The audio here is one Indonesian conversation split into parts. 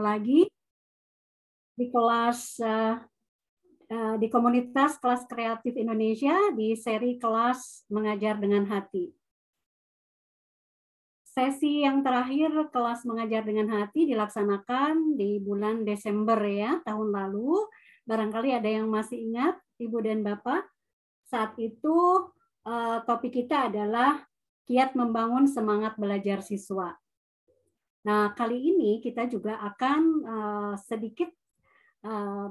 lagi di kelas di komunitas kelas kreatif Indonesia di seri kelas mengajar dengan hati. Sesi yang terakhir kelas mengajar dengan hati dilaksanakan di bulan Desember ya tahun lalu. Barangkali ada yang masih ingat Ibu dan Bapak. Saat itu topik kita adalah kiat membangun semangat belajar siswa. Nah, kali ini kita juga akan sedikit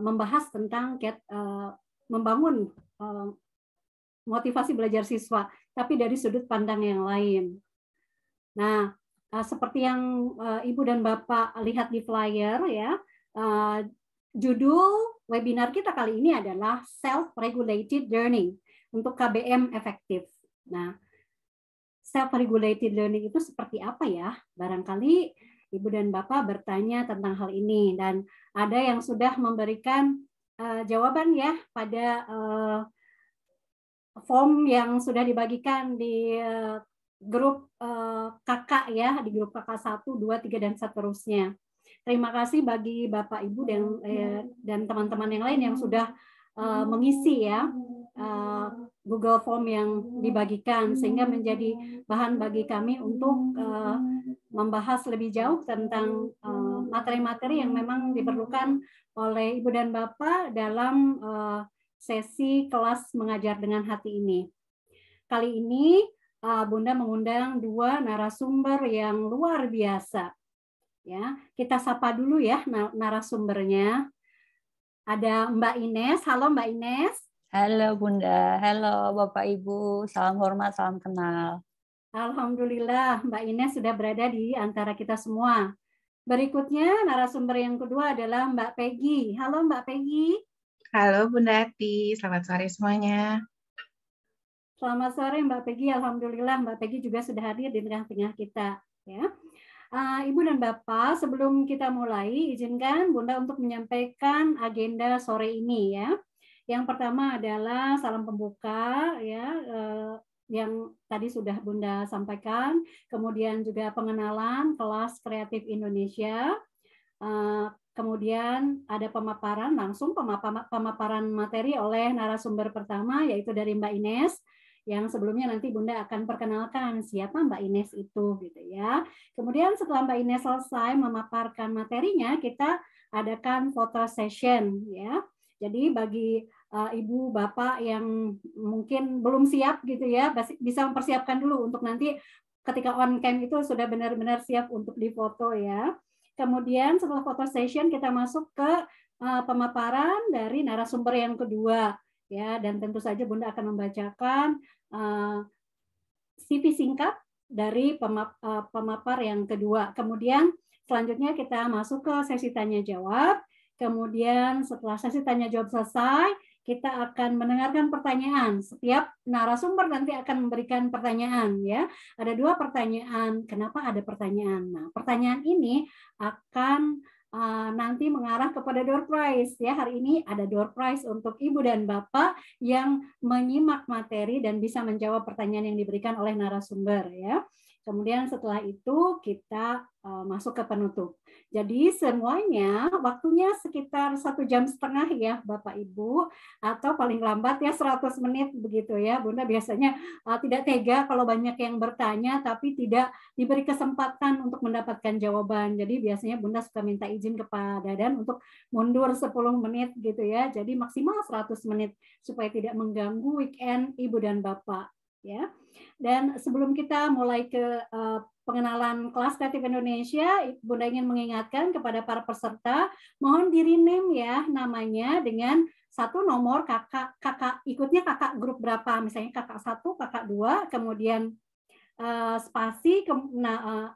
membahas tentang membangun motivasi belajar siswa, tapi dari sudut pandang yang lain. Nah, seperti yang Ibu dan Bapak lihat di flyer ya, judul webinar kita kali ini adalah Self-Regulated Learning untuk KBM efektif. Nah, self-regulated learning itu seperti apa ya? Barangkali Ibu dan Bapak bertanya tentang hal ini dan ada yang sudah memberikan jawaban ya pada form yang sudah dibagikan di grup kakak ya, di grup kakak 1, 2, 3, dan seterusnya. Terima kasih bagi Bapak, Ibu, dan teman-teman yang lain yang sudah mengisi ya Google Form yang dibagikan, sehingga menjadi bahan bagi kami untuk membahas lebih jauh tentang materi-materi yang memang diperlukan oleh Ibu dan Bapak dalam sesi kelas mengajar dengan hati ini. Kali ini Bunda mengundang 2 narasumber yang luar biasa. Ya, kita sapa dulu ya narasumbernya. Ada Mbak Ines. Halo Mbak Ines. Halo Bunda. Halo Bapak Ibu. Salam hormat, salam kenal. Alhamdulillah Mbak Ines sudah berada di antara kita semua. Berikutnya narasumber yang kedua adalah Mbak Peggy. Halo Mbak Peggy. Halo Bunda Ati. Selamat sore semuanya. Selamat sore Mbak Peggy. Alhamdulillah Mbak Peggy juga sudah hadir di tengah-tengah kita. Ya, Ibu dan Bapak, sebelum kita mulai, izinkan Bunda untuk menyampaikan agenda sore ini ya. Yang pertama adalah salam pembuka ya, yang tadi sudah Bunda sampaikan. Kemudian juga pengenalan kelas kreatif Indonesia. Kemudian ada pemaparan langsung pemaparan materi oleh narasumber pertama yaitu dari Mbak Ines. Yang sebelumnya nanti Bunda akan perkenalkan siapa Mbak Ines itu gitu ya. Kemudian setelah Mbak Ines selesai memaparkan materinya, kita adakan foto session ya. Jadi bagi Ibu Bapak yang mungkin belum siap gitu ya, bisa mempersiapkan dulu untuk nanti ketika on cam itu sudah benar-benar siap untuk difoto ya. Kemudian setelah foto session kita masuk ke pemaparan dari narasumber yang kedua. Ya, dan tentu saja Bunda akan membacakan CV singkat dari pemapar yang kedua. Kemudian selanjutnya kita masuk ke sesi tanya jawab. Kemudian setelah sesi tanya jawab selesai, kita akan mendengarkan pertanyaan. Setiap narasumber nanti akan memberikan pertanyaan ya. Ada 2 pertanyaan. Kenapa ada pertanyaan? Nah, pertanyaan ini akan nanti mengarah kepada door prize ya. Hari ini ada door prize untuk Ibu dan Bapak yang menyimak materi dan bisa menjawab pertanyaan yang diberikan oleh narasumber ya. Kemudian setelah itu kita masuk ke penutup. Jadi semuanya waktunya sekitar 1,5 jam ya Bapak Ibu, atau paling lambat ya 100 menit begitu ya. Bunda biasanya tidak tega kalau banyak yang bertanya tapi tidak diberi kesempatan untuk mendapatkan jawaban. Jadi biasanya Bunda suka minta izin kepada Dan untuk mundur 10 menit gitu ya. Jadi maksimal 100 menit supaya tidak mengganggu weekend Ibu dan Bapak ya. Dan sebelum kita mulai ke pengenalan kelas kreatif Indonesia, Bunda ingin mengingatkan kepada para peserta, mohon di rename ya namanya dengan 1 nomor kakak ikutnya kakak grup berapa, misalnya kakak 1, kakak 2, kemudian spasi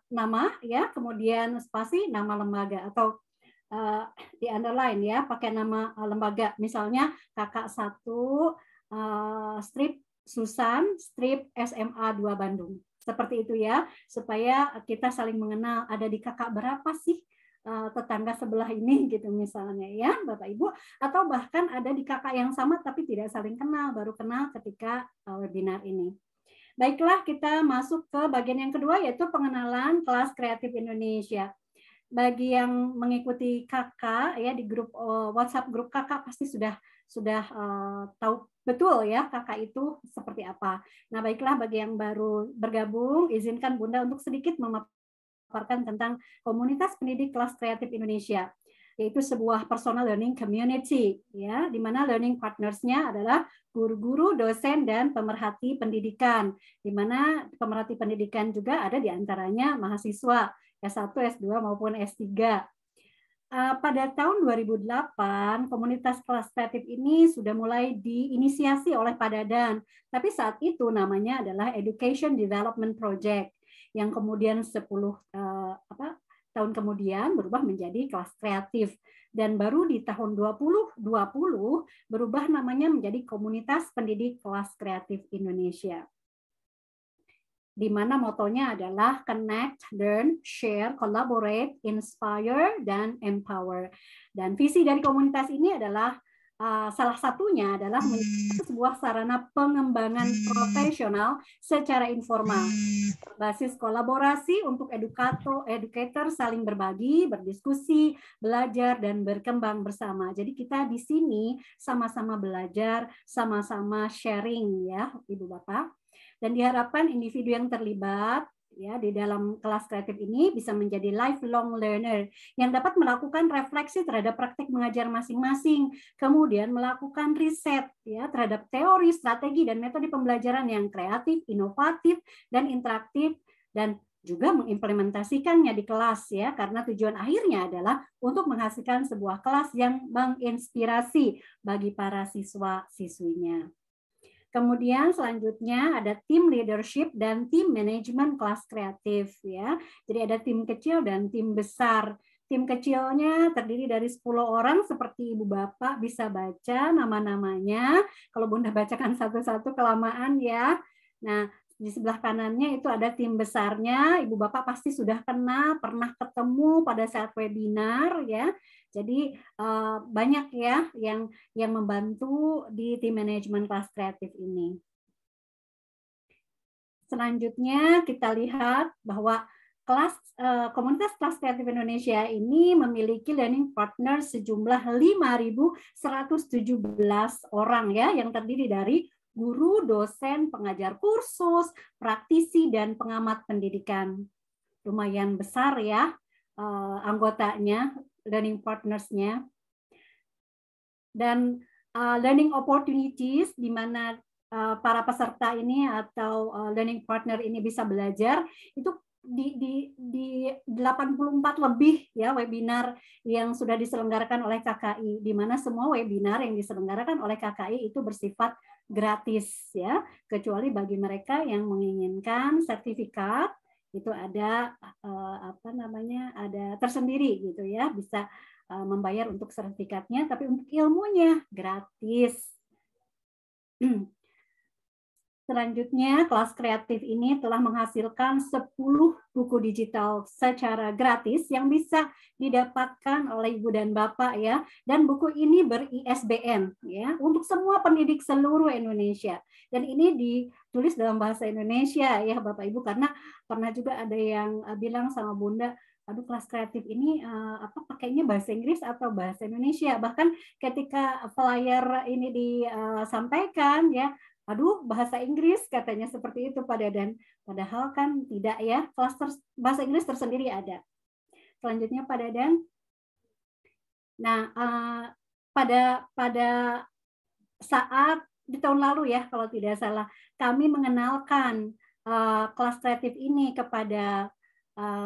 nama ya, kemudian spasi nama lembaga atau di underline ya, pakai nama lembaga, misalnya kakak 1 strip Susan, strip SMA 2 Bandung. Seperti itu ya, supaya kita saling mengenal, ada di kakak berapa sih tetangga sebelah ini gitu misalnya ya Bapak Ibu, atau bahkan ada di kakak yang sama tapi tidak saling kenal, baru kenal ketika webinar ini. Baiklah, kita masuk ke bagian yang kedua yaitu pengenalan kelas kreatif Indonesia. bagi yang mengikuti kakak ya di grup WhatsApp grup kakak pasti sudah tahu betul ya kakak itu seperti apa. Nah, baiklah bagi yang baru bergabung, izinkan Bunda untuk sedikit memaparkan tentang komunitas pendidik kelas kreatif Indonesia, yaitu sebuah personal learning community ya, di mana learning partners-nya adalah guru-guru, dosen, dan pemerhati pendidikan, di mana pemerhati pendidikan juga ada di antaranya mahasiswa S1, S2 maupun S3. Pada tahun 2008, komunitas kelas kreatif ini sudah mulai diinisiasi oleh Pak Dadan, tapi saat itu namanya adalah Education Development Project, yang kemudian 10 tahun kemudian berubah menjadi kelas kreatif, dan baru di tahun 2020 berubah namanya menjadi Komunitas Pendidik Kelas Kreatif Indonesia, di mana motonya adalah connect, learn, share, collaborate, inspire, dan empower. Dan visi dari komunitas ini adalah salah satunya adalah menjadi sebuah sarana pengembangan profesional secara informal, berbasis kolaborasi untuk educator saling berbagi, berdiskusi, belajar, dan berkembang bersama. Jadi kita di sini sama-sama belajar, sama-sama sharing ya, Ibu Bapak. Dan diharapkan individu yang terlibat ya di dalam kelas kreatif ini bisa menjadi lifelong learner yang dapat melakukan refleksi terhadap praktik mengajar masing-masing, kemudian melakukan riset ya terhadap teori, strategi, dan metode pembelajaran yang kreatif, inovatif, dan interaktif, dan juga mengimplementasikannya di kelas ya, karena tujuan akhirnya adalah untuk menghasilkan sebuah kelas yang menginspirasi bagi para siswa-siswinya. Kemudian selanjutnya ada tim leadership dan tim manajemen kelas kreatif ya. Jadi ada tim kecil dan tim besar. Tim kecilnya terdiri dari 10 orang seperti Ibu Bapak bisa baca nama-namanya. Kalau Bunda bacakan satu-satu kelamaan ya. Nah, di sebelah kanannya itu ada tim besarnya. Ibu Bapak pasti sudah kenal, pernah ketemu pada saat webinar ya. Jadi banyak ya yang membantu di tim manajemen kelas kreatif ini. Selanjutnya kita lihat bahwa komunitas kelas kreatif Indonesia ini memiliki learning partner sejumlah 5.117 orang ya, yang terdiri dari guru, dosen, pengajar kursus, praktisi, dan pengamat pendidikan. Lumayan besar ya anggotanya, learning partners-nya. Dan learning opportunities di mana para peserta ini atau learning partner ini bisa belajar itu di 84 lebih ya webinar yang sudah diselenggarakan oleh KKI, di mana semua webinar yang diselenggarakan oleh KKI itu bersifat gratis ya, kecuali bagi mereka yang menginginkan sertifikat itu ada ada tersendiri gitu ya, bisa membayar untuk sertifikatnya, tapi untuk ilmunya gratis. Selanjutnya, kelas kreatif ini telah menghasilkan 10 buku digital secara gratis yang bisa didapatkan oleh Ibu dan Bapak ya. Dan buku ini ber-ISBN ya untuk semua pendidik seluruh Indonesia. Dan ini ditulis dalam bahasa Indonesia ya Bapak Ibu, karena pernah juga ada yang bilang sama Bunda, aduh kelas kreatif ini pakainya bahasa Inggris atau bahasa Indonesia. Bahkan ketika flyer ini disampaikan ya, aduh bahasa Inggris katanya seperti itu Pak Dadan. Padahal kan tidak ya, kelas bahasa Inggris tersendiri ada. Selanjutnya Pak Dadan. Nah, pada saat di tahun lalu ya kalau tidak salah, kami mengenalkan kelas kreatif ini kepada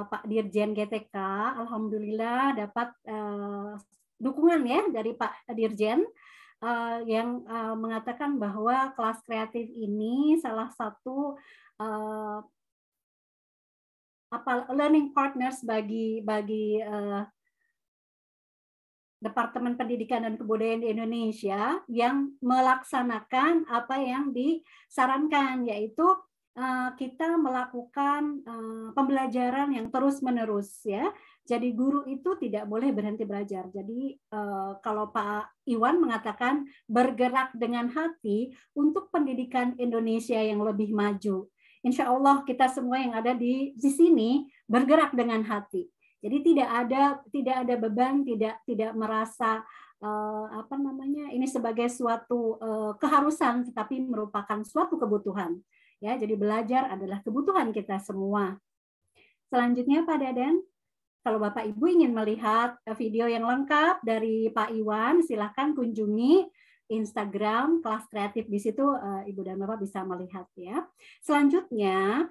Pak Dirjen GTK. Alhamdulillah dapat dukungan ya dari Pak Dirjen yang mengatakan bahwa kelas kreatif ini salah satu learning partners bagi Departemen Pendidikan dan Kebudayaan di Indonesia yang melaksanakan apa yang disarankan, yaitu kita melakukan pembelajaran yang terus-menerus ya. Jadi guru itu tidak boleh berhenti belajar. Jadi kalau Pak Iwan mengatakan bergerak dengan hati untuk pendidikan Indonesia yang lebih maju. Insya Allah kita semua yang ada di sini bergerak dengan hati. Jadi tidak ada beban, tidak merasa ini sebagai suatu keharusan, tetapi merupakan suatu kebutuhan. Ya, jadi belajar adalah kebutuhan kita semua. Selanjutnya Pak Dadan, kalau Bapak Ibu ingin melihat video yang lengkap dari Pak Iwan, silakan kunjungi Instagram Kelas Kreatif. Di situ Ibu dan Bapak bisa melihat ya. Selanjutnya,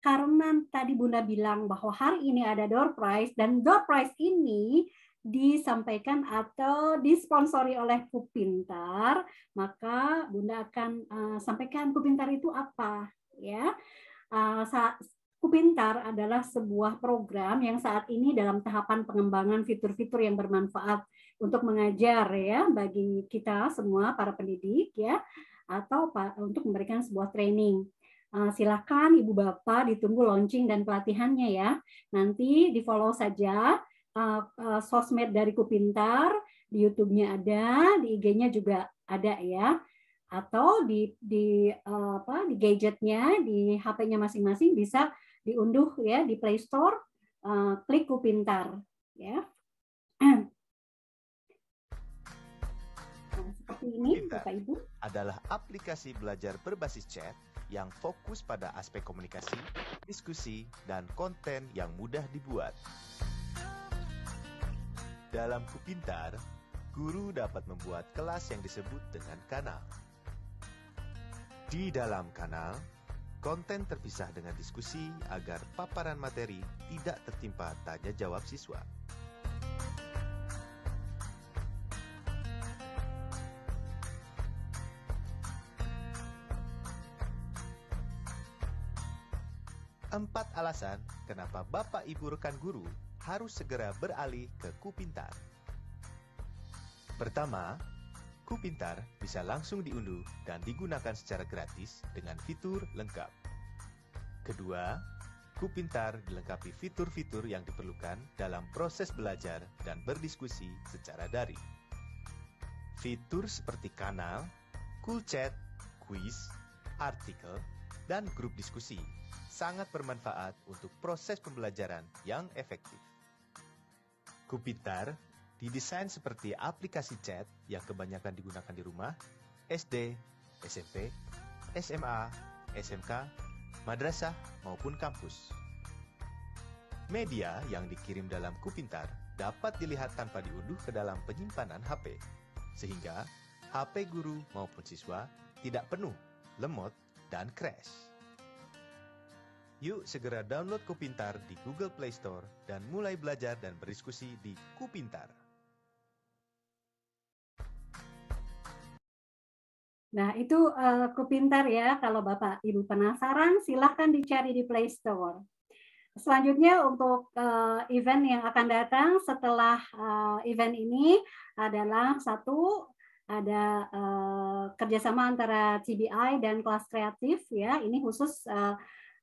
karena tadi Bunda bilang bahwa hari ini ada door prize, dan door prize ini disampaikan atau disponsori oleh Kupintar, maka Bunda akan sampaikan Kupintar itu apa ya. Kupintar adalah sebuah program yang saat ini dalam tahapan pengembangan fitur-fitur yang bermanfaat untuk mengajar ya bagi kita semua para pendidik ya, atau untuk memberikan sebuah training. Silakan Ibu Bapak ditunggu launching dan pelatihannya ya. Nanti di follow saja sosmed dari Kupintar, di YouTube-nya ada, di IG-nya juga ada ya, atau di gadgetnya, di HP-nya masing-masing bisa diunduh ya di Play Store, klik Kupintar ya. Seperti ini Bapak Ibu. Adalah aplikasi belajar berbasis chat yang fokus pada aspek komunikasi, diskusi, dan konten yang mudah dibuat. Dalam Kupintar, guru dapat membuat kelas yang disebut dengan kanal. Di dalam kanal, konten terpisah dengan diskusi agar paparan materi tidak tertimpa tanya jawab siswa. Empat alasan kenapa Bapak Ibu rekan guru harus segera beralih ke Kupintar. Pertama, Kupintar bisa langsung diunduh dan digunakan secara gratis dengan fitur lengkap. Kedua, Kupintar dilengkapi fitur-fitur yang diperlukan dalam proses belajar dan berdiskusi secara daring. Fitur seperti kanal, cool chat, quiz, artikel, dan grup diskusi sangat bermanfaat untuk proses pembelajaran yang efektif. Kupintar didesain seperti aplikasi chat yang kebanyakan digunakan di rumah, SD, SMP, SMA, SMK, madrasah, maupun kampus. Media yang dikirim dalam Kupintar dapat dilihat tanpa diunduh ke dalam penyimpanan HP, sehingga HP guru maupun siswa tidak penuh, lemot, dan crash. Yuk segera download Kupintar di Google Play Store dan mulai belajar dan berdiskusi di Kupintar. Nah, itu Kupintar ya. Kalau Bapak Ibu penasaran, silahkan dicari di Play Store. Selanjutnya untuk event yang akan datang setelah event ini adalah ada kerjasama antara TBI dan Kelas Kreatif ya. Ini khusus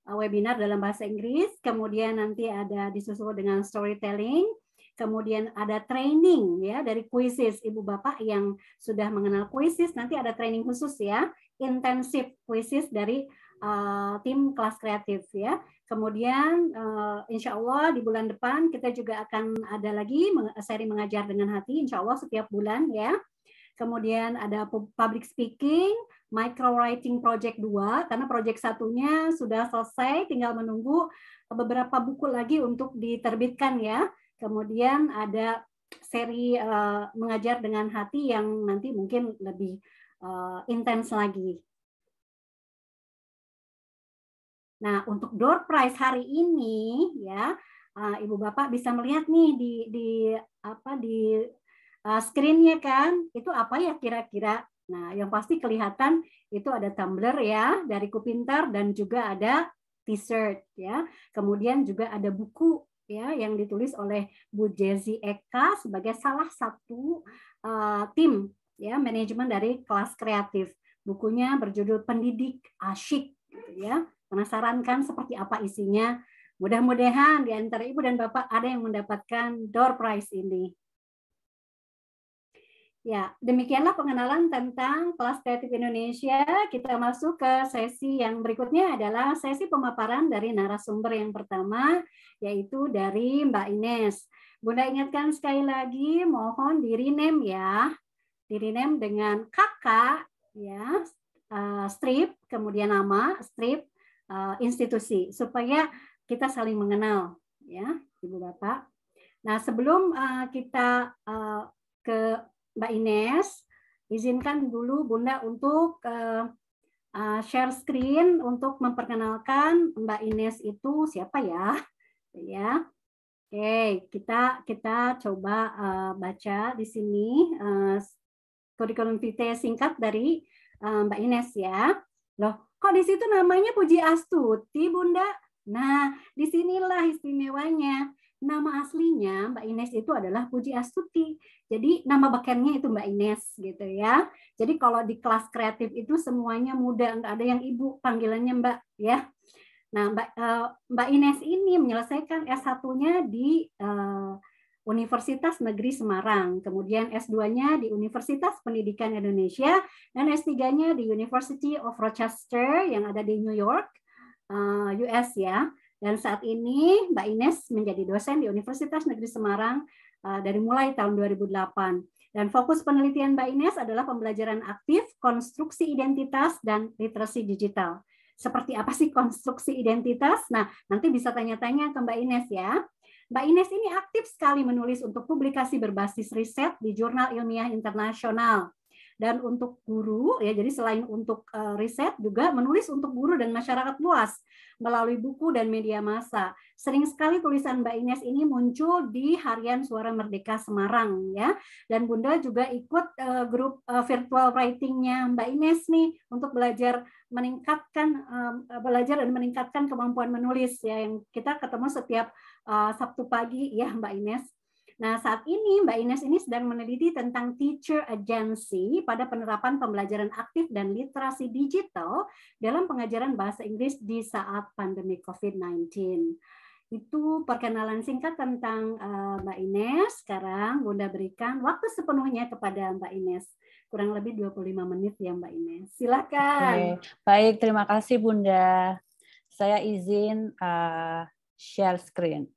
webinar dalam bahasa Inggris, kemudian nanti ada disusul dengan storytelling, kemudian ada training ya dari quizzes. Ibu Bapak yang sudah mengenal quizzes, nanti ada training khusus ya, intensif quizzes dari tim Kelas Kreatif ya. Kemudian insya Allah di bulan depan kita juga akan ada lagi seri mengajar dengan hati, insya Allah setiap bulan ya. Kemudian ada public speaking, micro writing project 2, karena project 1-nya sudah selesai, tinggal menunggu beberapa buku lagi untuk diterbitkan ya. Kemudian ada seri mengajar dengan hati yang nanti mungkin lebih intens lagi. Nah, untuk door prize hari ini ya, Ibu Bapak bisa melihat nih di screen-nya kan, itu apa ya kira-kira? Nah, yang pasti kelihatan itu ada tumbler ya dari Kupintar dan juga ada t-shirt ya. Kemudian juga ada buku ya yang ditulis oleh Bu Jezi Eka sebagai salah satu tim ya manajemen dari Kelas Kreatif. Bukunya berjudul Pendidik Asyik gitu ya. Penasaran kan seperti apa isinya? Mudah-mudahan di antara Ibu dan Bapak ada yang mendapatkan door prize ini. Ya, demikianlah pengenalan tentang kelas kreatif Indonesia. Kita masuk ke sesi yang berikutnya adalah sesi pemaparan dari narasumber yang pertama, yaitu dari Mbak Ines. Bunda ingatkan sekali lagi, mohon di-rename ya. Di-rename dengan kakak, ya, strip, kemudian nama, strip, institusi, supaya kita saling mengenal, ya, Ibu Bapak. Nah, sebelum kita ke Mbak Ines, izinkan dulu Bunda untuk share screen untuk memperkenalkan Mbak Ines itu siapa ya? Ya, oke, kita coba baca di sini kurikulum vitae singkat dari Mbak Ines ya. Loh, kok di situ namanya Puji Astuti, Bunda? Nah, disinilah istimewanya. Nama aslinya Mbak Ines itu adalah Puji Astuti. Jadi nama bekennya itu Mbak Ines gitu ya. Jadi kalau di kelas kreatif itu semuanya muda, nggak ada yang ibu, panggilannya Mbak ya. Nah, Mbak Ines ini menyelesaikan S1-nya di Universitas Negeri Semarang, kemudian S2-nya di Universitas Pendidikan Indonesia, dan S3-nya di University of Rochester yang ada di New York, US ya. Dan saat ini Mbak Ines menjadi dosen di Universitas Negeri Semarang dari mulai tahun 2008. Dan fokus penelitian Mbak Ines adalah pembelajaran aktif, konstruksi identitas, dan literasi digital. Seperti apa sih konstruksi identitas? Nah, nanti bisa tanya-tanya ke Mbak Ines ya. Mbak Ines ini aktif sekali menulis untuk publikasi berbasis riset di jurnal ilmiah internasional. Dan untuk guru, ya, jadi selain untuk riset juga menulis untuk guru dan masyarakat luas melalui buku dan media massa. Sering sekali tulisan Mbak Ines ini muncul di Harian Suara Merdeka Semarang, ya. Dan Bunda juga ikut grup virtual writing-nya Mbak Ines nih untuk belajar dan meningkatkan kemampuan menulis ya, yang kita ketemu setiap Sabtu pagi ya Mbak Ines. Nah, saat ini Mbak Ines ini sedang meneliti tentang teacher agency pada penerapan pembelajaran aktif dan literasi digital dalam pengajaran bahasa Inggris di saat pandemi COVID-19. Itu perkenalan singkat tentang Mbak Ines. Sekarang Bunda berikan waktu sepenuhnya kepada Mbak Ines. Kurang lebih 25 menit ya Mbak Ines. Silakan. Oke. Baik, terima kasih Bunda. Saya izin share screen.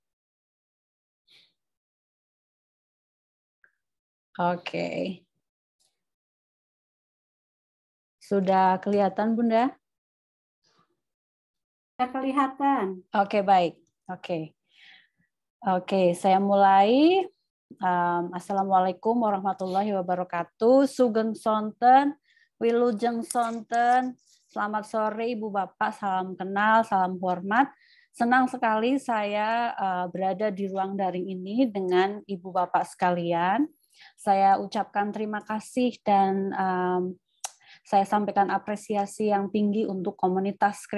Oke. Sudah kelihatan, Bunda? Sudah kelihatan. Oke, baik. Oke, saya mulai. Assalamualaikum warahmatullahi wabarakatuh. Sugeng Sonten, Wilujeng Sonten. Selamat sore Ibu Bapak, salam kenal, salam hormat. Senang sekali saya berada di ruang daring ini dengan Ibu Bapak sekalian. Saya ucapkan terima kasih dan saya sampaikan apresiasi yang tinggi untuk komunitas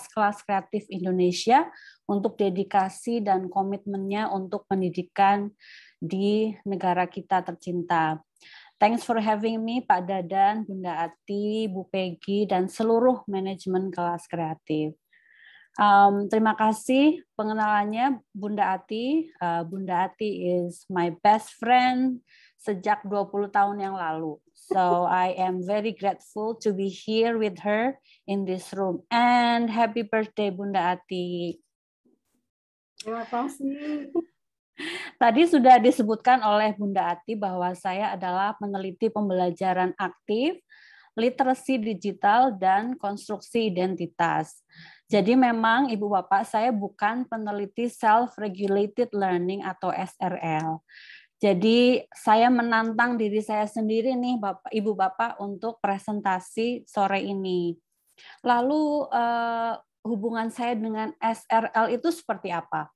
kelas kreatif Indonesia untuk dedikasi dan komitmennya untuk pendidikan di negara kita tercinta. Thanks for having me, Pak Dadan, Bunda Ati, Bu Peggy, dan seluruh manajemen kelas kreatif. Terima kasih pengenalannya Bunda Ati. Bunda Ati is my best friend sejak 20 tahun yang lalu. So I am very grateful to be here with her in this room. And happy birthday Bunda Ati. Terima kasih. Tadi sudah disebutkan oleh Bunda Ati bahwa saya adalah peneliti pembelajaran aktif, literasi digital, dan konstruksi identitas. Jadi memang Ibu Bapak saya bukan peneliti self-regulated learning atau SRL. Jadi saya menantang diri saya sendiri nih Ibu Bapak untuk presentasi sore ini. Lalu hubungan saya dengan SRL itu seperti apa?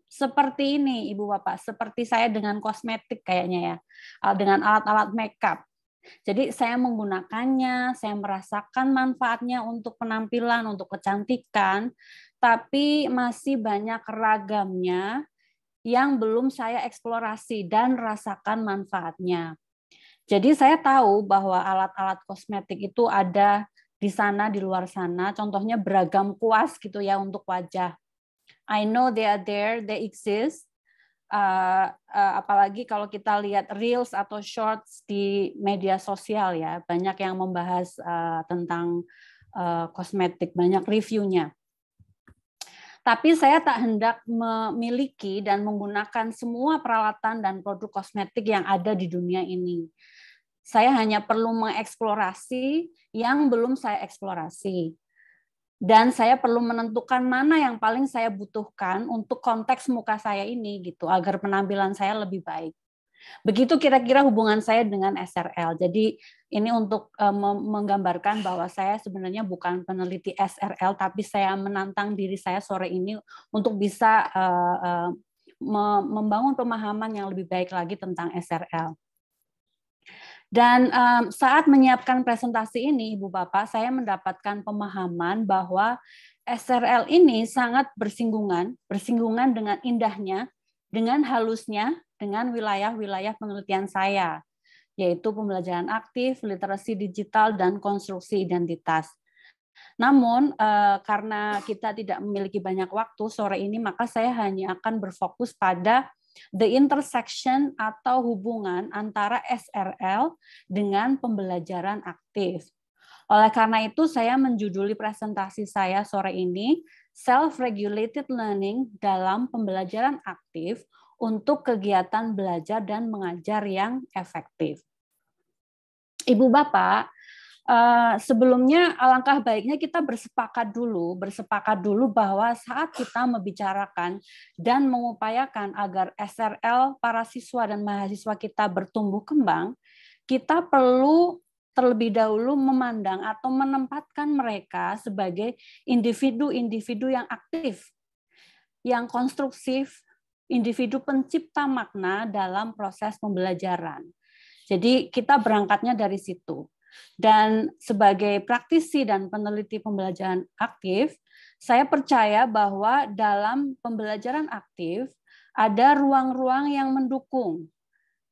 Seperti ini Ibu Bapak, seperti saya dengan kosmetik kayaknya ya, dengan alat-alat makeup. Jadi saya menggunakannya, saya merasakan manfaatnya untuk penampilan, untuk kecantikan, tapi masih banyak ragamnya yang belum saya eksplorasi dan rasakan manfaatnya. Jadi saya tahu bahwa alat-alat kosmetik itu ada di sana, di luar sana, contohnya beragam kuas gitu ya untuk wajah. I know they are there, they exist, apalagi kalau kita lihat reels atau shorts di media sosial ya, banyak yang membahas tentang kosmetik, banyak reviewnya. Tapi saya tak hendak memiliki dan menggunakan semua peralatan dan produk kosmetik yang ada di dunia ini. Saya hanya perlu mengeksplorasi yang belum saya eksplorasi. Dan saya perlu menentukan mana yang paling saya butuhkan untuk konteks muka saya ini gitu, agar penampilan saya lebih baik. Begitu kira-kira hubungan saya dengan SRL. Jadi ini untuk menggambarkan bahwa saya sebenarnya bukan peneliti SRL, tapi saya menantang diri saya sore ini untuk bisa membangun pemahaman yang lebih baik lagi tentang SRL. Dan saat menyiapkan presentasi ini, Ibu Bapak, saya mendapatkan pemahaman bahwa SRL ini sangat bersinggungan dengan indahnya, dengan halusnya, dengan wilayah-wilayah penelitian saya, yaitu pembelajaran aktif, literasi digital, dan konstruksi identitas. Namun, karena kita tidak memiliki banyak waktu sore ini, maka saya hanya akan berfokus pada the intersection atau hubungan antara SRL dengan pembelajaran aktif. Oleh karena itu, saya menjuduli presentasi saya sore ini, Self-Regulated Learning dalam Pembelajaran Aktif untuk Kegiatan Belajar dan Mengajar yang Efektif. Ibu Bapak, sebelumnya alangkah baiknya kita bersepakat dulu bahwa saat kita membicarakan dan mengupayakan agar SRL para siswa dan mahasiswa kita bertumbuh kembang, kita perlu terlebih dahulu memandang atau menempatkan mereka sebagai individu-individu yang aktif, yang konstruktif, individu pencipta makna dalam proses pembelajaran. Jadi kita berangkatnya dari situ. Dan sebagai praktisi dan peneliti pembelajaran aktif, saya percaya bahwa dalam pembelajaran aktif ada ruang-ruang yang mendukung,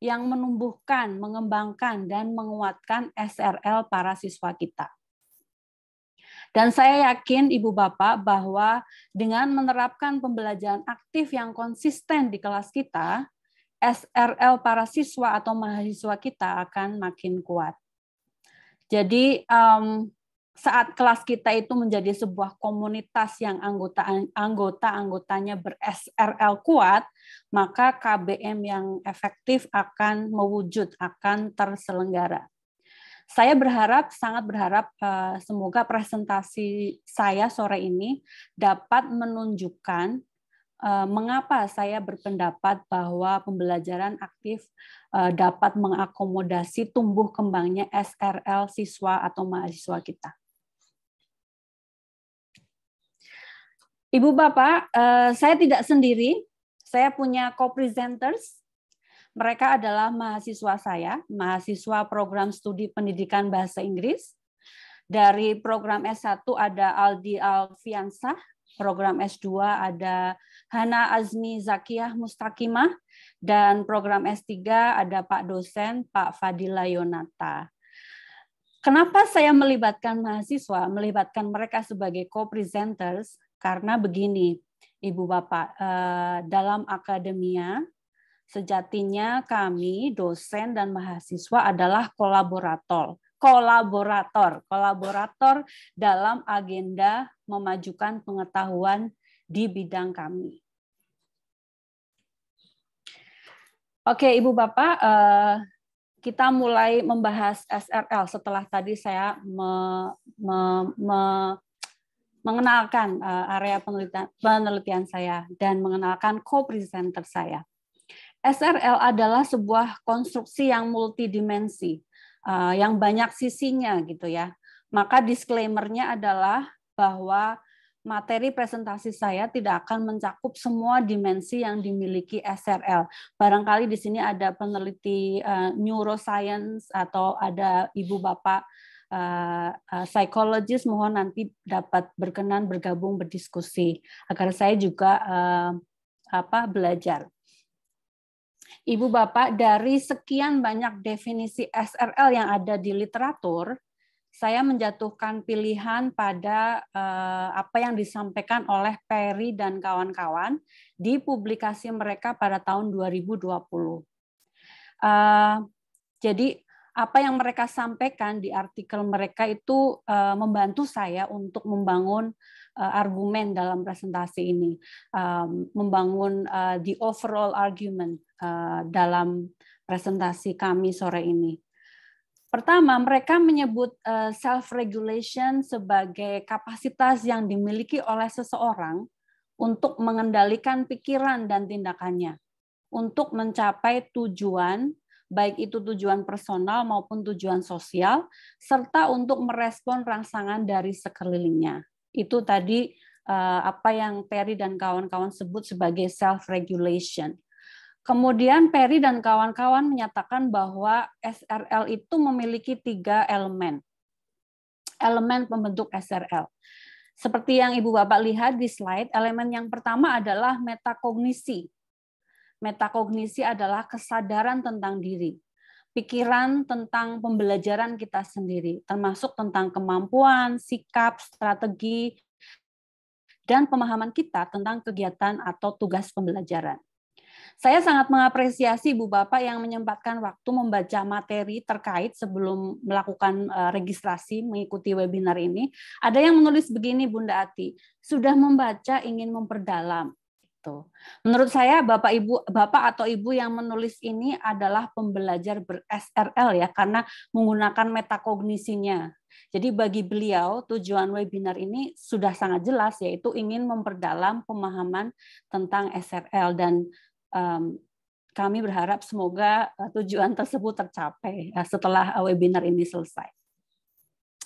yang menumbuhkan, mengembangkan, dan menguatkan SRL para siswa kita. Dan saya yakin Ibu Bapak bahwa dengan menerapkan pembelajaran aktif yang konsisten di kelas kita, SRL para siswa atau mahasiswa kita akan makin kuat. Jadi saat kelas kita itu menjadi sebuah komunitas yang anggota-anggotanya ber-SRL kuat, maka KBM yang efektif akan mewujud, akan terselenggara. Saya sangat berharap semoga presentasi saya sore ini dapat menunjukkan mengapa saya berpendapat bahwa pembelajaran aktif dapat mengakomodasi tumbuh kembangnya SRL siswa atau mahasiswa kita. Ibu Bapak, saya tidak sendiri, saya punya co-presenters. Mereka adalah mahasiswa saya, mahasiswa program studi pendidikan bahasa Inggris. Dari program S1 ada Aldi Alfiansah, program S2 ada Hana Azmi Zakiyah Mustakimah, dan program S3 ada Pak dosen Pak Fadila Yonata. Kenapa saya melibatkan mahasiswa, melibatkan mereka sebagai co-presenters? Karena begini, Ibu Bapak, dalam akademia, sejatinya kami, dosen dan mahasiswa adalah kolaborator dalam agenda memajukan pengetahuan di bidang kami. Oke, Ibu Bapak, kita mulai membahas SRL setelah tadi saya mengenalkan area penelitian saya dan mengenalkan co-presenter saya. SRL adalah sebuah konstruksi yang multidimensi, yang banyak sisinya gitu ya. Maka disclaimer-nya adalah bahwa materi presentasi saya tidak akan mencakup semua dimensi yang dimiliki SRL. Barangkali di sini ada peneliti neuroscience atau ada Ibu Bapak psikologis, mohon nanti dapat berkenan bergabung berdiskusi agar saya juga belajar. Ibu Bapak, dari sekian banyak definisi SRL yang ada di literatur, saya menjatuhkan pilihan pada apa yang disampaikan oleh Perry dan kawan-kawan di publikasi mereka pada tahun 2020. Jadi apa yang mereka sampaikan di artikel mereka itu membantu saya untuk membangun argumen dalam presentasi ini, membangun the overall argument dalam presentasi kami sore ini. Pertama, mereka menyebut self-regulation sebagai kapasitas yang dimiliki oleh seseorang untuk mengendalikan pikiran dan tindakannya, untuk mencapai tujuan, baik itu tujuan personal maupun tujuan sosial, serta untuk merespon rangsangan dari sekelilingnya. Itu tadi apa yang Perry dan kawan-kawan sebut sebagai self-regulation. Kemudian Perry dan kawan-kawan menyatakan bahwa SRL itu memiliki 3 elemen pembentuk SRL. Seperti yang Ibu Bapak lihat di slide, elemen yang pertama adalah metakognisi. Metakognisi adalah kesadaran tentang diri, pikiran tentang pembelajaran kita sendiri, termasuk tentang kemampuan, sikap, strategi, dan pemahaman kita tentang kegiatan atau tugas pembelajaran. Saya sangat mengapresiasi Ibu Bapak yang menyempatkan waktu membaca materi terkait sebelum melakukan registrasi mengikuti webinar ini. Ada yang menulis begini, Bunda Ati, sudah membaca ingin memperdalam. Menurut saya Bapak atau Ibu yang menulis ini adalah pembelajar ber-SRL ya, karena menggunakan metakognisinya. Jadi bagi beliau tujuan webinar ini sudah sangat jelas, yaitu ingin memperdalam pemahaman tentang SRL, dan kami berharap semoga tujuan tersebut tercapai setelah webinar ini selesai.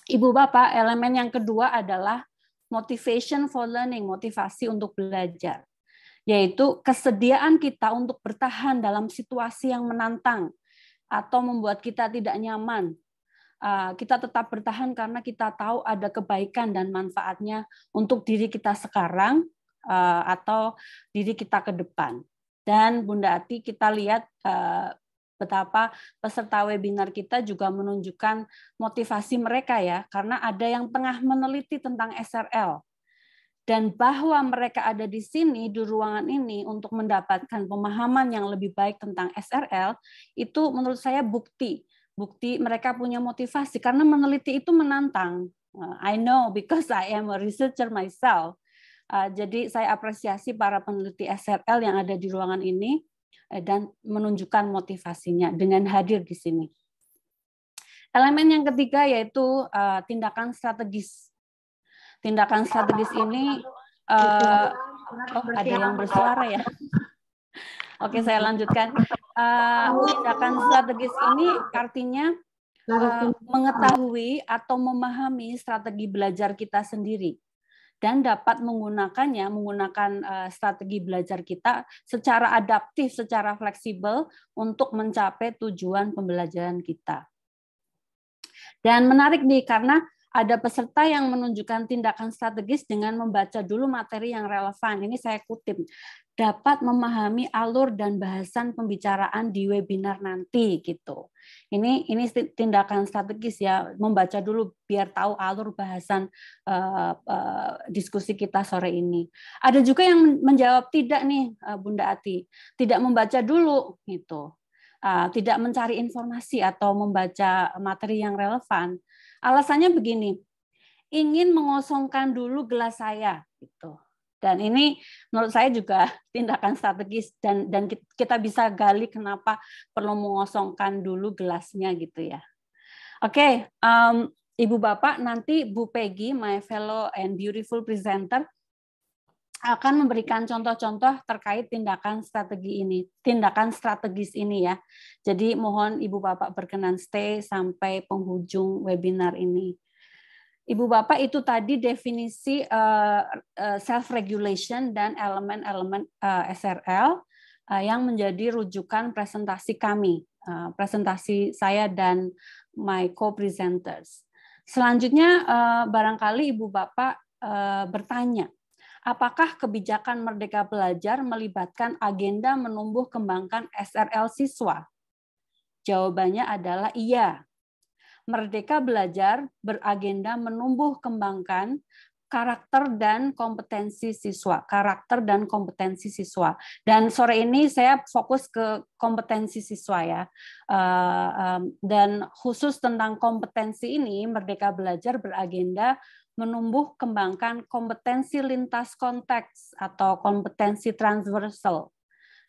Ibu Bapak, elemen yang kedua adalah motivation for learning, motivasi untuk belajar, yaitu kesediaan kita untuk bertahan dalam situasi yang menantang atau membuat kita tidak nyaman. Kita tetap bertahan karena kita tahu ada kebaikan dan manfaatnya untuk diri kita sekarang atau diri kita ke depan. Dan Bunda Ati, kita lihat betapa peserta webinar kita juga menunjukkan motivasi mereka ya, karena ada yang tengah meneliti tentang SRL. Dan bahwa mereka ada di sini, di ruangan ini, untuk mendapatkan pemahaman yang lebih baik tentang SRL, itu menurut saya bukti mereka punya motivasi, karena meneliti itu menantang. I know because I am a researcher myself. Jadi saya apresiasi para peneliti SRL yang ada di ruangan ini dan menunjukkan motivasinya dengan hadir di sini. Elemen yang ketiga yaitu tindakan strategis. Tindakan strategis ini, ada yang bersuara ya. Oke, saya lanjutkan. Tindakan strategis ini artinya mengetahui atau memahami strategi belajar kita sendiri dan dapat menggunakan strategi belajar kita secara adaptif, secara fleksibel untuk mencapai tujuan pembelajaran kita. Dan menarik nih, karena ada peserta yang menunjukkan tindakan strategis dengan membaca dulu materi yang relevan. Ini saya kutip, dapat memahami alur dan bahasan pembicaraan di webinar nanti gitu. Ini tindakan strategis ya, membaca dulu biar tahu alur bahasan diskusi kita sore ini. Ada juga yang menjawab tidak nih, Bunda Ati, tidak membaca dulu gitu. Tidak mencari informasi atau membaca materi yang relevan. Alasannya begini, ingin mengosongkan dulu gelas saya, gitu. Dan ini menurut saya juga tindakan strategis dan kita bisa gali kenapa perlu mengosongkan dulu gelasnya, gitu ya. Oke, Ibu Bapak, nanti Bu Peggy, my fellow and beautiful presenter, akan memberikan contoh-contoh terkait tindakan strategis ini ya. Jadi mohon Ibu Bapak berkenan stay sampai penghujung webinar ini. Ibu Bapak, itu tadi definisi self-regulation dan elemen-elemen SRL yang menjadi rujukan presentasi kami, presentasi saya dan my co-presenters. Selanjutnya barangkali Ibu Bapak bertanya, apakah kebijakan Merdeka Belajar melibatkan agenda menumbuh kembangkan SRL siswa? Jawabannya adalah iya. Merdeka Belajar beragenda menumbuh kembangkan karakter dan kompetensi siswa. Karakter dan kompetensi siswa. Dan sore ini saya fokus ke kompetensi siswa ya. Dan khusus tentang kompetensi ini, Merdeka Belajar beragenda menumbuh kembangkan kompetensi lintas konteks atau kompetensi transversal.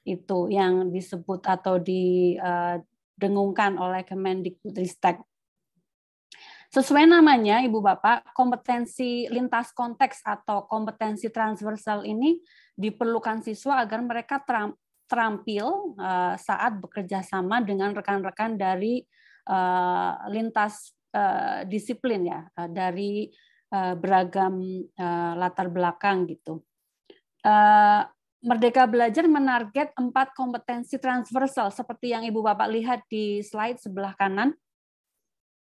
Itu yang disebut atau didengungkan oleh Kemendikbudristek. Sesuai namanya, Ibu Bapak, kompetensi lintas konteks atau kompetensi transversal ini diperlukan siswa agar mereka terampil saat bekerja sama dengan rekan-rekan dari lintas disiplin ya, dari beragam latar belakang gitu. Merdeka Belajar menarget 4 kompetensi transversal seperti yang Ibu Bapak lihat di slide sebelah kanan.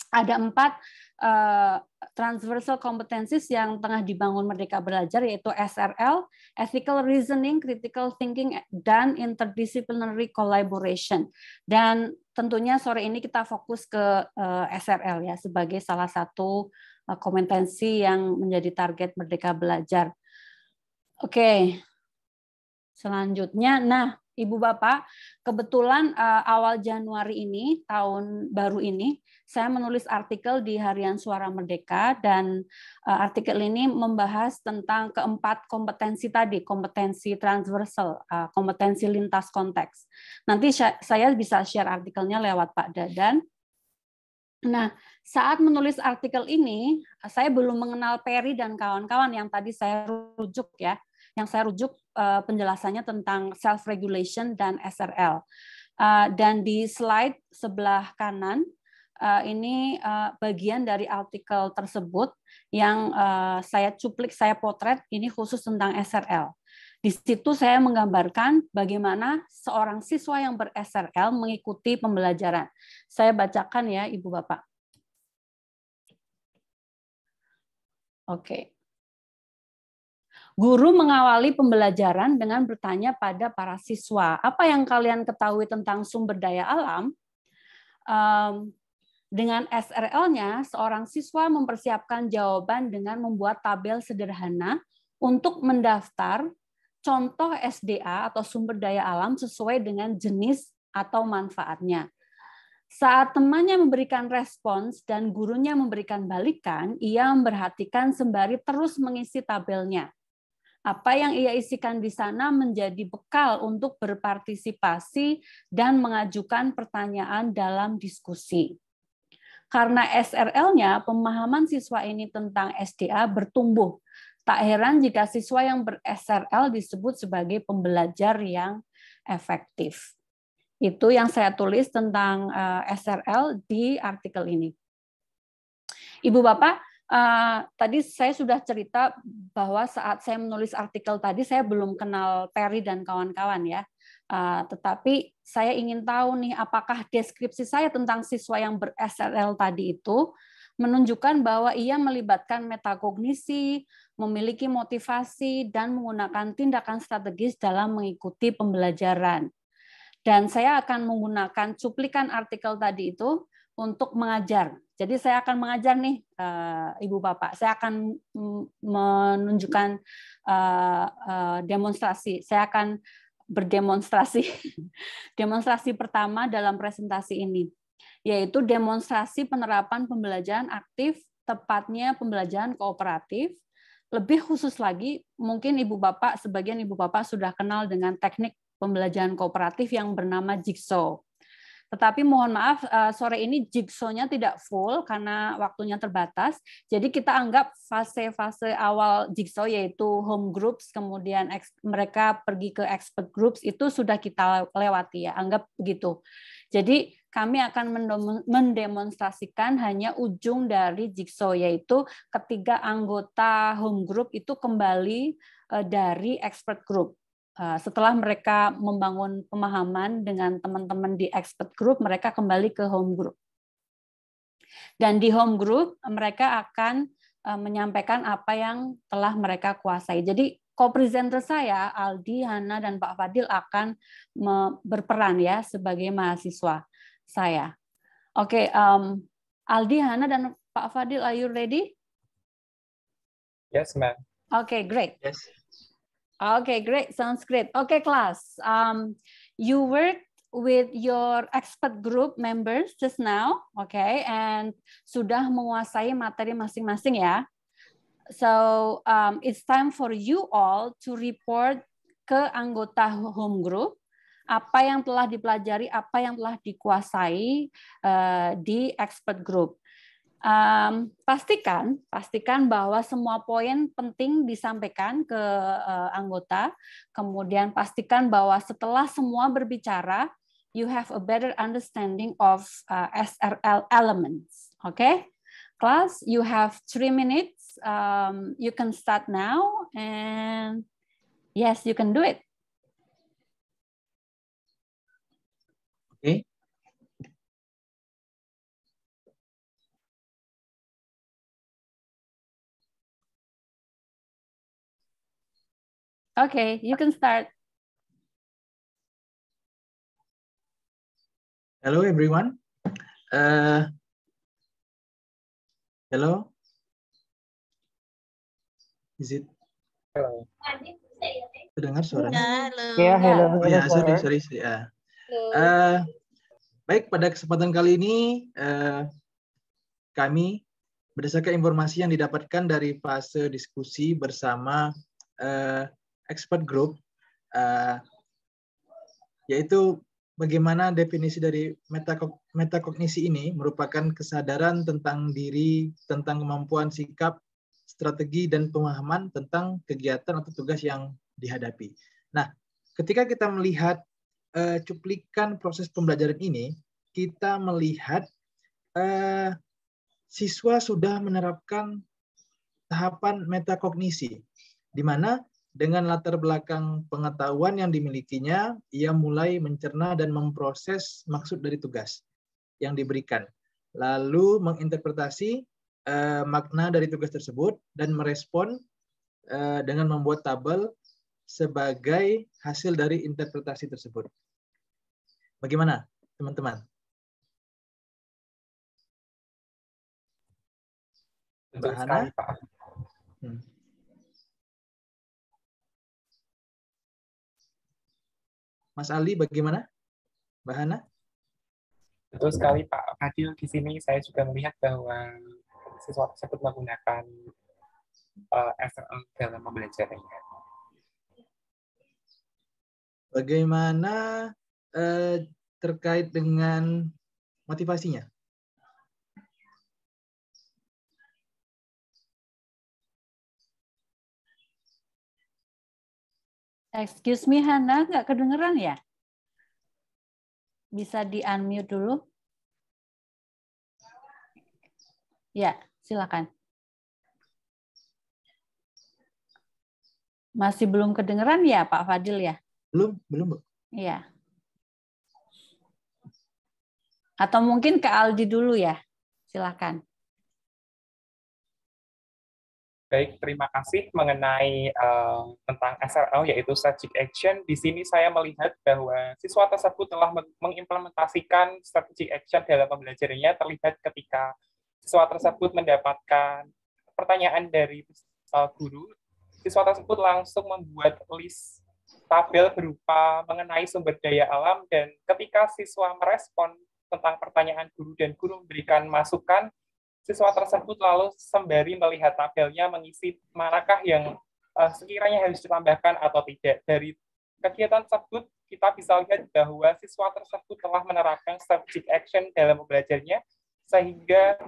Ada 4 transversal competencies yang tengah dibangun Merdeka Belajar, yaitu SRL, Ethical Reasoning, Critical Thinking, dan Interdisciplinary Collaboration. Dan tentunya sore ini kita fokus ke SRL ya sebagai salah satu kompetensi yang menjadi target Merdeka Belajar. Oke. Selanjutnya, nah Ibu Bapak, kebetulan awal Januari ini, tahun baru ini, saya menulis artikel di Harian Suara Merdeka, dan artikel ini membahas tentang keempat kompetensi tadi, kompetensi transversal, kompetensi lintas konteks. Nanti saya bisa share artikelnya lewat Pak Dadan. Nah, saat menulis artikel ini, saya belum mengenal Perry dan kawan-kawan yang tadi saya rujuk ya, penjelasannya tentang self-regulation dan SRL. Dan di slide sebelah kanan, ini bagian dari artikel tersebut yang saya cuplik, saya potret, ini khusus tentang SRL. Di situ saya menggambarkan bagaimana seorang siswa yang ber-SRL mengikuti pembelajaran. Saya bacakan ya, Ibu Bapak. Oke. Guru mengawali pembelajaran dengan bertanya pada para siswa, apa yang kalian ketahui tentang sumber daya alam? Dengan SRL-nya, seorang siswa mempersiapkan jawaban dengan membuat tabel sederhana untuk mendaftar contoh SDA atau sumber daya alam sesuai dengan jenis atau manfaatnya. Saat temannya memberikan respons dan gurunya memberikan balikan, ia memperhatikan sembari terus mengisi tabelnya. Apa yang ia isikan di sana menjadi bekal untuk berpartisipasi dan mengajukan pertanyaan dalam diskusi. Karena SRL-nya, pemahaman siswa ini tentang SDA bertumbuh. Tak heran jika siswa yang ber-SRL disebut sebagai pembelajar yang efektif. Itu yang saya tulis tentang SRL di artikel ini. Ibu Bapak, tadi saya sudah cerita bahwa saat saya menulis artikel tadi saya belum kenal Perry dan kawan-kawan ya. Tetapi saya ingin tahu nih apakah deskripsi saya tentang siswa yang ber-SRL tadi itu menunjukkan bahwa ia melibatkan metakognisi, memiliki motivasi, dan menggunakan tindakan strategis dalam mengikuti pembelajaran. Dan saya akan menggunakan cuplikan artikel tadi itu untuk mengajar. Jadi saya akan mengajar nih, Ibu Bapak. Saya akan menunjukkan demonstrasi. Saya akan berdemonstrasi. Demonstrasi pertama dalam presentasi ini, yaitu demonstrasi penerapan pembelajaran aktif, tepatnya pembelajaran kooperatif. Lebih khusus lagi, mungkin Ibu Bapak, sebagian Ibu Bapak sudah kenal dengan teknik pembelajaran kooperatif yang bernama Jigsaw. Tetapi mohon maaf, sore ini jigsaw-nya tidak full karena waktunya terbatas. Jadi kita anggap fase-fase awal jigsaw yaitu home groups, kemudian mereka pergi ke expert groups, itu sudah kita lewati ya, anggap begitu. Jadi kami akan mendemonstrasikan hanya ujung dari jigsaw, yaitu ketiga anggota home group itu kembali dari expert group. Setelah mereka membangun pemahaman dengan teman-teman di expert group, mereka kembali ke home group. Dan di home group, mereka akan menyampaikan apa yang telah mereka kuasai. Jadi, co-presenter saya, Aldi, Hana, dan Pak Fadil akan berperan ya sebagai mahasiswa saya. Oke, Aldi, Hana, dan Pak Fadil, are you ready? Yes, ma'am. Okay, great. Yes. Okay, great. Sounds great. Okay, class. You worked with your expert group members just now, okay, and sudah menguasai materi masing-masing ya. So it's time for you all to report ke anggota home group apa yang telah dipelajari, apa yang telah dikuasai di expert group. Pastikan bahwa semua poin penting disampaikan ke anggota. Kemudian pastikan bahwa setelah semua berbicara, you have a better understanding of SRL elements. Okay, class, you have 3 minutes. You can start now, and yes, you can do it. Okay. Okay, you can start. Hello, everyone. Hello. Is it? Hello. Terdengar suaranya? Halo. Ya, hello. Oh ya, sorry. Ya. Baik, pada kesempatan kali ini kami berdasarkan informasi yang didapatkan dari fase diskusi bersama expert group, yaitu bagaimana definisi dari metakognisi ini merupakan kesadaran tentang diri, tentang kemampuan sikap, strategi, dan pemahaman tentang kegiatan atau tugas yang dihadapi. Nah, ketika kita melihat cuplikan proses pembelajaran ini, kita melihat siswa sudah menerapkan tahapan metakognisi, di mana dengan latar belakang pengetahuan yang dimilikinya, ia mulai mencerna dan memproses maksud dari tugas yang diberikan, lalu menginterpretasi makna dari tugas tersebut dan merespon dengan membuat tabel sebagai hasil dari interpretasi tersebut. Bagaimana, teman-teman? Betul Mbak sekali, Hana? Pak. Mas Ali, bagaimana? Mbak Hana? Betul sekali, Pak Fadil. Di sini saya juga melihat bahwa siswa tersebut menggunakan SRL dalam pembelajarannya. Bagaimana terkait dengan motivasinya? Excuse me, Hana, nggak kedengeran ya? Bisa di-unmute dulu? Ya, silakan. Masih belum kedengeran ya, Pak Fadil ya? Belum, Bu. Iya. Atau mungkin ke Aldi dulu ya? Silakan. Baik, terima kasih mengenai tentang SRL, yaitu Strategic Action. Di sini saya melihat bahwa siswa tersebut telah mengimplementasikan Strategic Action dalam pembelajarannya, terlihat ketika siswa tersebut mendapatkan pertanyaan dari guru, siswa tersebut langsung membuat list tabel berupa mengenai sumber daya alam, dan ketika siswa merespon tentang pertanyaan guru dan guru memberikan masukan, siswa tersebut lalu sembari melihat tabelnya mengisi manakah yang sekiranya harus ditambahkan atau tidak. Dari kegiatan tersebut kita bisa lihat bahwa siswa tersebut telah menerapkan strategic action dalam pembelajarannya, sehingga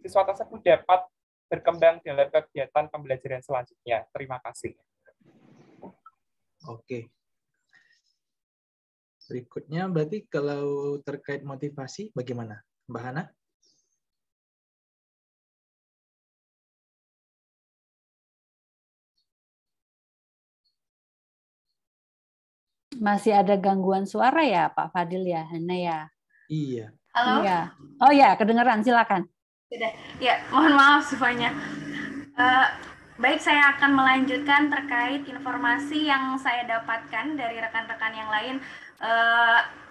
siswa tersebut dapat berkembang dalam kegiatan pembelajaran selanjutnya. Terima kasih. Oke. Berikutnya berarti kalau terkait motivasi bagaimana, Mbak Hana? Masih ada gangguan suara ya, Pak Fadil ya, Hana ya? Iya. Halo? Iya. Oh ya, kedengeran, silakan. Sudah. Ya, mohon maaf semuanya. Baik, saya akan melanjutkan terkait informasi yang saya dapatkan dari rekan-rekan yang lain.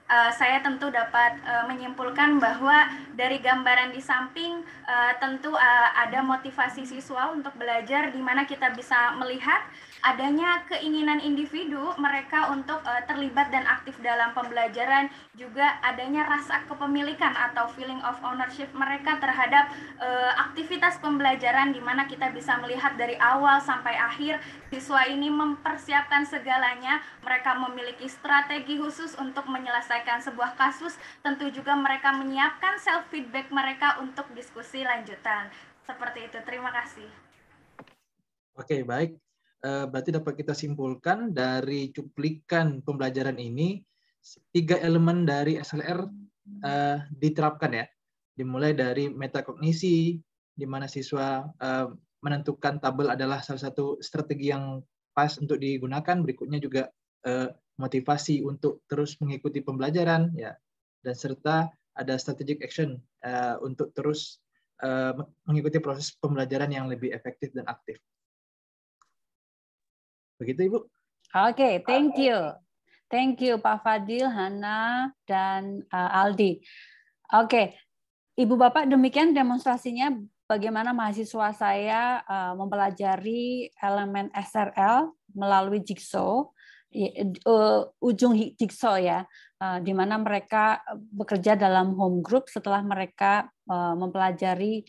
saya tentu dapat menyimpulkan bahwa dari gambaran di samping tentu ada motivasi siswa untuk belajar, di mana kita bisa melihat adanya keinginan individu mereka untuk terlibat dan aktif dalam pembelajaran, juga adanya rasa kepemilikan atau feeling of ownership mereka terhadap aktivitas pembelajaran, di mana kita bisa melihat dari awal sampai akhir siswa ini mempersiapkan segalanya. Mereka memiliki strategi khusus untuk menyelesaikan sebuah kasus, tentu juga mereka menyiapkan self feedback mereka untuk diskusi lanjutan. Seperti itu, terima kasih. Oke, baik. Berarti dapat kita simpulkan dari cuplikan pembelajaran ini, 3 elemen dari SLR diterapkan ya. Dimulai dari metakognisi, di mana siswa menentukan tabel adalah salah satu strategi yang pas untuk digunakan. Berikutnya juga motivasi untuk terus mengikuti pembelajaran, ya, dan serta ada strategic action untuk terus mengikuti proses pembelajaran yang lebih efektif dan aktif. Begitu, Ibu. Oke, thank you. Thank you Pak Fadil, Hana, dan Aldi. Oke, Ibu Bapak, demikian demonstrasinya bagaimana mahasiswa saya mempelajari elemen SRL melalui jigsaw, ujung jigsaw ya, di mana mereka bekerja dalam home group setelah mereka mempelajari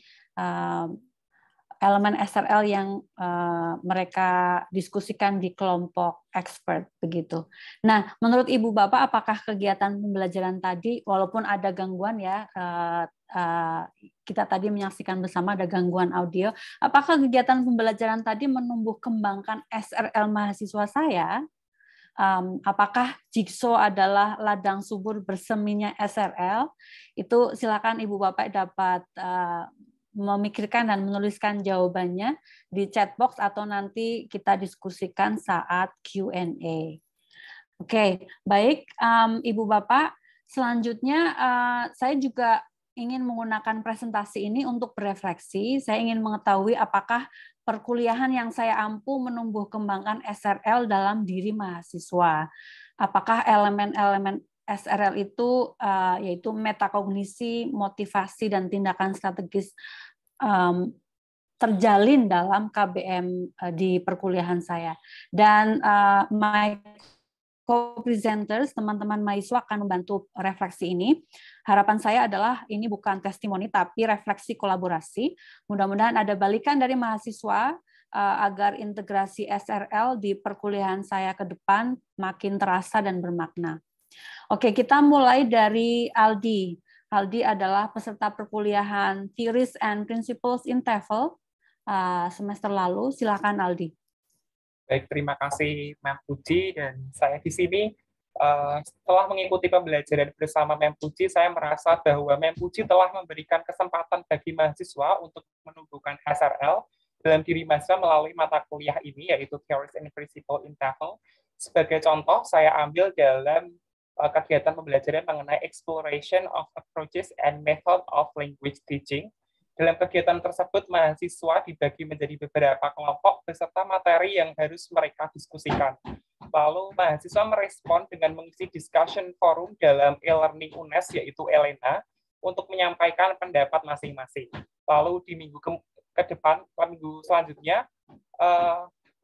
elemen SRL yang mereka diskusikan di kelompok expert begitu. Nah, menurut Ibu Bapak, apakah kegiatan pembelajaran tadi, walaupun ada gangguan ya, kita tadi menyaksikan bersama ada gangguan audio, apakah kegiatan pembelajaran tadi menumbuh kembangkan SRL mahasiswa saya? Apakah jigsaw adalah ladang subur berseminya SRL? Itu silakan Ibu Bapak dapat memikirkan dan menuliskan jawabannya di chat box atau nanti kita diskusikan saat Q&A. Oke, baik Ibu Bapak, selanjutnya saya juga ingin menggunakan presentasi ini untuk berefleksi. Saya ingin mengetahui apakah perkuliahan yang saya ampu menumbuh kembangkan SRL dalam diri mahasiswa. Apakah elemen-elemen SRL itu yaitu metakognisi, motivasi, dan tindakan strategis terjalin dalam KBM di perkuliahan saya. Dan my co-presenters, teman-teman mahasiswa akan membantu refleksi ini. Harapan saya adalah ini bukan testimoni, tapi refleksi kolaborasi. Mudah-mudahan ada balikan dari mahasiswa agar integrasi SRL di perkuliahan saya ke depan makin terasa dan bermakna. Oke, kita mulai dari Aldi. Aldi adalah peserta perkuliahan Theories and Principles in TEFL semester lalu. Silakan Aldi. Baik, terima kasih Mem Puji, dan saya di sini setelah mengikuti pembelajaran bersama Mem Puji, saya merasa bahwa Mem Puji telah memberikan kesempatan bagi mahasiswa untuk menumbuhkan SRL dalam diri mahasiswa melalui mata kuliah ini, yaitu Theories and Principles in TEFL. Sebagai contoh, saya ambil dalam kegiatan pembelajaran mengenai exploration of approaches and method of language teaching. Dalam kegiatan tersebut, mahasiswa dibagi menjadi beberapa kelompok beserta materi yang harus mereka diskusikan. Lalu, mahasiswa merespon dengan mengisi discussion forum dalam e-learning UNES, yaitu ELENA, untuk menyampaikan pendapat masing-masing. Lalu, di minggu ke depan, minggu selanjutnya,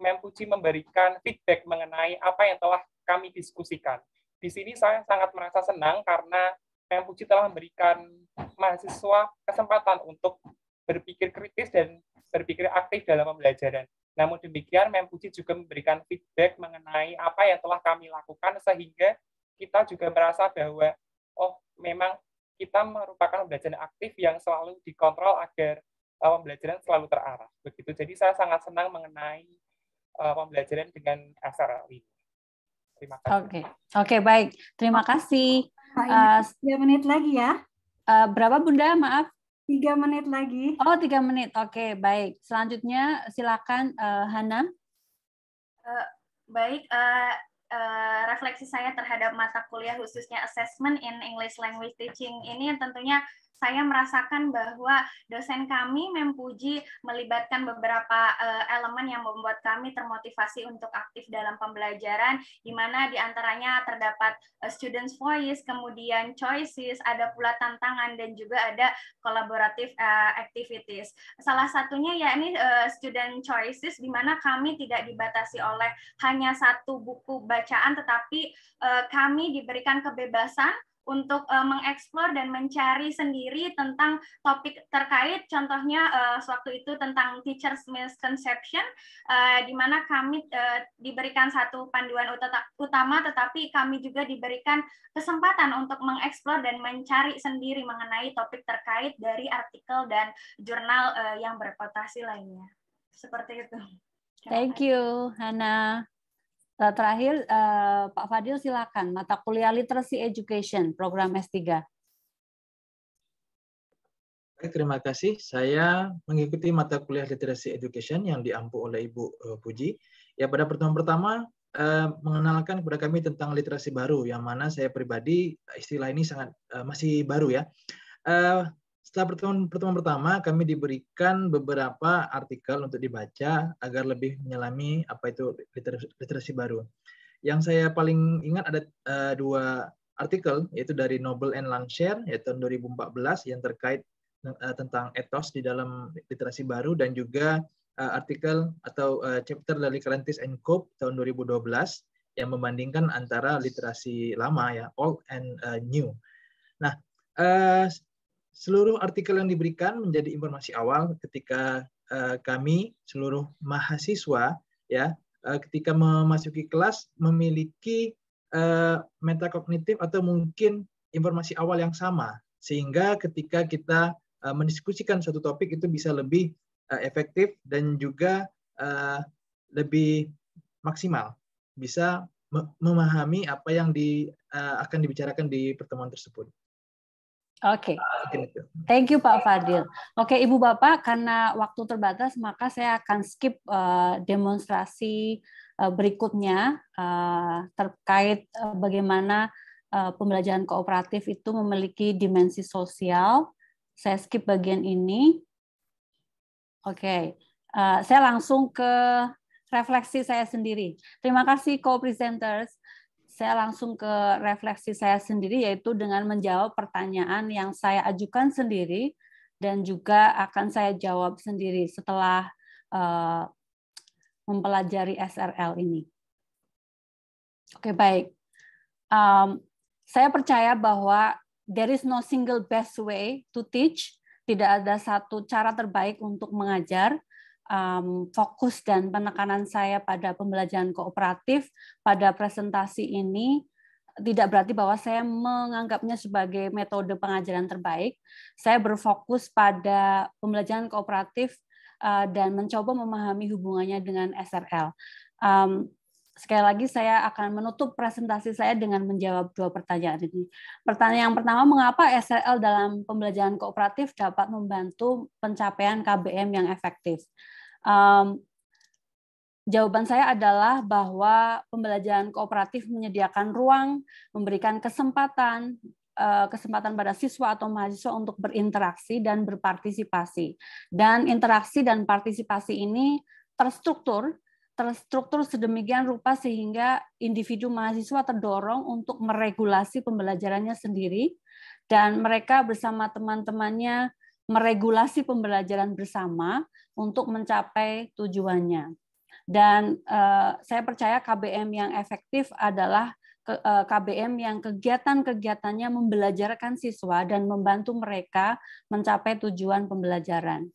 Mem Puji memberikan feedback mengenai apa yang telah kami diskusikan. Di sini saya sangat merasa senang karena Mem Puji telah memberikan mahasiswa kesempatan untuk berpikir kritis dan berpikir aktif dalam pembelajaran. Namun demikian, Mem Puji juga memberikan feedback mengenai apa yang telah kami lakukan, sehingga kita juga merasa bahwa, oh, memang kita merupakan pembelajaran aktif yang selalu dikontrol agar pembelajaran selalu terarah. Begitu. Jadi saya sangat senang mengenai pembelajaran dengan SRL ini. Terima kasih. Oke, baik. Terima kasih. 3 menit lagi ya. Berapa Bunda? Maaf. 3 menit lagi. Oh, 3 menit. Oke, baik. Selanjutnya silakan Hana. Baik, refleksi saya terhadap mata kuliah khususnya Assessment in English Language Teaching ini tentunya saya merasakan bahwa dosen kami Mempuji melibatkan beberapa elemen yang membuat kami termotivasi untuk aktif dalam pembelajaran, di mana diantaranya terdapat students voice, kemudian choices, ada pula tantangan, dan juga ada collaborative activities. Salah satunya yakni student choices, di mana kami tidak dibatasi oleh hanya satu buku bacaan, tetapi kami diberikan kebebasan untuk mengeksplor dan mencari sendiri tentang topik terkait, contohnya sewaktu itu tentang teacher's misconception, di mana kami diberikan satu panduan utama, tetapi kami juga diberikan kesempatan untuk mengeksplor dan mencari sendiri mengenai topik terkait dari artikel dan jurnal yang berkotasi lainnya. Seperti itu. Thank you, Hana. Terakhir, Pak Fadil silakan, mata kuliah Literacy Education, program S3. Baik, terima kasih. Saya mengikuti mata kuliah Literacy Education yang diampu oleh Ibu Puji. Ya, pada pertemuan pertama, mengenalkan kepada kami tentang literasi baru, yang mana saya pribadi istilah ini sangat masih baru ya. Setelah pertemuan pertama, kami diberikan beberapa artikel untuk dibaca agar lebih menyelami apa itu literasi baru. Yang saya paling ingat ada dua artikel, yaitu dari Noble and Landshare, yaitu tahun 2014, yang terkait tentang ethos di dalam literasi baru, dan juga artikel atau chapter dari Karantis and Cope tahun 2012, yang membandingkan antara literasi lama, ya, old and new. Nah, seluruh artikel yang diberikan menjadi informasi awal ketika kami seluruh mahasiswa ya ketika memasuki kelas memiliki metakognitif atau mungkin informasi awal yang sama, sehingga ketika kita mendiskusikan suatu topik itu bisa lebih efektif dan juga lebih maksimal, bisa memahami apa yang akan dibicarakan di pertemuan tersebut. Oke, thank you Pak Fadil. Oke, Ibu Bapak, karena waktu terbatas, maka saya akan skip demonstrasi berikutnya terkait bagaimana pembelajaran kooperatif itu memiliki dimensi sosial. Saya skip bagian ini. Oke, saya langsung ke refleksi saya sendiri. Terima kasih co-presenters. Saya langsung ke refleksi saya sendiri, yaitu dengan menjawab pertanyaan yang saya ajukan sendiri dan juga akan saya jawab sendiri setelah mempelajari SRL ini. Oke, baik. Saya percaya bahwa there is no single best way to teach. Tidak ada satu cara terbaik untuk mengajar. Fokus dan penekanan saya pada pembelajaran kooperatif pada presentasi ini tidak berarti bahwa saya menganggapnya sebagai metode pengajaran terbaik. Saya berfokus pada pembelajaran kooperatif dan mencoba memahami hubungannya dengan SRL. Sekali lagi saya akan menutup presentasi saya dengan menjawab dua pertanyaan ini. Pertanyaan yang pertama, mengapa SRL dalam pembelajaran kooperatif dapat membantu pencapaian KBM yang efektif? Jawaban saya adalah bahwa pembelajaran kooperatif menyediakan ruang, memberikan kesempatan pada siswa atau mahasiswa untuk berinteraksi dan berpartisipasi. Dan interaksi dan partisipasi ini terstruktur sedemikian rupa sehingga individu mahasiswa terdorong untuk meregulasi pembelajarannya sendiri, dan mereka bersama teman-temannya meregulasi pembelajaran bersama untuk mencapai tujuannya. Dan saya percaya KBM yang efektif adalah KBM yang kegiatan-kegiatannya membelajarkan siswa dan membantu mereka mencapai tujuan pembelajaran.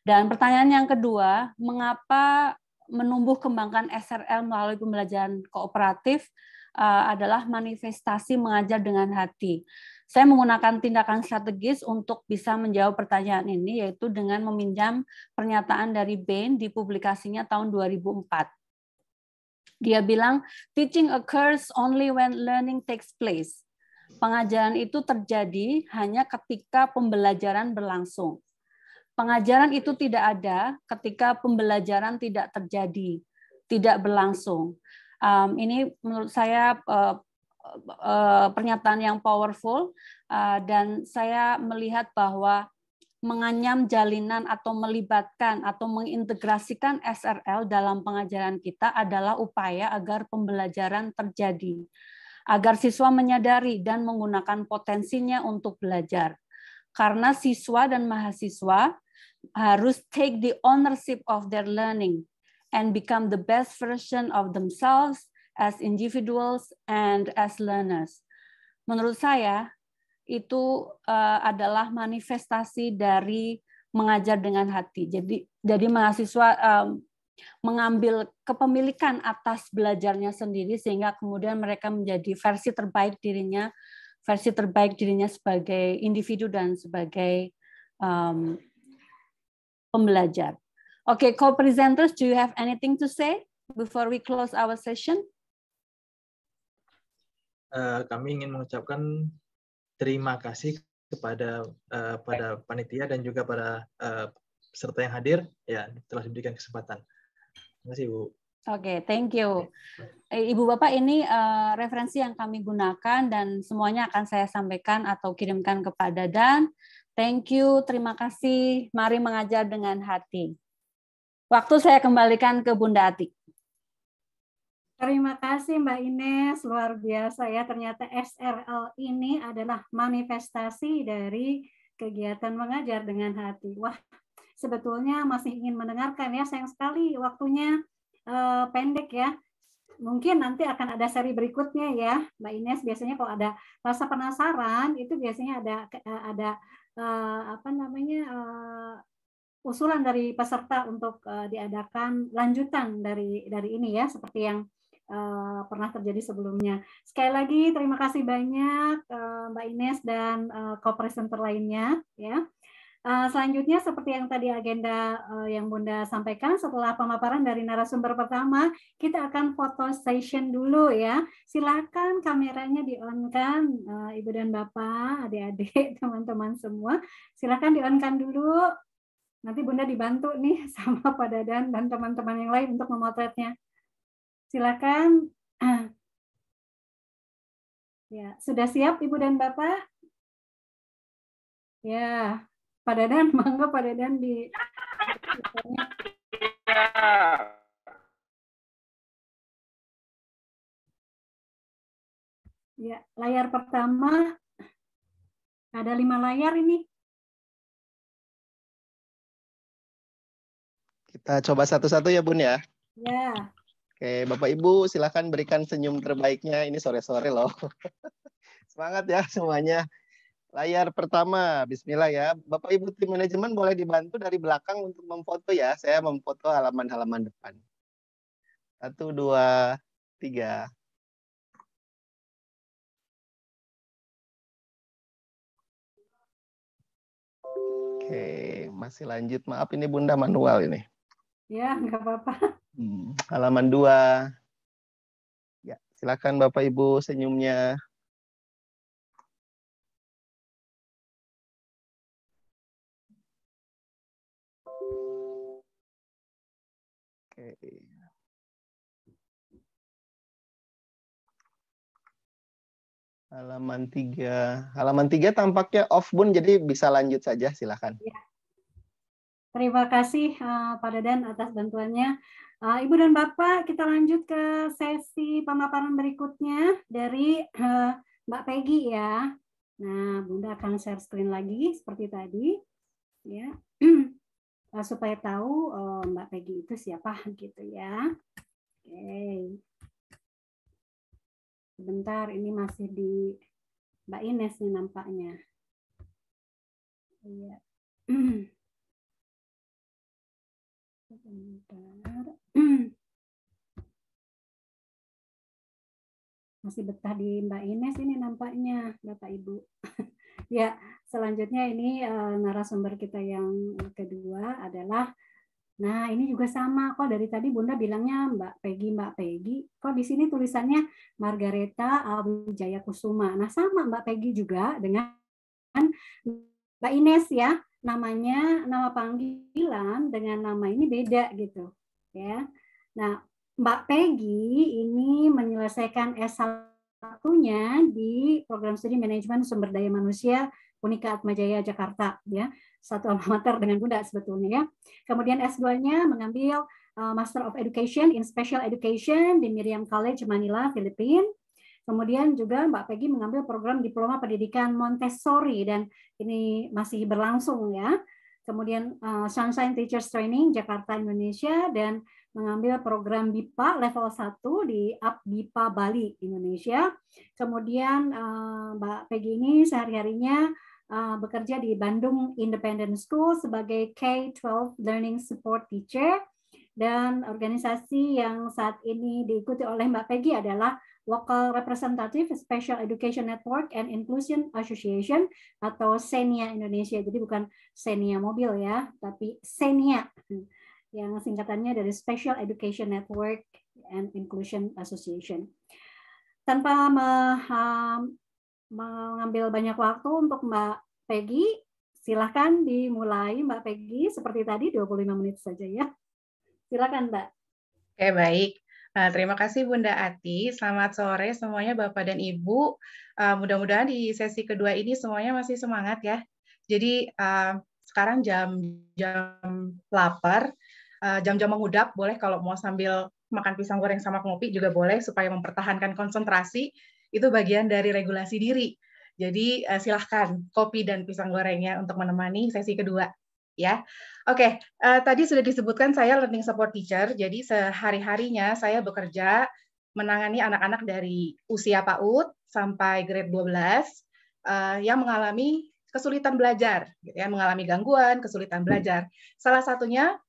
Dan pertanyaan yang kedua, mengapa menumbuh kembangkan SRL melalui pembelajaran kooperatif adalah manifestasi mengajar dengan hati. Saya menggunakan tindakan strategis untuk bisa menjawab pertanyaan ini, yaitu dengan meminjam pernyataan dari Bain di publikasinya tahun 2004. Dia bilang, teaching occurs only when learning takes place. Pengajaran itu terjadi hanya ketika pembelajaran berlangsung. Pengajaran itu tidak ada ketika pembelajaran tidak terjadi, tidak berlangsung. Ini menurut saya pernyataan yang powerful, dan saya melihat bahwa menganyam jalinan atau melibatkan atau mengintegrasikan SRL dalam pengajaran kita adalah upaya agar pembelajaran terjadi, agar siswa menyadari dan menggunakan potensinya untuk belajar. Karena siswa dan mahasiswa harus take the ownership of their learning and become the best version of themselves as individuals and as learners. Menurut saya, itu adalah manifestasi dari mengajar dengan hati. Jadi mahasiswa mengambil kepemilikan atas belajarnya sendiri sehingga kemudian mereka menjadi versi terbaik dirinya sebagai individu dan sebagai pembelajar. Okay, co-presenters, do you have anything to say before we close our session? Kami ingin mengucapkan terima kasih kepada panitia dan juga para peserta yang hadir ya telah diberikan kesempatan. Terima kasih, Bu. Oke, thank you. Ibu Bapak, ini referensi yang kami gunakan dan semuanya akan saya sampaikan atau kirimkan kepada Dan. Thank you, terima kasih. Mari mengajar dengan hati. Waktu saya kembalikan ke Bunda Ati. Terima kasih Mbak Ines, luar biasa ya. Ternyata SRL ini adalah manifestasi dari kegiatan mengajar dengan hati. Wah, sebetulnya masih ingin mendengarkan ya. Sayang sekali waktunya pendek ya. Mungkin nanti akan ada seri berikutnya ya, Mbak Ines. Biasanya kalau ada rasa penasaran itu biasanya ada usulan dari peserta untuk diadakan lanjutan dari ini ya, seperti yang pernah terjadi sebelumnya. Sekali lagi terima kasih banyak Mbak Ines dan co-presenter lainnya ya. Selanjutnya seperti yang tadi agenda yang Bunda sampaikan, setelah pemaparan dari narasumber pertama, kita akan foto session dulu ya. Silakan kameranya di-on-kan, Ibu dan Bapak, adik-adik, teman-teman semua. Silakan di-on-kan dulu. Nanti Bunda dibantu nih sama Pak Dadan dan teman-teman yang lain untuk memotretnya. Silakan. Ya, sudah siap Ibu dan Bapak? Ya. Pak Dadan, mangga Pak Dadan di ya, layar pertama ada 5 layar ini. Kita coba satu-satu ya Bun ya. Ya. Oke, Bapak Ibu silakan berikan senyum terbaiknya. Ini sore-sore loh. Semangat ya semuanya. Layar pertama, bismillah ya. Bapak Ibu tim manajemen boleh dibantu dari belakang untuk memfoto ya. Saya memfoto halaman-halaman depan. 1, 2, 3. Oke, masih lanjut. Maaf ini Bunda manual ini. Ya, nggak apa-apa. Halaman 2. Ya, silakan Bapak Ibu senyumnya. Oke. Halaman 3. Halaman 3 tampaknya off Bun, jadi bisa lanjut saja, silakan. Ya. Terima kasih Pak Dadan atas bantuannya. Ibu dan Bapak, kita lanjut ke sesi pemaparan berikutnya dari Mbak Peggy ya. Nah, Bunda akan share screen lagi seperti tadi. Ya. Supaya tahu Mbak Peggy itu siapa gitu ya. Oke. Sebentar, ini masih di Mbak Ines nih nampaknya. Iya. Sebentar. Masih betah di Mbak Ines ini nampaknya, Bapak Ibu. Ya, selanjutnya ini narasumber kita yang kedua adalah, nah ini juga sama kok dari tadi Bunda bilangnya Mbak Peggy. Kok di sini tulisannya Margareta Alwijaya Kusuma. Nah sama Mbak Peggy juga dengan Mbak Ines ya, namanya nama panggilan dengan nama ini beda gitu ya. Nah Mbak Peggy ini menyelesaikan S1-nya di program studi manajemen sumber daya manusia Unika Atmajaya Jakarta, ya, satu alma mater dengan Bunda sebetulnya, ya. Kemudian S2-nya mengambil Master of Education in Special Education di Miriam College Manila, Filipina. Kemudian juga Mbak Peggy mengambil program Diploma Pendidikan Montessori dan ini masih berlangsung, ya. Kemudian Sunshine Teachers Training Jakarta, Indonesia, dan mengambil program BIPA level 1 di UP BIPA Bali, Indonesia. Kemudian Mbak Peggy ini sehari-harinya bekerja di Bandung Independent School sebagai K-12 Learning Support Teacher, dan organisasi yang saat ini diikuti oleh Mbak Peggy adalah Local Representative Special Education Network and Inclusion Association atau SENIA Indonesia. Jadi bukan SENIA mobil ya, tapi SENIA yang singkatannya dari Special Education Network and Inclusion Association. Tanpa mengambil banyak waktu untuk Mbak Peggy, silahkan dimulai Mbak Peggy, seperti tadi 25 menit saja ya. Silakan Mbak. Oke, baik. Terima kasih Bunda Ati. Selamat sore semuanya Bapak dan Ibu. Mudah-mudahan di sesi kedua ini semuanya masih semangat ya. Jadi sekarang jam lapar, jam-jam mengudap, boleh kalau mau sambil makan pisang goreng sama kopi juga boleh supaya mempertahankan konsentrasi, itu bagian dari regulasi diri. Jadi silahkan kopi dan pisang gorengnya untuk menemani sesi kedua. Ya, oke. Tadi sudah disebutkan saya learning support teacher. Jadi sehari-harinya saya bekerja menangani anak-anak dari usia PAUD sampai grade 12 yang mengalami kesulitan belajar, gitu ya, mengalami gangguan, kesulitan belajar. Salah satunya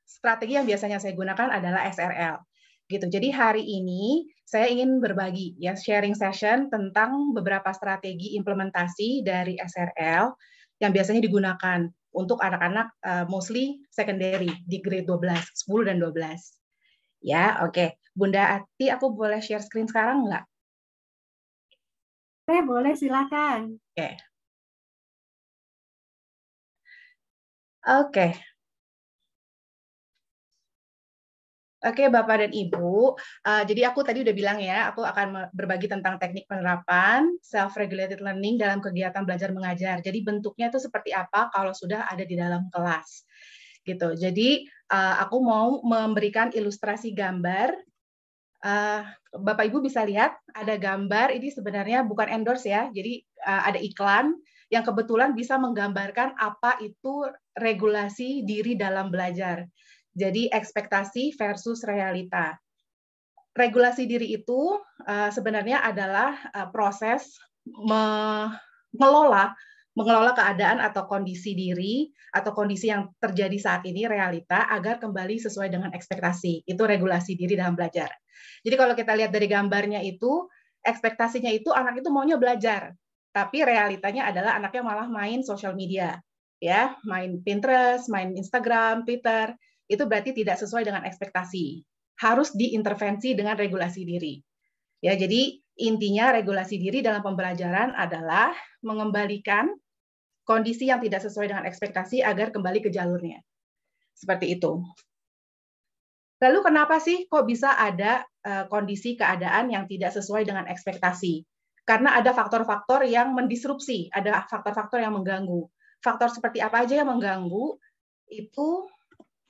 strategi yang biasanya saya gunakan adalah SRL. Gitu. Jadi hari ini saya ingin berbagi ya sharing session tentang beberapa strategi implementasi dari SRL yang biasanya digunakan untuk anak-anak mostly secondary di grade 12, 10 dan 12. Ya, oke. Bunda Ati, aku boleh share screen sekarang nggak? Boleh, silakan. Oke. Oke. Oke, Bapak dan Ibu. Jadi aku tadi udah bilang ya, aku akan berbagi tentang teknik penerapan self-regulated learning dalam kegiatan belajar mengajar. Jadi bentuknya itu seperti apa kalau sudah ada di dalam kelas. Gitu. Jadi aku mau memberikan ilustrasi gambar. Bapak Ibu bisa lihat ada gambar, ini sebenarnya bukan endorse ya. Jadi ada iklan yang kebetulan bisa menggambarkan apa itu regulasi diri dalam belajar. Jadi ekspektasi versus realita. Regulasi diri itu sebenarnya adalah proses mengelola keadaan atau kondisi diri atau kondisi yang terjadi saat ini realita agar kembali sesuai dengan ekspektasi. Itu regulasi diri dalam belajar. Jadi kalau kita lihat dari gambarnya itu, ekspektasinya itu anak itu maunya belajar, tapi realitanya adalah anaknya malah main sosial media, ya, main Pinterest, main Instagram, Twitter. Itu berarti tidak sesuai dengan ekspektasi. Harus diintervensi dengan regulasi diri. Ya, jadi intinya regulasi diri dalam pembelajaran adalah mengembalikan kondisi yang tidak sesuai dengan ekspektasi agar kembali ke jalurnya. Seperti itu. Lalu kenapa sih kok bisa ada kondisi keadaan yang tidak sesuai dengan ekspektasi? Karena ada faktor-faktor yang mendisrupsi, ada faktor-faktor yang mengganggu. Faktor seperti apa aja yang mengganggu? Itu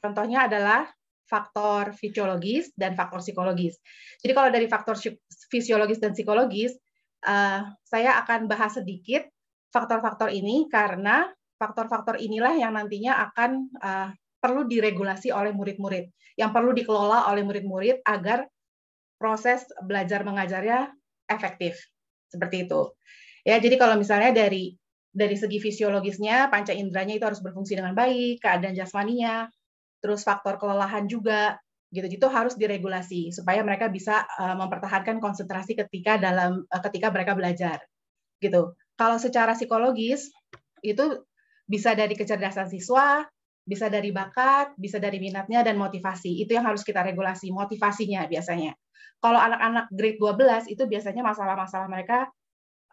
contohnya adalah faktor fisiologis dan faktor psikologis. Jadi kalau dari faktor fisiologis dan psikologis, saya akan bahas sedikit faktor-faktor ini karena faktor-faktor inilah yang nantinya akan perlu diregulasi oleh murid-murid, yang perlu dikelola oleh murid-murid agar proses belajar mengajarnya efektif. Seperti itu. Ya, jadi kalau misalnya dari segi fisiologisnya, panca inderanya itu harus berfungsi dengan baik, keadaan jasmaninya, terus faktor kelelahan juga, gitu-gitu harus diregulasi supaya mereka bisa mempertahankan konsentrasi ketika mereka belajar, gitu. Kalau secara psikologis itu bisa dari kecerdasan siswa, bisa dari bakat, bisa dari minatnya dan motivasi. Itu yang harus kita regulasi, motivasinya biasanya. Kalau anak-anak grade 12 itu biasanya masalah-masalah mereka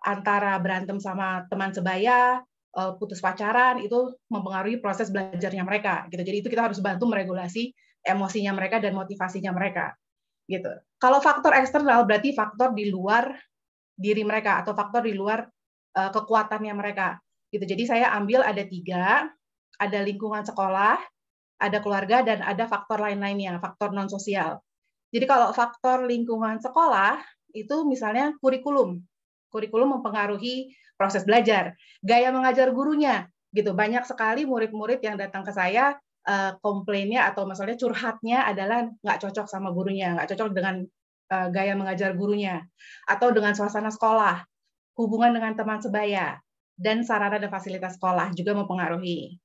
antara berantem sama teman sebaya, putus pacaran, itu mempengaruhi proses belajarnya mereka gitu. Jadi itu kita harus bantu meregulasi emosinya mereka dan motivasinya mereka. Gitu. Kalau faktor eksternal berarti faktor di luar diri mereka atau faktor di luar kekuatannya mereka. Gitu. Jadi saya ambil ada 3, ada lingkungan sekolah, ada keluarga, dan ada faktor lain-lainnya, faktor non-sosial. Jadi kalau faktor lingkungan sekolah, itu misalnya kurikulum. Kurikulum mempengaruhi proses belajar. Gaya mengajar gurunya, gitu. Banyak sekali murid-murid yang datang ke saya, komplainnya atau masalahnya curhatnya adalah nggak cocok sama gurunya, nggak cocok dengan gaya mengajar gurunya, atau dengan suasana sekolah, hubungan dengan teman sebaya, dan sarana dan fasilitas sekolah juga mempengaruhi.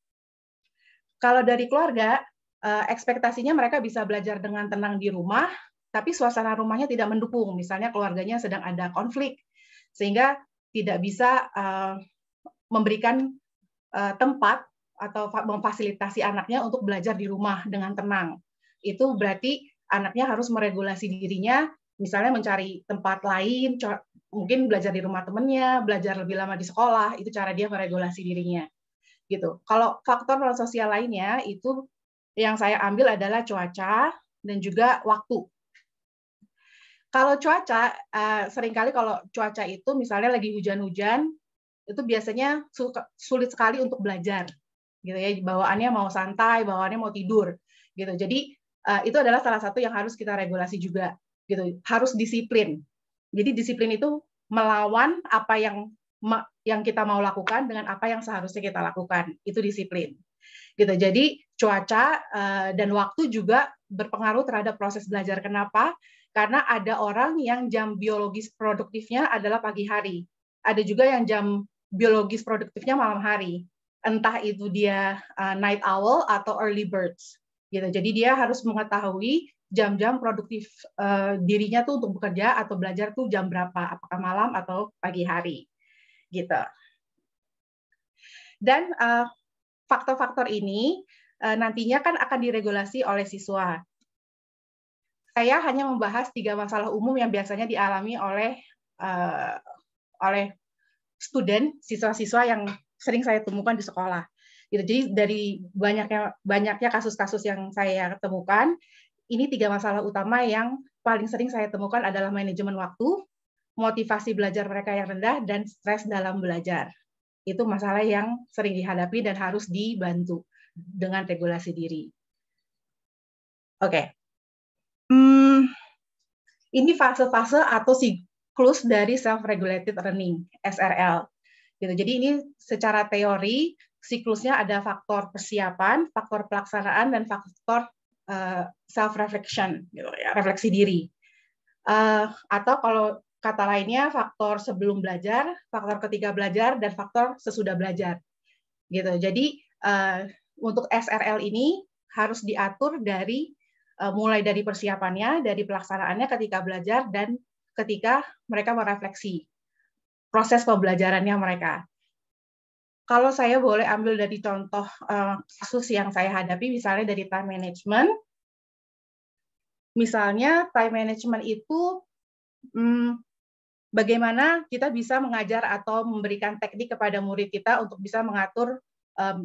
Kalau dari keluarga, ekspektasinya mereka bisa belajar dengan tenang di rumah, tapi suasana rumahnya tidak mendukung. Misalnya keluarganya sedang ada konflik, sehingga tidak bisa memberikan tempat atau memfasilitasi anaknya untuk belajar di rumah dengan tenang. Itu berarti anaknya harus meregulasi dirinya, misalnya mencari tempat lain, mungkin belajar di rumah temannya, belajar lebih lama di sekolah, itu cara dia meregulasi dirinya. Gitu. Kalau faktor non sosial lainnya itu yang saya ambil adalah cuaca dan juga waktu. Kalau cuaca, seringkali kalau cuaca itu misalnya lagi hujan-hujan, itu biasanya sulit sekali untuk belajar, gitu ya. Bawaannya mau santai, bawaannya mau tidur, gitu. Jadi itu adalah salah satu yang harus kita regulasi juga, gitu. Harus disiplin. Jadi disiplin itu melawan apa yang kita mau lakukan dengan apa yang seharusnya kita lakukan. Itu disiplin. Gitu. Jadi cuaca dan waktu juga berpengaruh terhadap proses belajar. Kenapa? Karena ada orang yang jam biologis produktifnya adalah pagi hari. Ada juga yang jam biologis produktifnya malam hari. Entah itu dia night owl atau early birds. Gitu. Jadi dia harus mengetahui jam-jam produktif dirinya tuh untuk bekerja atau belajar tuh jam berapa, apakah malam atau pagi hari. Gitu. Dan faktor-faktor ini nantinya kan akan diregulasi oleh siswa. Saya hanya membahas 3 masalah umum yang biasanya dialami oleh siswa-siswa yang sering saya temukan di sekolah. Jadi dari banyaknya kasus-kasus yang saya temukan, ini 3 masalah utama yang paling sering saya temukan adalah manajemen waktu, motivasi belajar mereka yang rendah, dan stres dalam belajar. Itu masalah yang sering dihadapi dan harus dibantu dengan regulasi diri. Oke. Ini fase-fase atau siklus dari self-regulated learning, SRL. Gitu. Jadi ini secara teori, siklusnya ada faktor persiapan, faktor pelaksanaan, dan faktor self-reflection, gitu ya, refleksi diri. Atau kalau kata lainnya, faktor sebelum belajar, faktor ketika belajar, dan faktor sesudah belajar. Gitu. Jadi untuk SRL ini harus diatur dari mulai dari persiapannya, dari pelaksanaannya ketika belajar, dan ketika mereka merefleksi proses pembelajarannya mereka. Kalau saya boleh ambil dari contoh kasus yang saya hadapi, misalnya dari time management. Misalnya time management itu bagaimana kita bisa mengajar atau memberikan teknik kepada murid kita untuk bisa mengatur,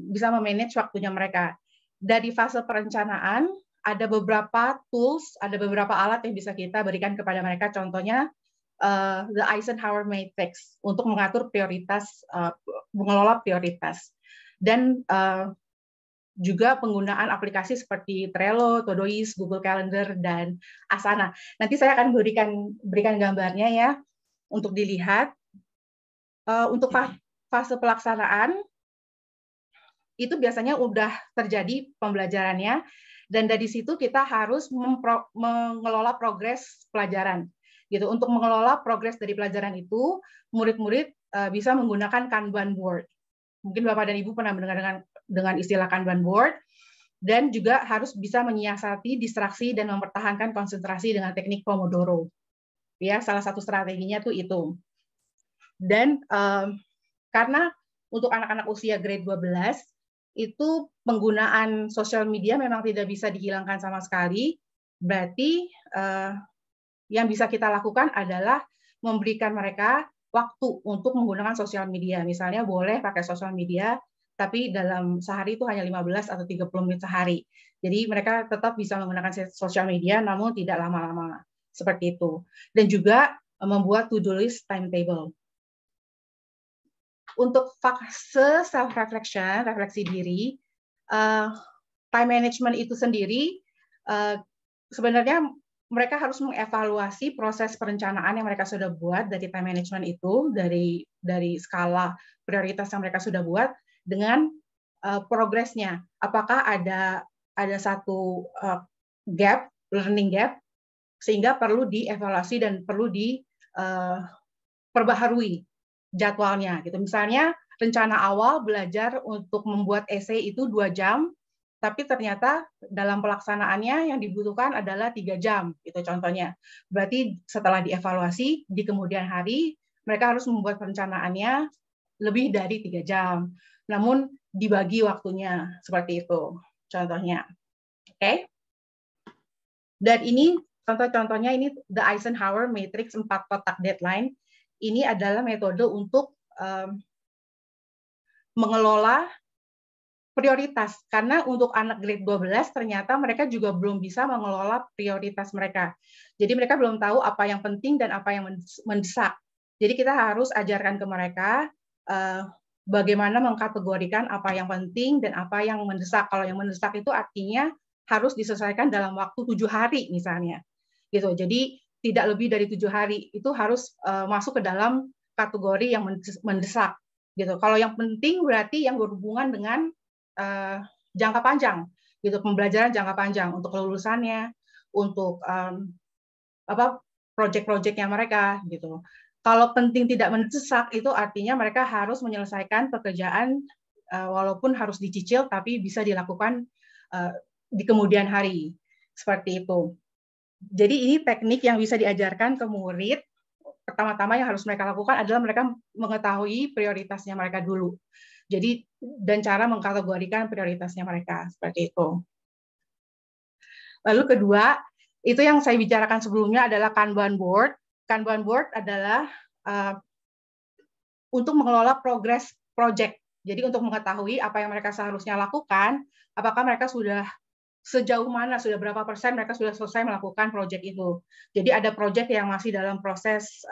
bisa memanage waktunya mereka. Dari fase perencanaan, ada beberapa tools, ada beberapa alat yang bisa kita berikan kepada mereka. Contohnya, the Eisenhower Matrix untuk mengatur prioritas, mengelola prioritas. Dan juga penggunaan aplikasi seperti Trello, Todoist, Google Calendar, dan Asana. Nanti saya akan berikan gambarnya ya, untuk dilihat. Untuk fase pelaksanaan, itu biasanya udah terjadi pembelajarannya, dan dari situ kita harus mengelola progres pelajaran. Gitu. Untuk mengelola progres dari pelajaran itu, murid-murid bisa menggunakan Kanban board. Mungkin Bapak dan Ibu pernah mendengar dengan istilah Kanban board, dan juga harus bisa menyiasati distraksi dan mempertahankan konsentrasi dengan teknik Pomodoro. Ya, salah satu strateginya tuh itu. Dan karena untuk anak-anak usia grade 12 itu penggunaan sosial media memang tidak bisa dihilangkan sama sekali. Berarti yang bisa kita lakukan adalah memberikan mereka waktu untuk menggunakan sosial media. Misalnya boleh pakai sosial media tapi dalam sehari itu hanya 15 atau 30 menit sehari. Jadi mereka tetap bisa menggunakan sosial media namun tidak lama-lama. Seperti itu. Dan juga membuat to-do list timetable. Untuk fase self-reflection, refleksi diri, time management itu sendiri sebenarnya mereka harus mengevaluasi proses perencanaan yang mereka sudah buat dari time management itu, dari skala prioritas yang mereka sudah buat, dengan progresnya. Apakah ada satu gap, learning gap, sehingga perlu dievaluasi dan perlu diperbaharui jadwalnya. Gitu. Misalnya rencana awal belajar untuk membuat esai itu 2 jam, tapi ternyata dalam pelaksanaannya yang dibutuhkan adalah 3 jam. Gitu contohnya. Berarti setelah dievaluasi, di kemudian hari, mereka harus membuat perencanaannya lebih dari 3 jam. Namun dibagi waktunya seperti itu contohnya. Oke? Dan ini contoh-contohnya ini the Eisenhower Matrix 4 kotak deadline. Ini adalah metode untuk mengelola prioritas. Karena untuk anak grade 12 ternyata mereka juga belum bisa mengelola prioritas mereka. Jadi mereka belum tahu apa yang penting dan apa yang mendesak. Jadi kita harus ajarkan ke mereka bagaimana mengkategorikan apa yang penting dan apa yang mendesak. Kalau yang mendesak itu artinya harus diselesaikan dalam waktu 7 hari misalnya. Gitu. Jadi tidak lebih dari 7 hari. Itu harus masuk ke dalam kategori yang mendesak. Gitu. Kalau yang penting berarti yang berhubungan dengan jangka panjang. Gitu, pembelajaran jangka panjang untuk kelulusannya, untuk proyek-proyeknya mereka gitu. Kalau penting tidak mendesak itu artinya mereka harus menyelesaikan pekerjaan walaupun harus dicicil tapi bisa dilakukan di kemudian hari. Seperti itu. Jadi ini teknik yang bisa diajarkan ke murid. Pertama-tama yang harus mereka lakukan adalah mereka mengetahui prioritasnya mereka dulu. Jadi dan cara mengkategorikan prioritasnya mereka seperti itu. Lalu kedua, itu yang saya bicarakan sebelumnya adalah Kanban board. Kanban board adalah untuk mengelola progres project. Jadi untuk mengetahui apa yang mereka seharusnya lakukan, apakah mereka sudah sejauh mana, sudah berapa persen mereka sudah selesai melakukan proyek itu. Jadi ada proyek yang masih dalam proses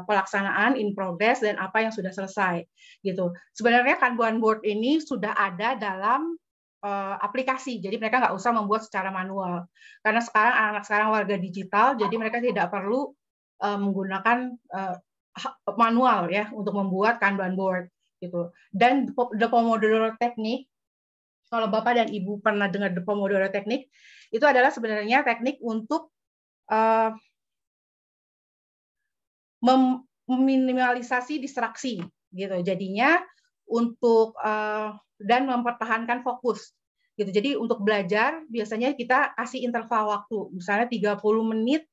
pelaksanaan, in progress, dan apa yang sudah selesai. Gitu. Sebenarnya Kanban board ini sudah ada dalam aplikasi, jadi mereka nggak usah membuat secara manual. Karena sekarang anak-anak sekarang warga digital, jadi mereka tidak perlu menggunakan manual ya untuk membuat Kanban board. Gitu. Dan the Pomodoro Technique, kalau Bapak dan Ibu pernah dengar the Pomodoro Technique, itu adalah sebenarnya teknik untuk meminimalisasi distraksi, gitu. Jadinya untuk dan mempertahankan fokus, gitu. Jadi untuk belajar biasanya kita kasih interval waktu, misalnya 30 menit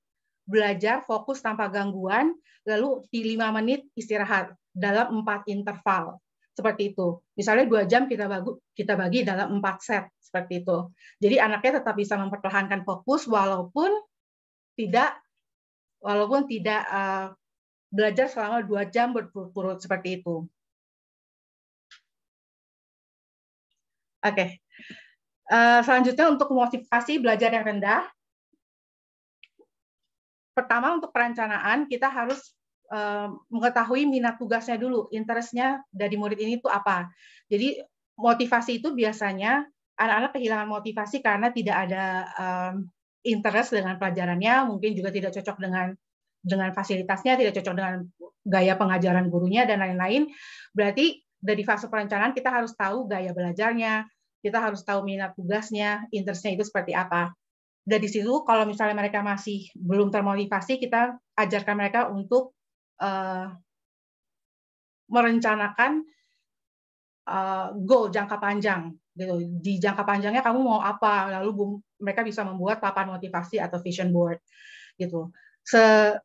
belajar fokus tanpa gangguan, lalu di 5 menit istirahat dalam 4 interval. Seperti itu. Misalnya 2 jam kita bagi dalam 4 set seperti itu. Jadi anaknya tetap bisa mempertahankan fokus walaupun tidak belajar selama 2 jam berturut-turut seperti itu. Oke. Selanjutnya untuk motivasi belajar yang rendah. Pertama untuk perencanaan kita harus mengetahui minat tugasnya dulu, interestnya dari murid ini itu apa. Jadi motivasi itu biasanya anak-anak kehilangan motivasi karena tidak ada interest dengan pelajarannya, mungkin juga tidak cocok dengan fasilitasnya, tidak cocok dengan gaya pengajaran gurunya dan lain-lain. Berarti dari fase perencanaan kita harus tahu gaya belajarnya, kita harus tahu minat tugasnya, interestnya itu seperti apa. Dari situ kalau misalnya mereka masih belum termotivasi, kita ajarkan mereka untuk merencanakan goal jangka panjang. Gitu. Di jangka panjangnya kamu mau apa? Lalu mereka bisa membuat papan motivasi atau vision board. Gitu.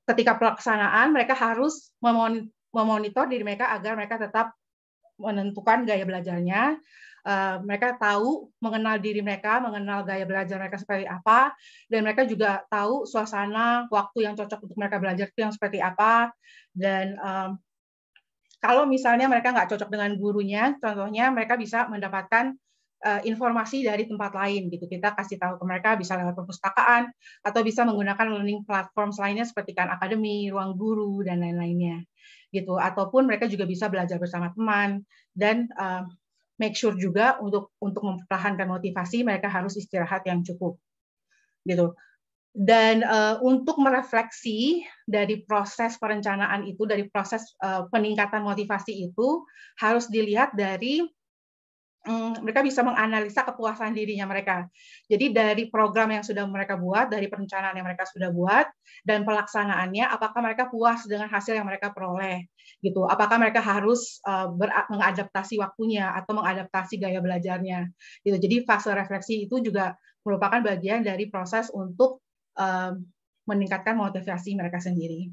Ketika pelaksanaan, mereka harus memonitor diri mereka agar mereka tetap menentukan gaya belajarnya. Mereka tahu, mengenal diri mereka, mengenal gaya belajar mereka seperti apa, dan mereka juga tahu suasana, waktu yang cocok untuk mereka belajar itu yang seperti apa, dan kalau misalnya mereka nggak cocok dengan gurunya, contohnya mereka bisa mendapatkan informasi dari tempat lain gitu. Kita kasih tahu ke mereka bisa lewat perpustakaan atau bisa menggunakan learning platform lainnya seperti Khan Academy, Ruang Guru dan lain-lainnya gitu. Ataupun mereka juga bisa belajar bersama teman dan make sure juga untuk mempertahankan motivasi mereka harus istirahat yang cukup gitu. Dan untuk merefleksi dari proses perencanaan itu, dari proses peningkatan motivasi itu harus dilihat dari mereka bisa menganalisa kepuasan dirinya mereka. Jadi dari program yang sudah mereka buat, dari perencanaan yang mereka sudah buat, dan pelaksanaannya, apakah mereka puas dengan hasil yang mereka peroleh, gitu? Apakah mereka harus mengadaptasi waktunya atau mengadaptasi gaya belajarnya, gitu. Jadi fase refleksi itu juga merupakan bagian dari proses untuk meningkatkan motivasi mereka sendiri,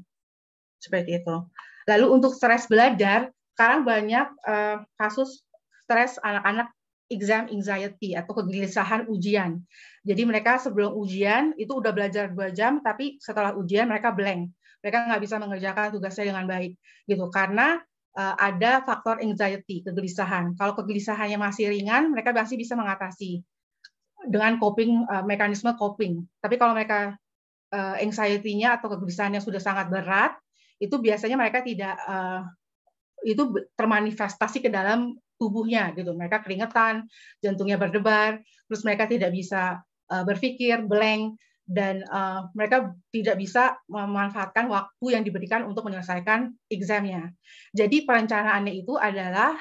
seperti itu. Lalu untuk stres belajar, sekarang banyak kasus stres anak-anak exam anxiety atau kegelisahan ujian. Jadi mereka sebelum ujian itu udah belajar 2 jam, tapi setelah ujian mereka blank. Mereka nggak bisa mengerjakan tugasnya dengan baik, gitu. Karena ada faktor anxiety, kegelisahan. Kalau kegelisahannya masih ringan, mereka masih bisa mengatasi dengan mekanisme coping. Tapi kalau mereka anxiety-nya atau kegelisahannya sudah sangat berat, itu biasanya mereka tidak itu termanifestasi ke dalam tubuhnya gitu. Mereka keringetan, jantungnya berdebar, terus mereka tidak bisa berpikir, blank, dan mereka tidak bisa memanfaatkan waktu yang diberikan untuk menyelesaikan examnya. Jadi perencanaannya itu adalah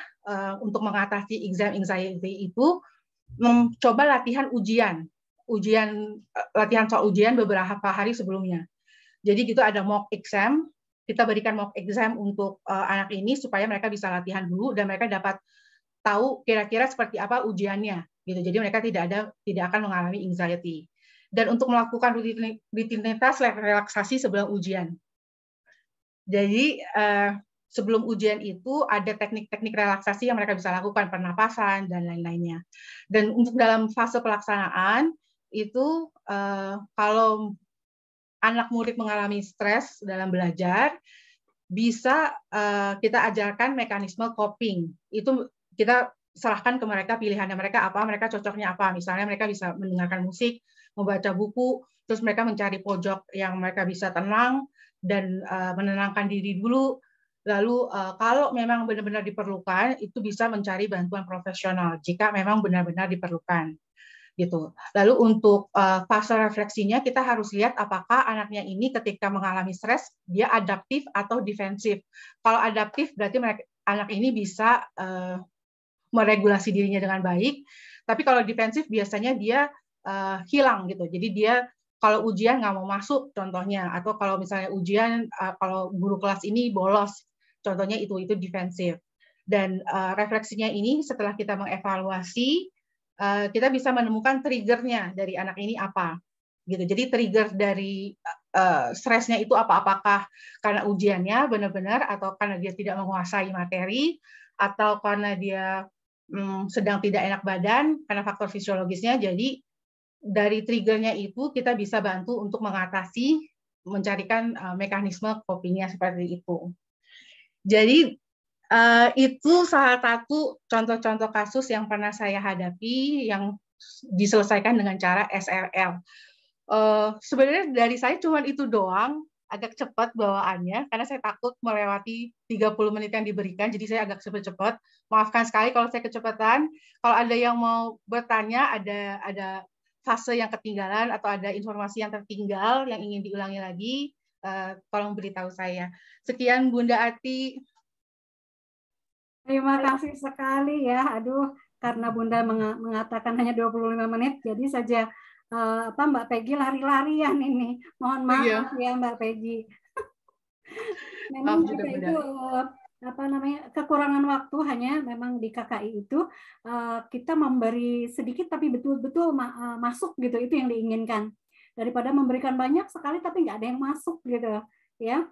untuk mengatasi exam anxiety itu mencoba latihan soal ujian beberapa hari sebelumnya. Jadi gitu ada mock exam, kita berikan mock exam untuk anak ini supaya mereka bisa latihan dulu dan mereka dapat tahu kira-kira seperti apa ujiannya gitu. Jadi mereka tidak akan mengalami anxiety. Dan untuk melakukan rutinitas relaksasi sebelum ujian. Jadi sebelum ujian itu ada teknik-teknik relaksasi yang mereka bisa lakukan, pernapasan dan lain-lainnya. Dan untuk dalam fase pelaksanaan itu kalau anak murid mengalami stres dalam belajar, bisa kita ajarkan mekanisme coping. Itu kita serahkan ke mereka pilihannya mereka apa, mereka cocoknya apa. Misalnya mereka bisa mendengarkan musik, membaca buku, terus mereka mencari pojok yang mereka bisa tenang dan menenangkan diri dulu. Lalu kalau memang benar-benar diperlukan, itu bisa mencari bantuan profesional jika memang benar-benar diperlukan. Gitu. Lalu untuk fase refleksinya kita harus lihat apakah anaknya ini ketika mengalami stres dia adaptif atau defensif. Kalau adaptif berarti anak ini bisa meregulasi dirinya dengan baik. Tapi kalau defensif biasanya dia hilang gitu. Jadi dia kalau ujian nggak mau masuk contohnya, atau kalau misalnya ujian kalau guru kelas ini bolos, contohnya itu defensif. Dan refleksinya ini setelah kita mengevaluasi kita bisa menemukan triggernya dari anak ini apa, gitu. Jadi trigger dari stresnya itu apakah karena ujiannya benar-benar, atau karena dia tidak menguasai materi, atau karena dia sedang tidak enak badan karena faktor fisiologisnya. Jadi dari triggernya itu kita bisa bantu untuk mengatasi, mencarikan mekanisme copingnya seperti itu. Jadi itu salah satu contoh-contoh kasus yang pernah saya hadapi yang diselesaikan dengan cara SRL. Sebenarnya dari saya cuma itu doang, agak cepat bawaannya karena saya takut melewati 30 menit yang diberikan, jadi saya agak cepat-cepat. Maafkan sekali kalau saya kecepatan. Kalau ada yang mau bertanya, ada fase yang ketinggalan atau ada informasi yang tertinggal yang ingin diulangi lagi, tolong beritahu saya. Sekian Bunda Ati. Terima kasih sekali ya. Aduh, karena Bunda mengatakan hanya 25 menit, jadi saja Mbak Peggy lari-larian ini. Mohon maaf ya Mbak Peggy. Memang juga itu kekurangan waktu, hanya memang di KKI itu kita memberi sedikit tapi betul-betul masuk gitu, itu yang diinginkan. Daripada memberikan banyak sekali tapi nggak ada yang masuk gitu ya.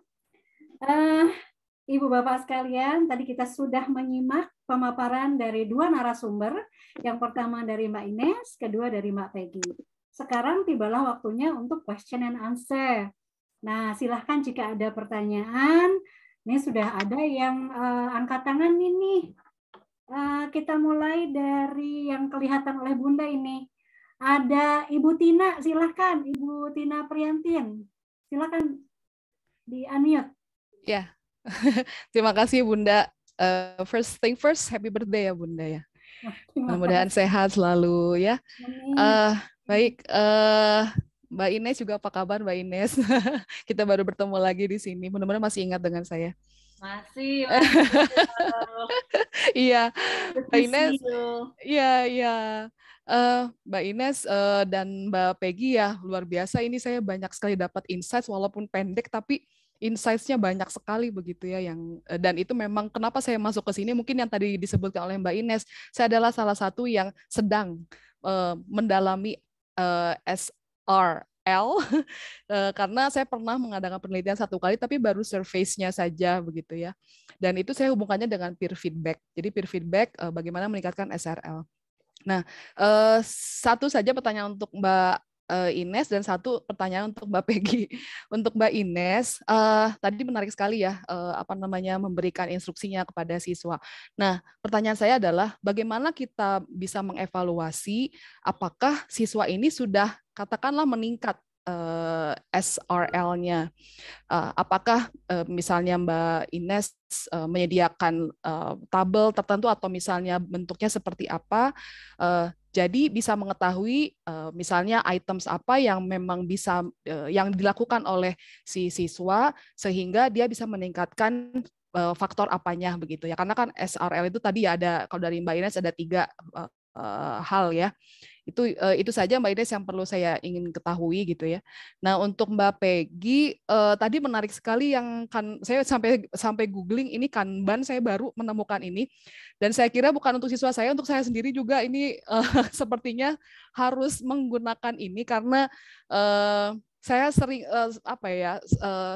Ibu Bapak sekalian, tadi kita sudah menyimak pemaparan dari 2 narasumber. Yang pertama dari Mbak Ines, kedua dari Mbak Peggy. Sekarang tibalah waktunya untuk question and answer. Nah, silahkan jika ada pertanyaan, Ini sudah ada yang angkat tangan ini. Kita mulai dari yang kelihatan oleh Bunda ini. Ada Ibu Tina, silahkan Ibu Tina Priantin. Silahkan di-unmute. Ya, terima kasih Bunda. First thing first, happy birthday ya Bunda ya. Mudah-mudahan sehat selalu ya. Baik, Mbak Ines juga apa kabar Mbak Ines? Kita baru bertemu lagi di sini. Mudah-mudahan masih ingat dengan saya. Masih. Iya, Mbak Ines. Iya. Mbak Ines dan Mbak Peggy ya, luar biasa. Ini saya banyak sekali dapat insights walaupun pendek, tapi insights-nya banyak sekali begitu ya. Dan itu memang kenapa saya masuk ke sini. Mungkin yang tadi disebutkan oleh Mbak Ines, saya adalah salah satu yang sedang mendalami SRL karena saya pernah mengadakan penelitian 1 kali tapi baru surface-nya saja begitu ya. Dan itu saya hubungkannya dengan peer feedback. Jadi peer feedback bagaimana meningkatkan SRL. Nah, satu saja pertanyaan untuk Mbak Ines dan satu pertanyaan untuk Mbak Peggy. Untuk Mbak Ines, tadi menarik sekali ya memberikan instruksinya kepada siswa. Nah, pertanyaan saya adalah bagaimana kita bisa mengevaluasi apakah siswa ini sudah katakanlah meningkat SRL-nya. Apakah misalnya Mbak Ines menyediakan tabel tertentu atau misalnya bentuknya seperti apa, jadi bisa mengetahui misalnya items apa yang memang bisa yang dilakukan oleh si siswa sehingga dia bisa meningkatkan faktor apanya begitu ya. Karena kan SRL itu tadi ya ada, kalau dari Mbak Ines ada 3 hal ya. Itu saja Mbak Ines yang perlu saya ingin ketahui gitu ya. Nah, untuk Mbak Peggy tadi menarik sekali yang kan saya sampai googling ini Kanban, saya baru menemukan ini dan saya kira bukan untuk siswa saya, untuk saya sendiri juga ini sepertinya harus menggunakan ini karena saya sering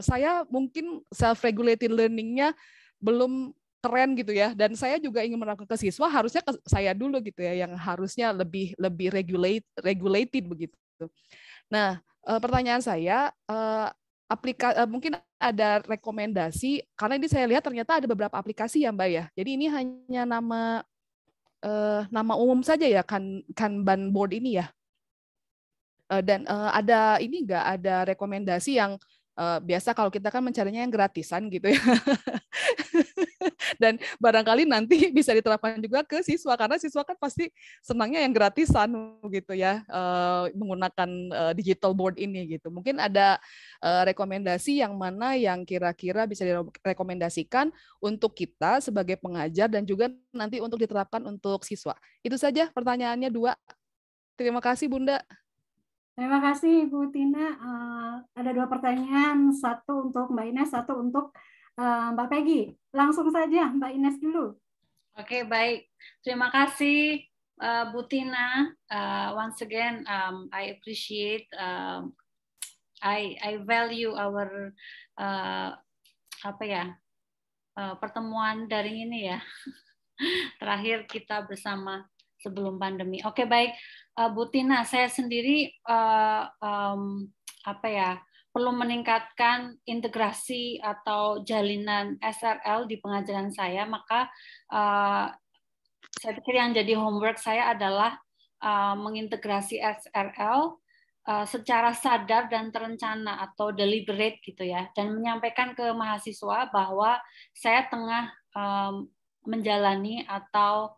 saya mungkin self regulated learning-nya belum keren gitu ya, dan saya juga ingin menerapkan ke siswa, harusnya ke saya dulu gitu ya yang harusnya lebih regulated begitu. Nah, pertanyaan saya mungkin ada rekomendasi karena ini saya lihat ternyata ada beberapa aplikasi ya Mbak ya. Jadi ini hanya nama umum saja ya Kanban board ini ya. Dan ada ini enggak ada rekomendasi yang biasa kalau kita kan mencarinya yang gratisan gitu ya. Dan barangkali nanti bisa diterapkan juga ke siswa karena siswa kan pasti senangnya yang gratisan gitu ya, menggunakan digital board ini gitu. Mungkin ada rekomendasi yang mana yang kira-kira bisa direkomendasikan untuk kita sebagai pengajar dan juga nanti untuk diterapkan untuk siswa. Itu saja pertanyaannya 2. Terima kasih Bunda. Terima kasih Bu Tina. Ada 2 pertanyaan, satu untuk Mbak Ines, satu untuk Mbak Peggy. Langsung saja Mbak Ines dulu. Oke, baik. Terima kasih Bu Tina. Once again, I appreciate, I value our pertemuan daring ini ya. Terakhir kita bersama sebelum pandemi. Oke, baik. Bu Tina, saya sendiri perlu meningkatkan integrasi atau jalinan SRL di pengajaran saya, maka saya pikir yang jadi homework saya adalah mengintegrasi SRL secara sadar dan terencana atau deliberate gitu ya, dan menyampaikan ke mahasiswa bahwa saya tengah menjalani atau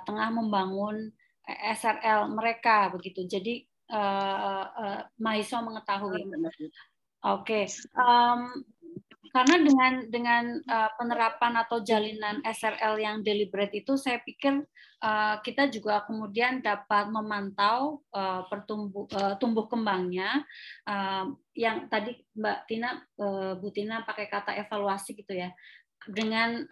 tengah membangun SRL mereka begitu. Jadi mahasiswa mengetahui. Oke. Karena dengan penerapan atau jalinan SRL yang deliberate itu, saya pikir kita juga kemudian dapat memantau tumbuh kembangnya. Yang tadi Bu Tina pakai kata evaluasi gitu ya. Dengan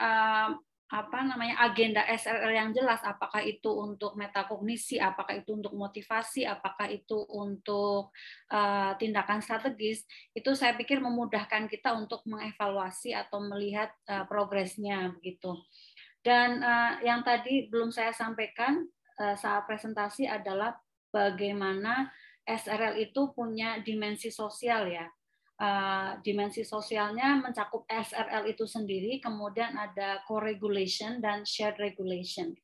agenda SRL yang jelas, apakah itu untuk metakognisi, apakah itu untuk motivasi, apakah itu untuk tindakan strategis, itu saya pikir memudahkan kita untuk mengevaluasi atau melihat progresnya begitu. Dan yang tadi belum saya sampaikan saat presentasi adalah bagaimana SRL itu punya dimensi sosial ya. dimensi sosialnya mencakup SRL itu sendiri, kemudian ada co-regulation dan shared regulation.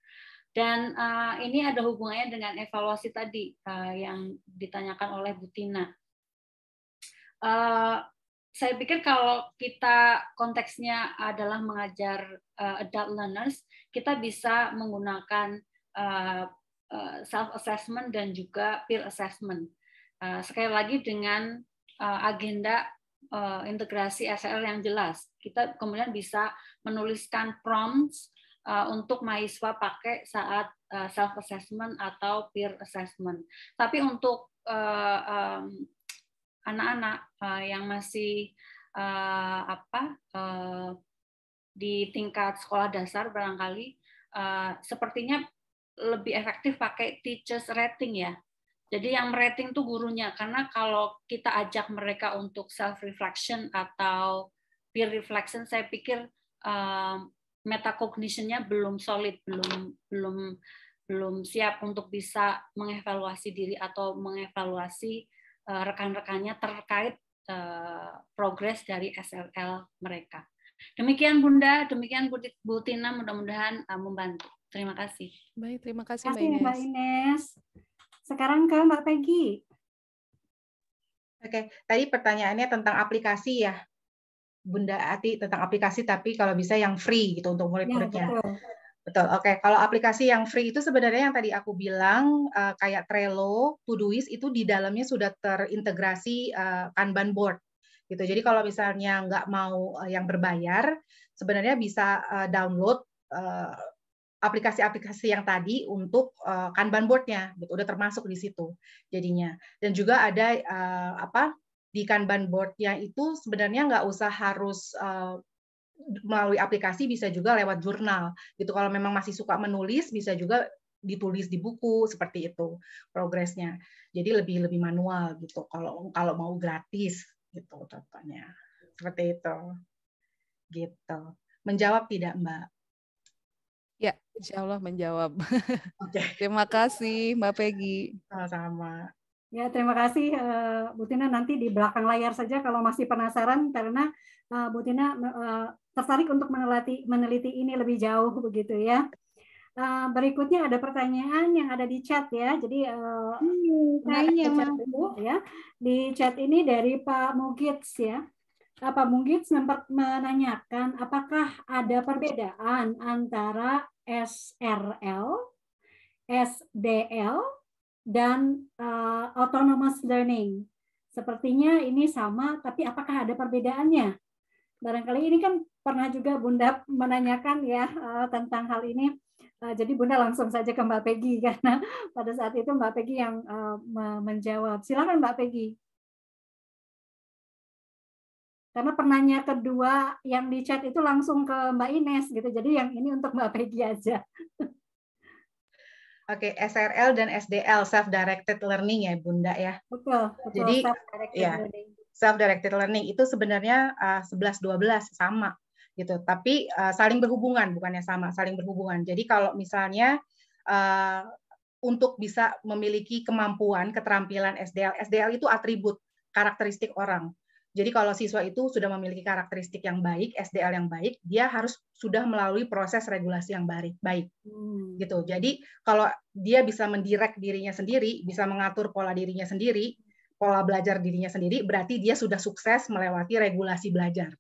Dan ini ada hubungannya dengan evaluasi tadi yang ditanyakan oleh Bu Tina. Saya pikir kalau kita konteksnya adalah mengajar adult learners, kita bisa menggunakan self-assessment dan juga peer assessment. Sekali lagi dengan agenda integrasi SRL yang jelas. Kita kemudian bisa menuliskan prompts untuk mahasiswa pakai saat self-assessment atau peer assessment. Tapi untuk anak-anak yang masih di tingkat sekolah dasar barangkali sepertinya lebih efektif pakai teachers rating ya. Jadi yang rating tuh gurunya, karena kalau kita ajak mereka untuk self reflection atau peer reflection, saya pikir metacognition-nya belum solid, belum siap untuk bisa mengevaluasi diri atau mengevaluasi rekan-rekannya terkait progres dari SRL mereka. Demikian Bunda, demikian Bu Tina, mudah-mudahan membantu. Terima kasih. Baik, terima kasih Mbak Ines. Sekarang ke Mbak Peggy. Oke, tadi pertanyaannya tentang aplikasi ya, Bunda Ati, tentang aplikasi tapi kalau bisa yang free gitu untuk murid-muridnya. Ya, betul. Oke, kalau aplikasi yang free itu sebenarnya yang tadi aku bilang kayak Trello, Todoist itu di dalamnya sudah terintegrasi Kanban board gitu. Jadi kalau misalnya nggak mau yang berbayar, sebenarnya bisa download aplikasi-aplikasi yang tadi untuk Kanban board-nya gitu, udah termasuk di situ jadinya. Dan juga ada di Kanban board-nya itu sebenarnya nggak usah harus melalui aplikasi, bisa juga lewat jurnal gitu. Kalau memang masih suka menulis, bisa juga ditulis di buku seperti itu progresnya. Jadi lebih manual gitu. Kalau mau gratis gitu contohnya. Seperti itu. Gitu. Menjawab tidak, Mbak? Ya, insya Allah menjawab. Oke. Terima kasih, Mbak Peggy. Sama-sama. Ya, terima kasih Bu Tina. Nanti di belakang layar saja kalau masih penasaran, karena Bu Tina tertarik untuk meneliti ini lebih jauh begitu ya. Berikutnya ada pertanyaan yang ada di chat ya. Jadi kayaknya chat dulu ya. Di chat ini dari Pak Mugits ya. Pak Mugits menanyakan apakah ada perbedaan antara SRL, SDL, dan autonomous learning. Sepertinya ini sama, tapi apakah ada perbedaannya? Barangkali ini kan pernah juga Bunda menanyakan ya tentang hal ini. Jadi Bunda langsung saja ke Mbak Peggy karena pada saat itu Mbak Peggy yang menjawab. Silakan Mbak Peggy. Karena penanya kedua yang di chat itu langsung ke Mbak Ines gitu. Jadi yang ini untuk Mbak Peggy aja. Oke, SRL dan SDL, self-directed learning ya Bunda ya. Betul. Jadi self-directed learning. Self-directed learning itu sebenarnya 11-12 sama gitu. Tapi saling berhubungan, bukannya sama, saling berhubungan. Jadi kalau misalnya untuk bisa memiliki kemampuan, keterampilan SDL itu atribut, karakteristik orang. Jadi kalau siswa itu sudah memiliki karakteristik yang baik, SDL yang baik, dia harus sudah melalui proses regulasi yang baik. Gitu. Jadi kalau dia bisa mendirect dirinya sendiri, bisa mengatur pola dirinya sendiri, pola belajar dirinya sendiri, berarti dia sudah sukses melewati regulasi belajar.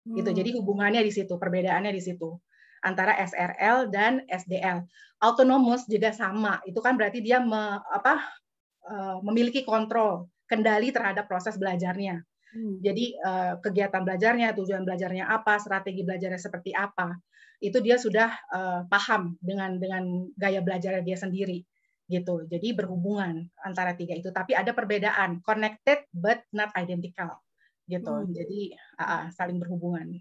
Gitu. Jadi hubungannya di situ, perbedaannya di situ antara SRL dan SDL. Autonomous juga sama. Itu kan berarti dia memiliki kontrol, kendali terhadap proses belajarnya. Jadi kegiatan belajarnya, tujuan belajarnya apa, strategi belajarnya seperti apa, itu dia sudah paham dengan gaya belajarnya dia sendiri, gitu. Jadi berhubungan antara tiga itu, tapi ada perbedaan, connected but not identical, gitu. Jadi saling berhubungan,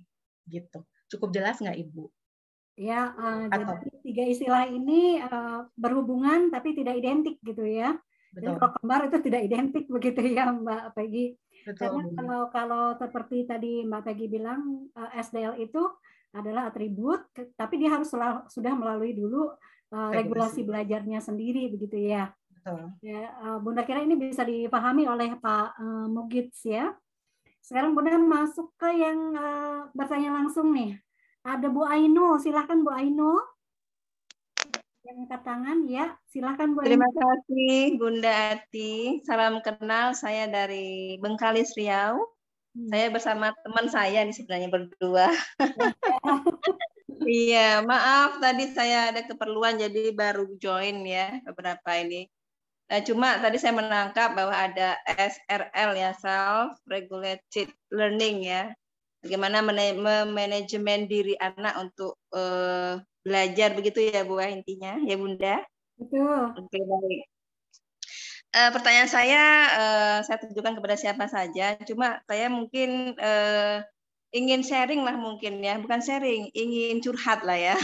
gitu. Cukup jelas nggak Ibu? Ya, jadi tiga istilah ini berhubungan tapi tidak identik, gitu ya. Jadi kalau kembar itu tidak identik begitu ya Mbak Peggy. Betul. Karena kalau seperti tadi Mbak Peggy bilang, SDL itu adalah atribut, tapi dia harus sudah melalui dulu regulasi belajarnya sendiri, begitu ya. Betul. Ya, Bunda kira ini bisa dipahami oleh Pak Mugits ya. Sekarang Bunda masuk ke yang bertanya langsung nih. Ada Bu Ainul, silahkan Bu Ainul. Yang angkat tangan, ya. Silahkan Bu Ainul. Terima kasih Bunda Ati. Salam kenal, saya dari Bengkalis, Riau. Saya bersama teman saya nih sebenarnya berdua. Iya, maaf tadi saya ada keperluan jadi baru join ya beberapa ini. Cuma tadi saya menangkap bahwa ada SRL ya, Self Regulated Learning ya. Bagaimana manajemen diri anak untuk belajar begitu ya Bu intinya ya Bunda. Betul. Oke, baik. Pertanyaan saya tujukan kepada siapa saja. Cuma saya mungkin ingin sharing lah mungkin ya, bukan sharing, ingin curhat lah ya.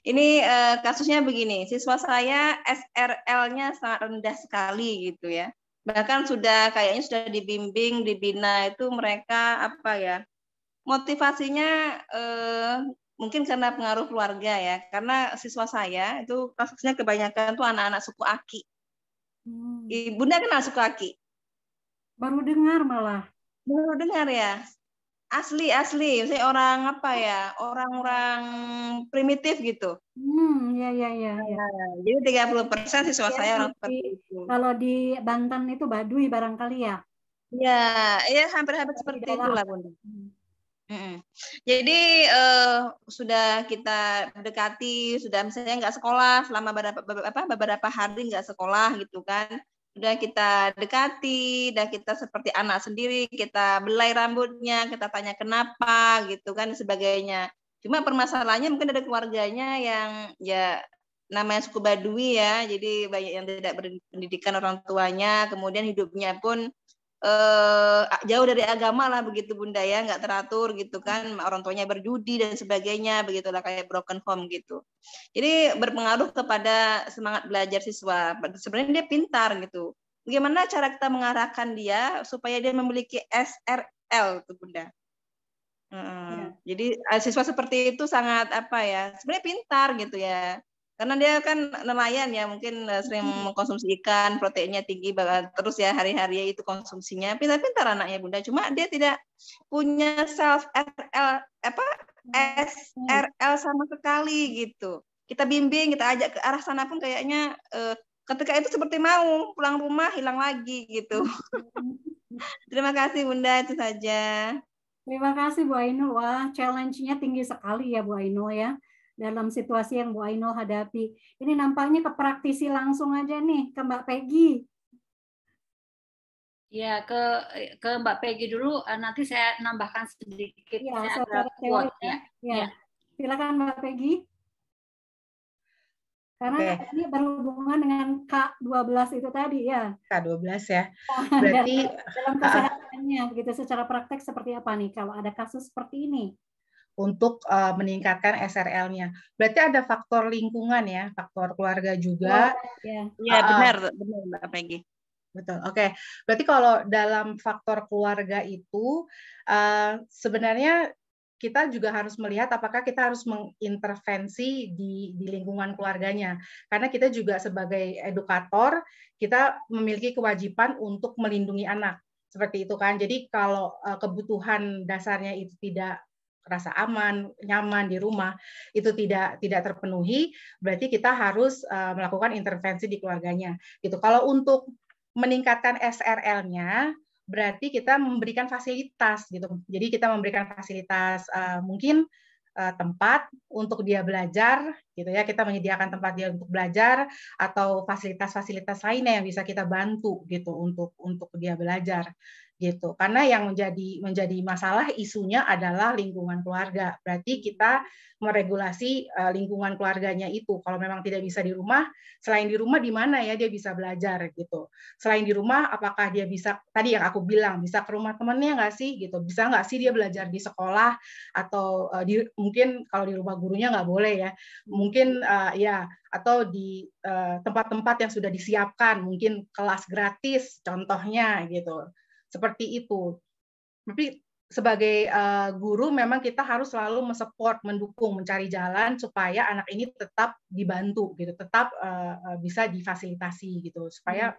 Ini kasusnya begini, siswa saya SRL-nya sangat rendah sekali gitu ya. Bahkan kayaknya sudah dibimbing, dibina itu mereka apa ya, motivasinya mungkin karena pengaruh keluarga ya. Karena siswa saya itu kasusnya kebanyakan tuh anak-anak suku Aki. Bunda kenal suku Aki? Baru dengar malah. Baru dengar ya? Asli, saya orang apa ya, orang-orang primitif gitu. Ya. Jadi 30% siswa saya orang seperti itu. Kalau di Banten itu Baduy barangkali ya? Ya hampir-hampir seperti itulah Bunda. Jadi sudah kita dekati, sudah misalnya nggak sekolah selama beberapa hari nggak sekolah gitu kan. Udah kita dekati, udah kita seperti anak sendiri, kita belai rambutnya, kita tanya kenapa gitu kan sebagainya. Cuma permasalahannya mungkin ada keluarganya yang ya namanya suku Baduy ya, jadi banyak yang tidak berpendidikan orang tuanya, kemudian hidupnya pun jauh dari agama lah begitu Bunda ya, nggak teratur gitu kan, orang tuanya berjudi dan sebagainya, begitulah kayak broken home gitu. Jadi berpengaruh kepada semangat belajar siswa. Sebenarnya dia pintar gitu. Bagaimana cara kita mengarahkan dia supaya dia memiliki SRL tuh Bunda? Jadi siswa seperti itu sangat apa ya, sebenarnya pintar gitu ya. Karena dia kan nelayan ya, mungkin sering mengkonsumsi ikan, proteinnya tinggi banget, terus ya hari-hari itu konsumsinya. Pintar-pintar anaknya Bunda, cuma dia tidak punya SRL sama sekali gitu. Kita bimbing, kita ajak ke arah sana pun kayaknya ketika itu seperti mau pulang rumah hilang lagi gitu. Terima kasih Bunda, itu saja. Terima kasih Bu Ainul. Wah, challenge-nya tinggi sekali ya Bu Ainul ya. Dalam situasi yang Bu Ainul hadapi. Ini nampaknya ke praktisi langsung aja nih, ke Mbak Peggy. Ya, ke Mbak Peggy dulu, nanti saya nambahkan sedikit. Ya, secara teori ya. Silakan Mbak Peggy. Karena ini berhubungan dengan K12 itu tadi ya. K12 ya. Berarti dalam kesehatannya begitu secara praktek seperti apa nih kalau ada kasus seperti ini? Untuk meningkatkan SRL-nya. Berarti ada faktor lingkungan ya, faktor keluarga juga. Iya, benar Mbak Peggy. Betul. Oke. Berarti kalau dalam faktor keluarga itu sebenarnya kita juga harus melihat apakah kita harus mengintervensi di lingkungan keluarganya. Karena kita juga sebagai edukator, kita memiliki kewajiban untuk melindungi anak. Seperti itu kan. Jadi kalau kebutuhan dasarnya itu tidak rasa aman, nyaman di rumah, itu tidak terpenuhi, berarti kita harus melakukan intervensi di keluarganya. Gitu. Kalau untuk meningkatkan SRL-nya, berarti kita memberikan fasilitas gitu. Jadi kita memberikan fasilitas mungkin tempat untuk dia belajar gitu ya. Kita menyediakan tempat dia untuk belajar atau fasilitas-fasilitas lainnya yang bisa kita bantu gitu untuk dia belajar gitu. Karena yang menjadi masalah isunya adalah lingkungan keluarga. Berarti kita meregulasi lingkungan keluarganya itu. Kalau memang tidak bisa di rumah, selain di rumah di mana ya dia bisa belajar gitu. Selain di rumah, apakah dia bisa, tadi yang aku bilang, bisa ke rumah temannya nggak sih gitu. Bisa nggak sih dia belajar di sekolah atau mungkin kalau di rumah gurunya nggak boleh ya. Mungkin ya atau di tempat-tempat yang sudah disiapkan, mungkin kelas gratis contohnya gitu. Seperti itu. Tapi sebagai guru memang kita harus selalu mensupport, mendukung, mencari jalan supaya anak ini tetap dibantu gitu, tetap bisa difasilitasi gitu supaya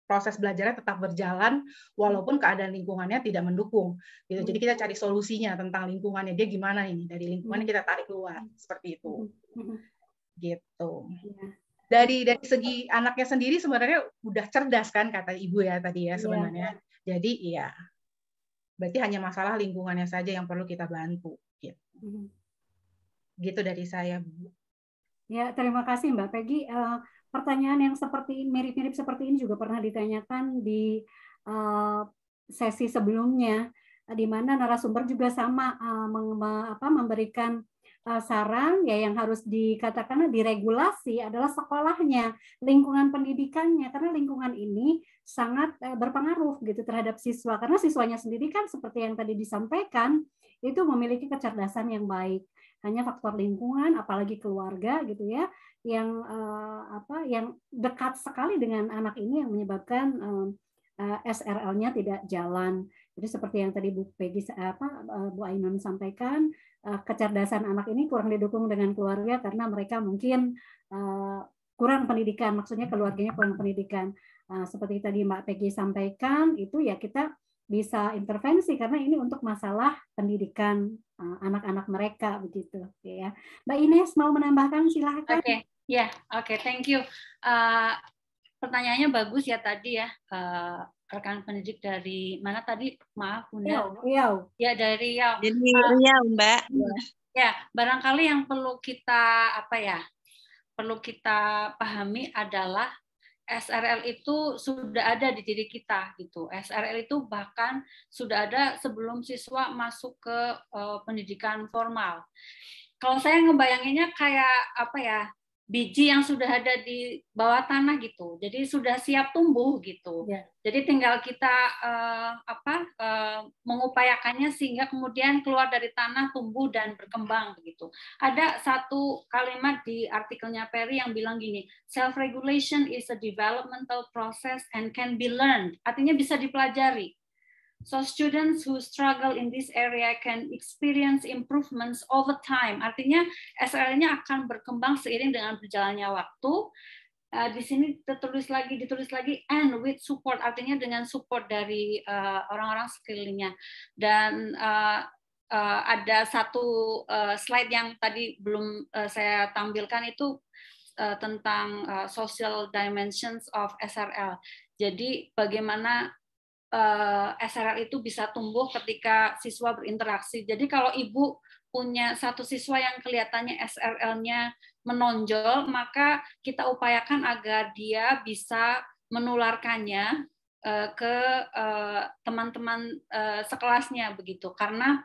proses belajarnya tetap berjalan walaupun keadaan lingkungannya tidak mendukung gitu. Jadi kita cari solusinya tentang lingkungannya, dia gimana ini, dari lingkungannya kita tarik keluar seperti itu gitu. Dari segi anaknya sendiri sebenarnya udah cerdas kan kata Ibu ya tadi ya sebenarnya. Jadi iya, berarti hanya masalah lingkungannya saja yang perlu kita bantu gitu. Gitu dari saya, Bu. Ya, terima kasih Mbak Peggy. Pertanyaan yang mirip-mirip seperti ini juga pernah ditanyakan di sesi sebelumnya, di mana narasumber juga sama memberikan saran, ya yang harus dikatakan diregulasi adalah sekolahnya, lingkungan pendidikannya, karena lingkungan ini sangat berpengaruh gitu terhadap siswa, karena siswanya sendiri kan seperti yang tadi disampaikan itu memiliki kecerdasan yang baik. Hanya faktor lingkungan, apalagi keluarga gitu ya, yang dekat sekali dengan anak ini yang menyebabkan SRL-nya tidak jalan. Jadi seperti yang tadi Bu Peggy, Bu Ainun sampaikan, kecerdasan anak ini kurang didukung dengan keluarga karena mereka mungkin kurang pendidikan, maksudnya keluarganya kurang pendidikan. Seperti tadi Mbak Peggy sampaikan, itu ya kita bisa intervensi karena ini untuk masalah pendidikan anak-anak mereka begitu ya. Mbak Ines mau menambahkan, silahkan. Oke, thank you. Pertanyaannya bagus ya tadi ya, rekan pendidik dari mana tadi? Maaf Bunda. Riau. Ya, dari Riau. Jadi Riau, Mbak. Ya, barangkali yang perlu kita perlu kita pahami adalah SRL itu sudah ada di diri kita gitu. SRL itu bahkan sudah ada sebelum siswa masuk ke pendidikan formal. Kalau saya ngebayanginnya kayak biji yang sudah ada di bawah tanah gitu. Jadi sudah siap tumbuh gitu. Yeah. Jadi tinggal kita mengupayakannya sehingga kemudian keluar dari tanah, tumbuh dan berkembang begitu. Ada satu kalimat di artikelnya Perry yang bilang gini, self-regulation is a developmental process and can be learned. Artinya bisa dipelajari. So students who struggle in this area can experience improvements over time. Artinya SRL-nya akan berkembang seiring dengan berjalannya waktu. Di sini ditulis lagi and with support, artinya dengan support dari orang-orang sekelilingnya. Dan ada satu slide yang tadi belum saya tampilkan itu tentang social dimensions of SRL. Jadi bagaimana SRL itu bisa tumbuh ketika siswa berinteraksi. Jadi kalau ibu punya satu siswa yang kelihatannya SRL-nya menonjol, maka kita upayakan agar dia bisa menularkannya ke teman-teman sekelasnya begitu. Karena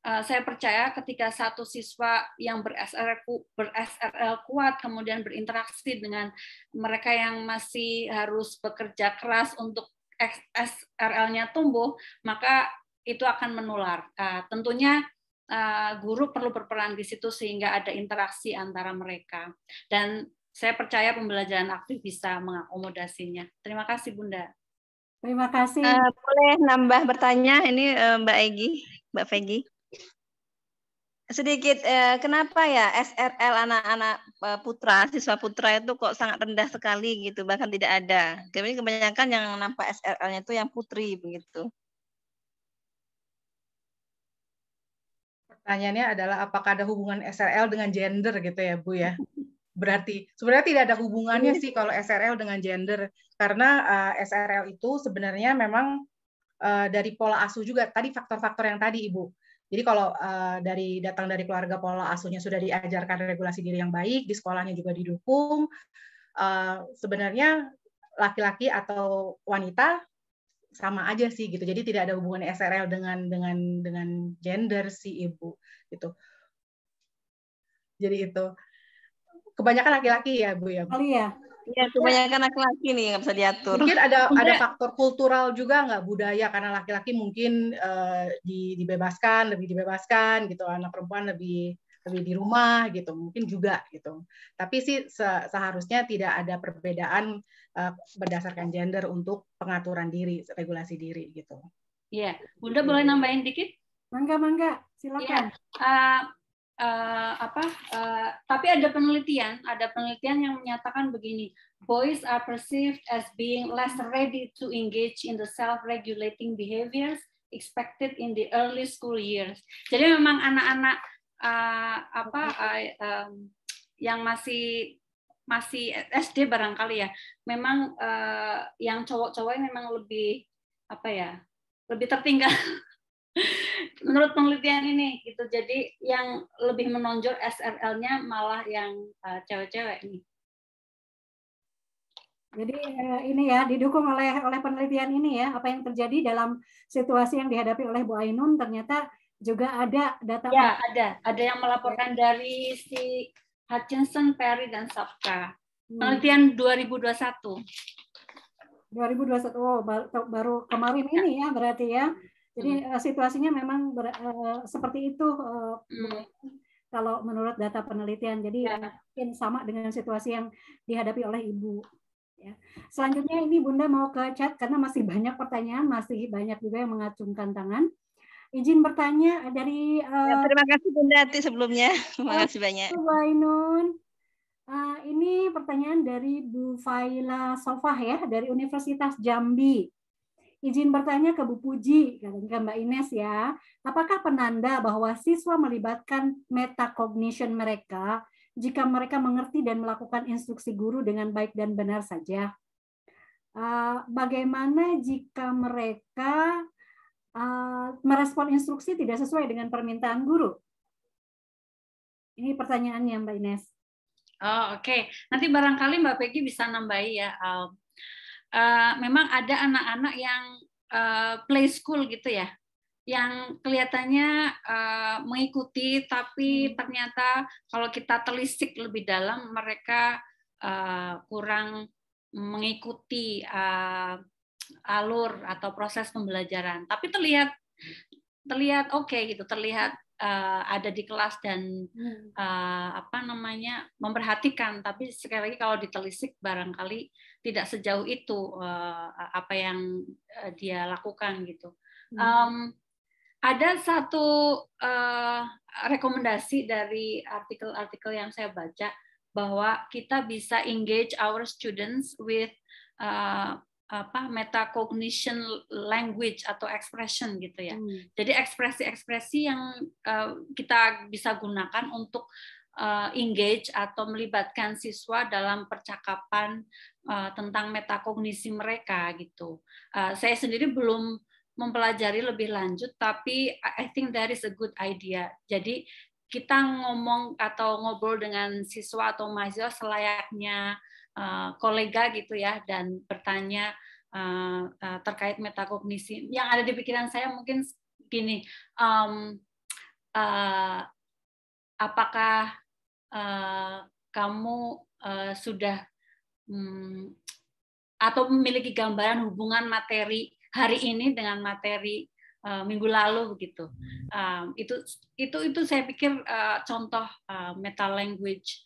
saya percaya ketika satu siswa yang ber-SRL kuat kemudian berinteraksi dengan mereka yang masih harus bekerja keras untuk SRL-nya tumbuh, maka itu akan menular. Tentunya guru perlu berperan di situ sehingga ada interaksi antara mereka. Dan saya percaya pembelajaran aktif bisa mengakomodasinya. Terima kasih, Bunda. Terima kasih. Boleh nambah bertanya ini Mbak Peggy? Sedikit, kenapa ya SRL anak-anak putra, siswa putra itu kok sangat rendah sekali gitu, bahkan tidak ada. Kebanyakan yang nampak SRL-nya itu yang putri begitu. Pertanyaannya adalah apakah ada hubungan SRL dengan gender gitu ya Bu ya? Berarti sebenarnya tidak ada hubungannya sih kalau SRL dengan gender, karena SRL itu sebenarnya memang dari pola asuh juga. Tadi faktor-faktor yang tadi Ibu. Jadi kalau datang dari keluarga pola asuhnya sudah diajarkan regulasi diri yang baik, di sekolahnya juga didukung, sebenarnya laki-laki atau wanita sama aja sih gitu. Jadi tidak ada hubungan SRL dengan gender sih Ibu gitu. Jadi itu kebanyakan laki-laki ya Bu ya. Oh iya. Iya, kebanyakan laki-laki nih nggak bisa diatur. Mungkin ada faktor kultural juga nggak, budaya, karena laki-laki mungkin lebih dibebaskan gitu, anak perempuan lebih di rumah gitu, mungkin juga gitu. Tapi sih seharusnya tidak ada perbedaan berdasarkan gender untuk pengaturan diri, regulasi diri gitu. Iya, Bunda boleh nambahin dikit? Mangga, silakan. Ya, tapi ada penelitian yang menyatakan begini, boys are perceived as being less ready to engage in the self-regulating behaviors expected in the early school years. Jadi memang anak-anak yang masih SD barangkali ya, memang yang cowok-cowoknya memang lebih lebih tertinggal menurut penelitian ini gitu. Jadi yang lebih menonjol SRL-nya malah yang cewek-cewek nih. Jadi ini ya didukung oleh penelitian ini ya, apa yang terjadi dalam situasi yang dihadapi oleh Bu Ainun, ternyata juga ada data. Ya, ada yang melaporkan dari si Hutchinson, Perry, dan Sapka. Penelitian 2021. 2021, oh, baru kemarin ini ya berarti ya. Jadi situasinya memang seperti itu, kalau menurut data penelitian. Jadi mungkin sama dengan situasi yang dihadapi oleh Ibu. Ya. Selanjutnya ini Bunda mau ke chat karena masih banyak pertanyaan, masih banyak juga yang mengacungkan tangan. Izin bertanya dari. Terima kasih Bunda Ati sebelumnya. Terima kasih banyak. Bu Ainun. Ini pertanyaan dari Bu Faila Sofah ya, dari Universitas Jambi. Izin bertanya ke Bu Puji, ke Mbak Ines ya, apakah penanda bahwa siswa melibatkan metacognition mereka jika mereka mengerti dan melakukan instruksi guru dengan baik dan benar saja? Bagaimana jika mereka merespon instruksi tidak sesuai dengan permintaan guru? Ini pertanyaannya Mbak Ines. Oh, oke. Nanti barangkali Mbak Peggy bisa nambahi ya. Memang ada anak-anak yang play school gitu ya, yang kelihatannya mengikuti, tapi ternyata kalau kita telisik lebih dalam mereka kurang mengikuti alur atau proses pembelajaran. Tapi terlihat oke gitu, terlihat ada di kelas dan memperhatikan, tapi sekali lagi kalau ditelisik barangkali tidak sejauh itu apa yang dia lakukan gitu. Ada satu rekomendasi dari artikel-artikel yang saya baca bahwa kita bisa engage our students with metacognition language atau expression gitu ya. Jadi ekspresi-ekspresi yang kita bisa gunakan untuk engage atau melibatkan siswa dalam percakapan tentang metakognisi mereka gitu. Saya sendiri belum mempelajari lebih lanjut, tapi I think that is a good idea. Jadi kita ngomong atau ngobrol dengan siswa atau mahasiswa selayaknya kolega gitu ya, dan bertanya terkait metakognisi. Yang ada di pikiran saya mungkin gini, apakah kamu sudah atau memiliki gambaran hubungan materi hari ini dengan materi minggu lalu begitu. Itu saya pikir contoh meta language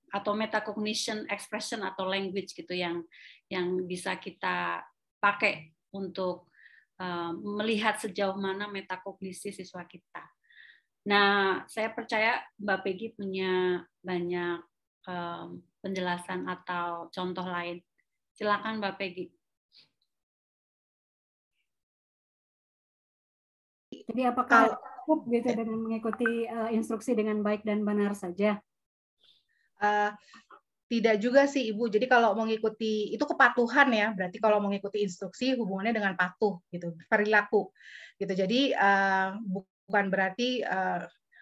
atau metacognition expression atau language gitu yang bisa kita pakai untuk melihat sejauh mana metakognisi siswa kita. Nah, saya percaya Mbak Peggy punya banyak penjelasan atau contoh lain. Silakan Mbak Peggy. Jadi apakah cukup gitu dengan mengikuti instruksi dengan baik dan benar saja? Tidak juga sih Ibu. Jadi kalau mengikuti itu kepatuhan ya, berarti kalau mengikuti instruksi hubungannya dengan patuh gitu, perilaku gitu. Jadi bukan berarti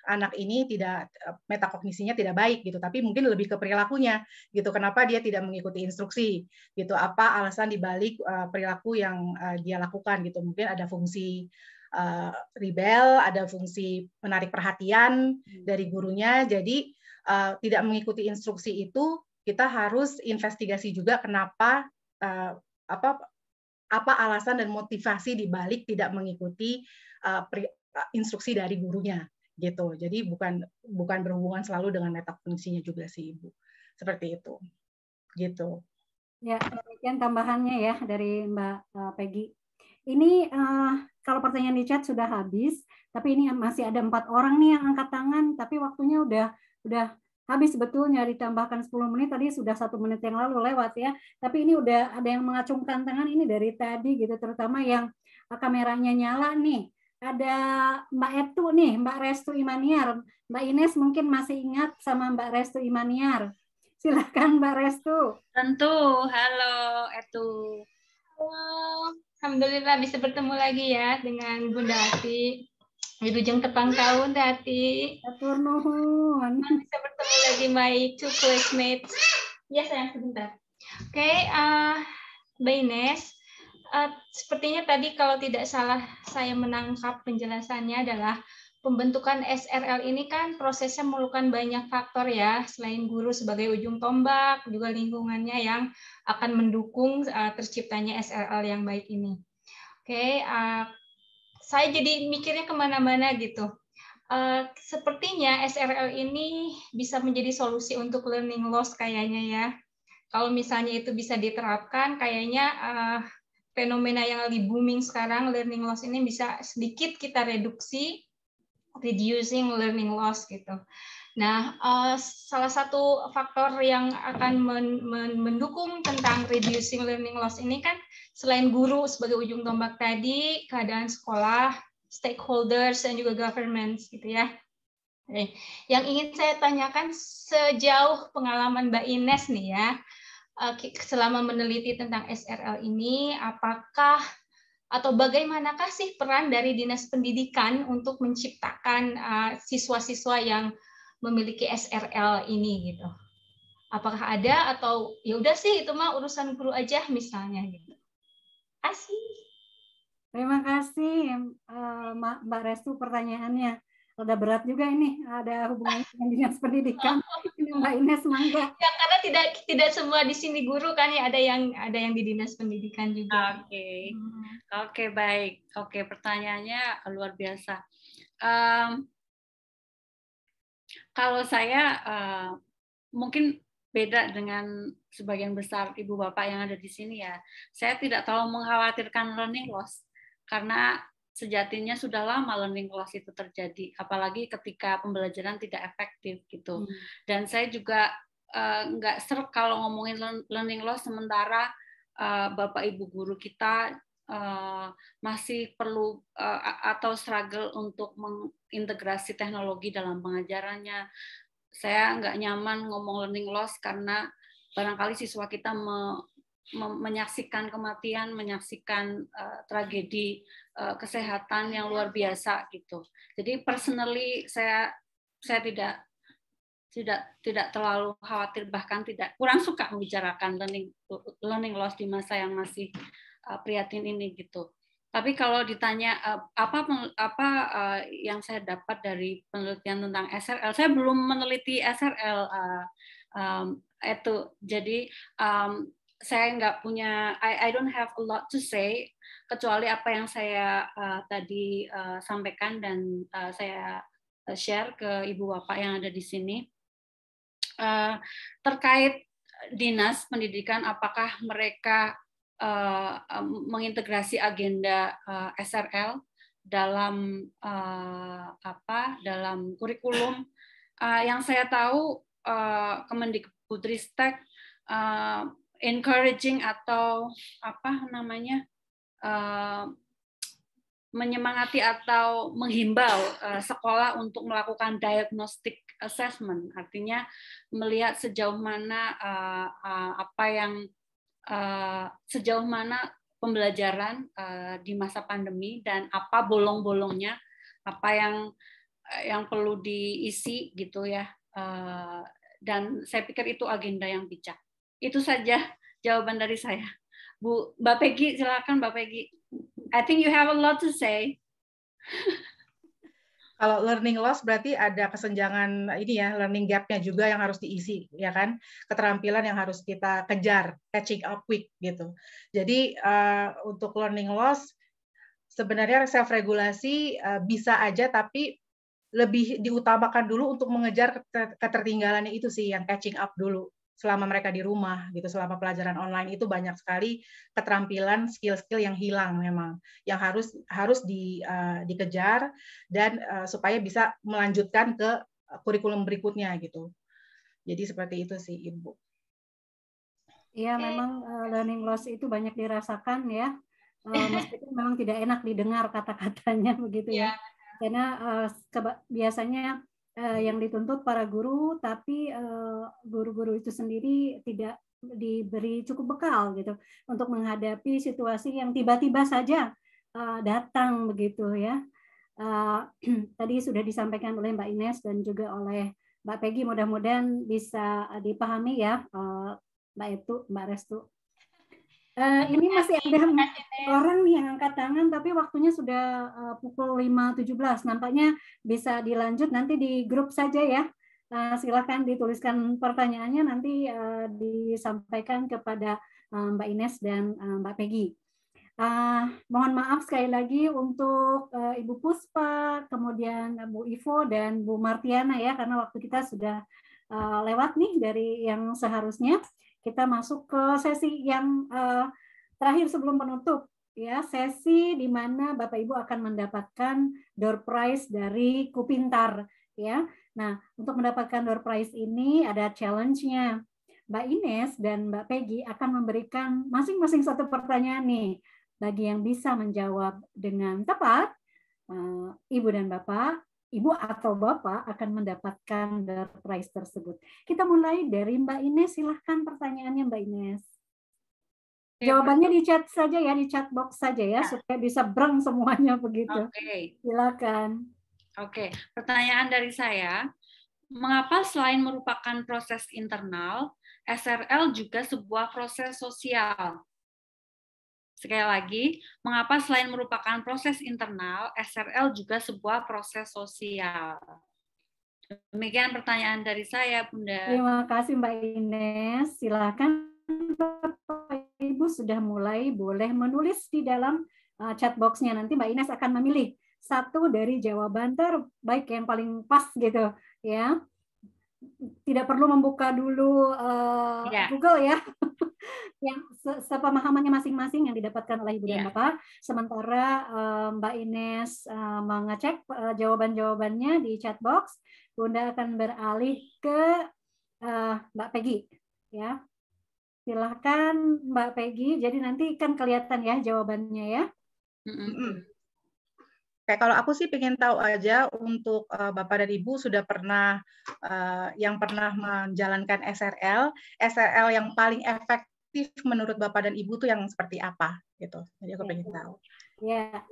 anak ini tidak metakognisinya tidak baik gitu, tapi mungkin lebih ke perilakunya gitu. Kenapa dia tidak mengikuti instruksi gitu? Apa alasan dibalik perilaku yang dia lakukan gitu? Mungkin ada fungsi rebel, ada fungsi menarik perhatian dari gurunya. Jadi tidak mengikuti instruksi itu kita harus investigasi juga kenapa apa alasan dan motivasi dibalik tidak mengikuti instruksi dari gurunya gitu. Jadi bukan berhubungan selalu dengan metakognisinya juga sih Ibu. Seperti itu. Gitu. Ya, demikian tambahannya ya dari Mbak Peggy. Ini kalau pertanyaan di chat sudah habis, tapi ini masih ada 4 orang nih yang angkat tangan, tapi waktunya udah habis sebetulnya, ditambahkan 10 menit, tadi sudah 1 menit yang lalu lewat ya. Tapi ini udah ada yang mengacungkan tangan ini dari tadi gitu, terutama yang kameranya nyala nih. Ada Mbak Etu nih, Mbak Restu Imaniar. Mbak Ines mungkin masih ingat sama Mbak Restu Imaniar. Silakan Mbak Restu. Tentu, halo Etu. Halo, alhamdulillah bisa bertemu lagi ya dengan Bunda Ati. Wilujeng tepang tahun Dati. Atur nuhun. Bisa bertemu lagi my 2 classmates. Ya sayang sebentar. Oke, Mbak Ines, sepertinya tadi kalau tidak salah saya menangkap penjelasannya adalah pembentukan SRL ini kan prosesnya memerlukan banyak faktor ya, selain guru sebagai ujung tombak, juga lingkungannya yang akan mendukung terciptanya SRL yang baik ini. Oke, saya jadi mikirnya kemana-mana gitu. Sepertinya SRL ini bisa menjadi solusi untuk learning loss kayaknya ya. Kalau misalnya itu bisa diterapkan, kayaknya fenomena yang lagi booming sekarang, learning loss ini bisa sedikit kita reduksi, reducing learning loss gitu. Nah, salah satu faktor yang akan mendukung tentang reducing learning loss ini kan selain guru sebagai ujung tombak tadi, keadaan sekolah, stakeholders, dan juga governments gitu ya. Yang ingin saya tanyakan sejauh pengalaman Mbak Ines nih ya, selama meneliti tentang SRL ini, apakah atau bagaimanakah sih peran dari Dinas Pendidikan untuk menciptakan siswa-siswa yang memiliki SRL ini gitu? Apakah ada atau ya udah sih itu mah urusan guru aja misalnya gitu? Asih. Terima kasih Mbak Restu, pertanyaannya rada berat juga ini, ada hubungannya dengan Dinas Pendidikan. Ini Mbak Ines mangga. Ya karena tidak semua di sini guru kan ya, ada yang di Dinas Pendidikan juga. Oke, baik. Oke, pertanyaannya luar biasa. Kalau saya mungkin beda dengan sebagian besar ibu bapak yang ada di sini ya. Saya tidak terlalu mengkhawatirkan learning loss karena sejatinya sudah lama learning loss itu terjadi, apalagi ketika pembelajaran tidak efektif gitu. Dan saya juga nggak serk kalau ngomongin learning loss sementara bapak ibu guru kita masih perlu atau struggle untuk mengintegrasi teknologi dalam pengajarannya. Saya nggak nyaman ngomong learning loss karena barangkali siswa kita menyaksikan kematian, menyaksikan tragedi kesehatan yang luar biasa gitu. Jadi personally saya tidak terlalu khawatir, bahkan kurang suka membicarakan learning loss di masa yang masih prihatin ini gitu. Tapi kalau ditanya apa yang saya dapat dari penelitian tentang SRL, saya belum meneliti SRL itu. Jadi saya nggak punya, I don't have a lot to say kecuali apa yang saya tadi sampaikan dan saya share ke ibu bapak yang ada di sini terkait Dinas Pendidikan, apakah mereka mengintegrasi agenda SRL dalam dalam kurikulum. Yang saya tahu Kemendikbudristek encouraging atau menyemangati atau menghimbau sekolah untuk melakukan diagnostic assessment, artinya melihat sejauh mana sejauh mana pembelajaran di masa pandemi dan apa bolong-bolongnya, apa yang perlu diisi gitu ya. Dan saya pikir itu agenda yang bijak. Itu saja jawaban dari saya. Mbak Peggy, silakan Mbak Peggy. I think you have a lot to say. Kalau learning loss berarti ada kesenjangan ini ya, learning gap-nya juga yang harus diisi, ya kan? Keterampilan yang harus kita kejar, catching up quick gitu. Jadi untuk learning loss sebenarnya self-regulasi bisa aja, tapi lebih diutamakan dulu untuk mengejar ketertinggalannya itu sih, yang catching up dulu. selama mereka di rumah gitu, selama pelajaran online itu banyak sekali keterampilan, skill-skill yang hilang memang, yang harus dikejar dan supaya bisa melanjutkan ke kurikulum berikutnya gitu. Jadi seperti itu sih Ibu. Iya, memang learning loss itu banyak dirasakan ya, meskipun memang tidak enak didengar kata-katanya begitu ya, karena biasanya yang dituntut para guru, tapi guru-guru itu sendiri tidak diberi cukup bekal gitu untuk menghadapi situasi yang tiba-tiba saja datang begitu ya. Tadi sudah disampaikan oleh Mbak Ines dan juga oleh Mbak Peggy, mudah-mudahan bisa dipahami ya Mbak Restu. Ini masih ada orang nih yang angkat tangan, tapi waktunya sudah pukul 5.17. Nampaknya bisa dilanjut nanti di grup saja ya. Silakan dituliskan pertanyaannya, nanti disampaikan kepada Mbak Ines dan Mbak Peggy. Mohon maaf sekali lagi untuk Ibu Puspa, kemudian Bu Ivo dan Bu Martiana ya, karena waktu kita sudah lewat nih dari yang seharusnya. Kita masuk ke sesi yang terakhir sebelum penutup, ya, sesi di mana Bapak Ibu akan mendapatkan door prize dari Kupintar, ya. Nah, untuk mendapatkan door prize ini ada challenge-nya. Mbak Ines dan Mbak Peggy akan memberikan masing-masing satu pertanyaan nih. Bagi yang bisa menjawab dengan tepat, Ibu dan Bapak, Ibu atau Bapak akan mendapatkan door prize tersebut. Kita mulai dari Mbak Ines, silahkan pertanyaannya Mbak Ines. Jawabannya di chat saja ya, di chat box saja ya, supaya bisa breng semuanya begitu. Oke. Silakan. Oke, pertanyaan dari saya, mengapa selain merupakan proses internal, SRL juga sebuah proses sosial? Sekali lagi, mengapa selain merupakan proses internal, SRL juga sebuah proses sosial? Demikian pertanyaan dari saya, Bunda. Terima kasih, Mbak Ines. Silakan, Bapak Ibu sudah mulai boleh menulis di dalam chat box-nya. Nanti Mbak Ines akan memilih satu dari jawaban terbaik yang paling pas gitu, ya. Tidak perlu membuka dulu Google ya. Yang sepemahamannya masing-masing yang didapatkan oleh Ibu dan Bapak. Sementara Mbak Ines mengecek jawaban-jawabannya di chat box, Bunda akan beralih ke Mbak Peggy. Ya, silahkan Mbak Peggy. Jadi nanti kan kelihatan ya jawabannya ya. Kayak kalau aku sih pengen tahu aja untuk Bapak dan Ibu sudah pernah yang pernah menjalankan SRL yang paling efektif menurut Bapak dan Ibu tuh yang seperti apa gitu. Jadi aku pengen tahu. Ya,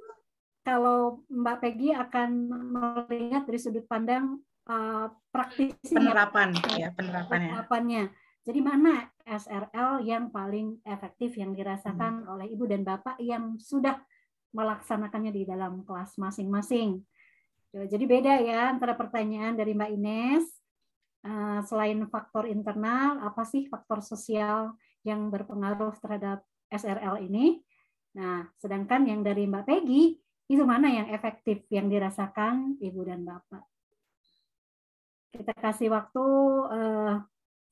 kalau Mbak Peggy akan melihat dari sudut pandang praktisinya, penerapannya. Jadi mana SRL yang paling efektif yang dirasakan oleh Ibu dan Bapak yang sudah melaksanakannya di dalam kelas masing-masing. Jadi beda ya antara pertanyaan dari Mbak Ines, selain faktor internal, apa sih faktor sosial yang berpengaruh terhadap SRL ini? Nah, sedangkan yang dari Mbak Peggy, itu mana yang efektif yang dirasakan Ibu dan Bapak? Kita kasih waktu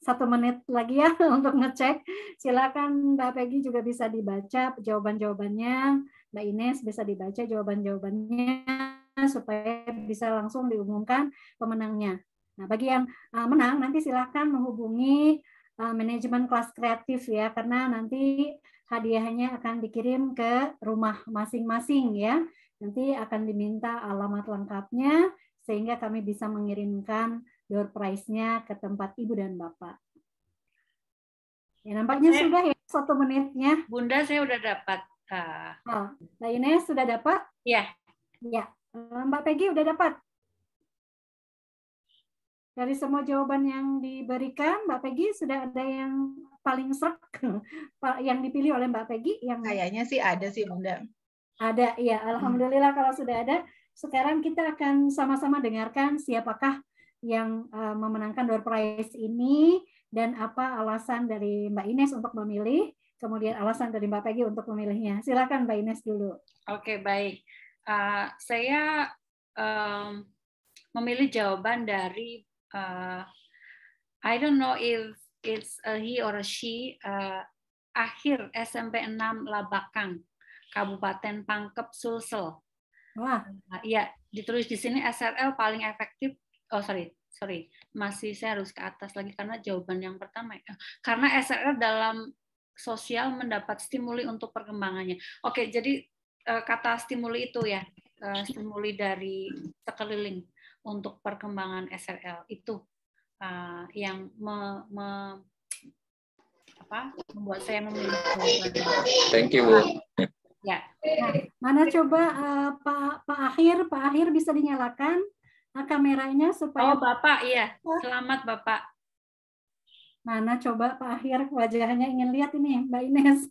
1 menit lagi ya untuk ngecek. Silakan Mbak Peggy juga bisa dibaca jawaban-jawabannya. Mbak Ines bisa dibaca jawaban-jawabannya supaya bisa langsung diumumkan pemenangnya. Nah, bagi yang menang nanti silakan menghubungi manajemen kelas kreatif ya, karena nanti hadiahnya akan dikirim ke rumah masing-masing ya. Nanti akan diminta alamat lengkapnya sehingga kami bisa mengirimkan door prize-nya ke tempat Ibu dan Bapak. Ya, nampaknya sudah ya 1 menitnya. Bunda, saya udah dapat. Mbak Ines sudah dapat? Iya. Ya. Mbak Peggy udah dapat? Dari semua jawaban yang diberikan, Mbak Peggy sudah ada yang paling serk yang dipilih oleh Mbak Peggy? Yang kayaknya sih ada sih, Bunda. Ada, ya. Alhamdulillah kalau sudah ada. Sekarang kita akan sama-sama dengarkan siapakah yang memenangkan door prize ini dan apa alasan dari Mbak Ines untuk memilih, kemudian alasan dari Mbak Peggy untuk memilihnya. Silakan Mbak Ines dulu. Oke, baik. Saya memilih jawaban dari I don't know if it's a he or a she, Akhir SMP 6 Labakang, Kabupaten Pangkep, Sulsel. Wah, ya, ditulis di sini SRL paling efektif. Oh, sorry, masih saya harus ke atas lagi karena jawaban yang pertama. Karena SRL dalam sosial mendapat stimuli untuk perkembangannya. Oke, jadi kata stimuli itu ya, stimuli dari sekeliling untuk perkembangan SRL itu yang membuat saya memilih jawabannya. Thank you, Bu. Ya. Nah, mana coba Pak Akhir bisa dinyalakan kameranya supaya. Oh, Bapak, iya. Selamat, Bapak. Mana coba Pak Akhir, wajahnya ingin lihat ini Mbak Ines.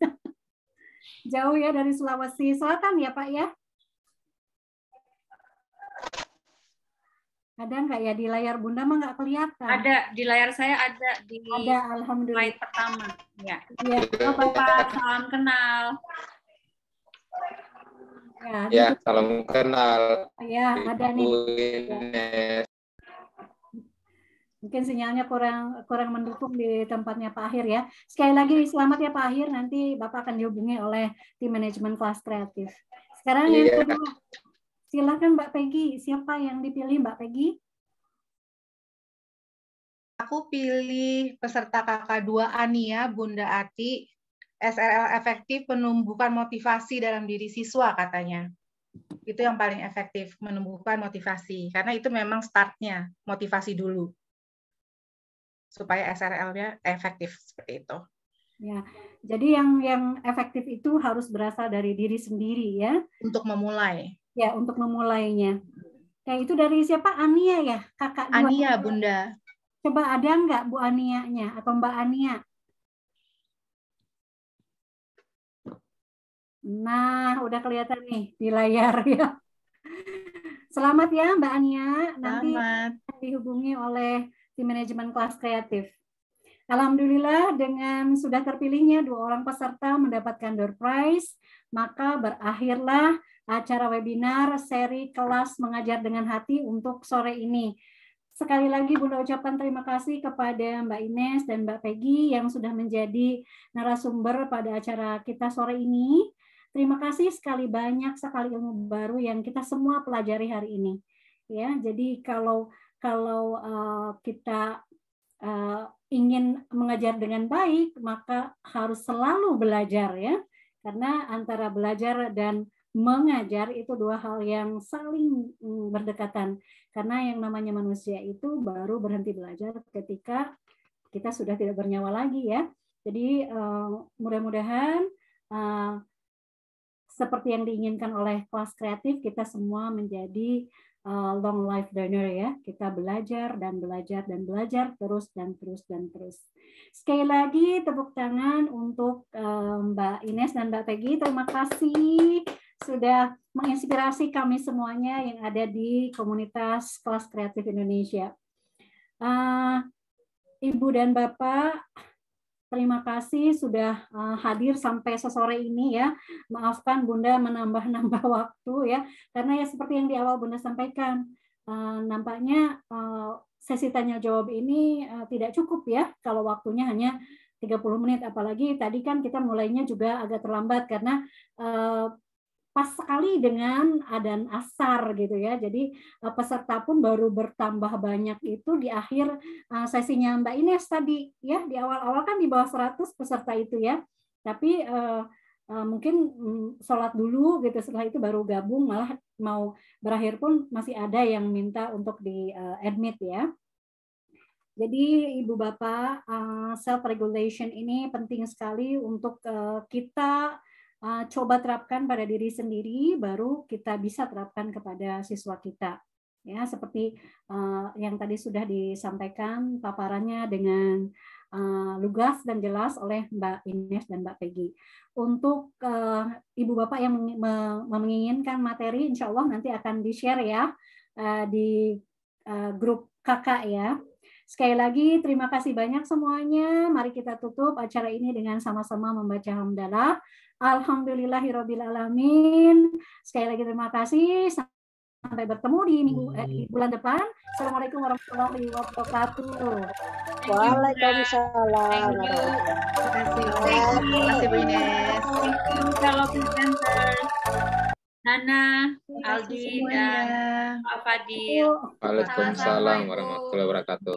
Jauh ya dari Sulawesi Selatan ya Pak ya? Ada nggak ya di layar Bunda mah nggak kelihatan? Ada, di layar saya ada di alhamdulillah. slide pertama. Ya. Ya. Bapak, salam kenal. Ya, salam kenal. Ya, ada nih. Ines. Mungkin sinyalnya kurang mendukung di tempatnya Pak Akhir ya. Sekali lagi selamat ya Pak Akhir, nanti Bapak akan dihubungi oleh tim manajemen kelas kreatif. Sekarang yang kedua, silakan Mbak Peggy. Siapa yang dipilih Mbak Peggy? Aku pilih peserta KK2 Ania, Bunda Ati. SRL efektif menumbuhkan motivasi dalam diri siswa katanya. Itu yang paling efektif, menumbuhkan motivasi. Karena itu memang startnya, motivasi dulu. Supaya SRL-nya efektif seperti itu. Ya, jadi yang efektif itu harus berasal dari diri sendiri ya. Untuk memulai. Ya, untuk memulainya. Ya, itu dari siapa? Ania ya, kakak dua. Ania, Bunda. Coba ada nggak Bu Ania-nya atau Mbak Ania? Nah, udah kelihatan nih di layar ya. Selamat ya Mbak Ania. Nanti dihubungi oleh tim manajemen kelas kreatif. Alhamdulillah dengan sudah terpilihnya 2 orang peserta mendapatkan door prize, maka berakhirlah acara webinar seri kelas mengajar dengan hati untuk sore ini. Sekali lagi Bunda ucapkan terima kasih kepada Mbak Ines dan Mbak Peggy yang sudah menjadi narasumber pada acara kita sore ini. Terima kasih sekali banyak sekali ilmu baru yang kita semua pelajari hari ini. Ya, jadi kalau kita ingin mengajar dengan baik, maka harus selalu belajar ya. Karena antara belajar dan mengajar itu 2 hal yang saling berdekatan. Karena yang namanya manusia itu baru berhenti belajar ketika kita sudah tidak bernyawa lagi ya. Jadi mudah-mudahan seperti yang diinginkan oleh kelas kreatif, kita semua menjadi long life learner ya. Kita belajar dan belajar dan belajar terus dan terus dan terus. Sekali lagi tepuk tangan untuk Mbak Ines dan Mbak Peggy. Terima kasih sudah menginspirasi kami semuanya yang ada di komunitas kelas kreatif Indonesia. Ibu dan Bapak, terima kasih sudah hadir sampai sore ini ya. Maafkan Bunda menambah-nambah waktu ya, karena ya seperti yang di awal Bunda sampaikan, nampaknya sesi tanya jawab ini tidak cukup ya kalau waktunya hanya 30 menit, apalagi tadi kan kita mulainya juga agak terlambat karena pas sekali dengan adzan asar gitu ya. Jadi peserta pun baru bertambah banyak itu di akhir sesinya Mbak Ines tadi ya. Di awal-awal kan di bawah 100 peserta itu ya. Tapi mungkin sholat dulu gitu, setelah itu baru gabung, malah mau berakhir pun masih ada yang minta untuk di admit ya. Jadi Ibu Bapak, self regulation ini penting sekali untuk kita coba terapkan pada diri sendiri, baru kita bisa terapkan kepada siswa kita. Ya, seperti yang tadi sudah disampaikan paparannya dengan lugas dan jelas oleh Mbak Ines dan Mbak Peggy. Untuk Ibu Bapak yang menginginkan materi, insya Allah nanti akan di-share ya di grup kakak ya. Sekali lagi terima kasih banyak semuanya. Mari kita tutup acara ini dengan sama-sama membaca hamdalah. Alhamdulillahirabbil alamin. Sekali lagi terima kasih. Sampai bertemu di bulan depan. Assalamualaikum warahmatullahi wabarakatuh. Waalaikumsalam. Terima kasih Bu Ines. Thank you fellow presenters. Nana, Aldi, dan Pak Fadil. Waalaikumsalam warahmatullahi wabarakatuh.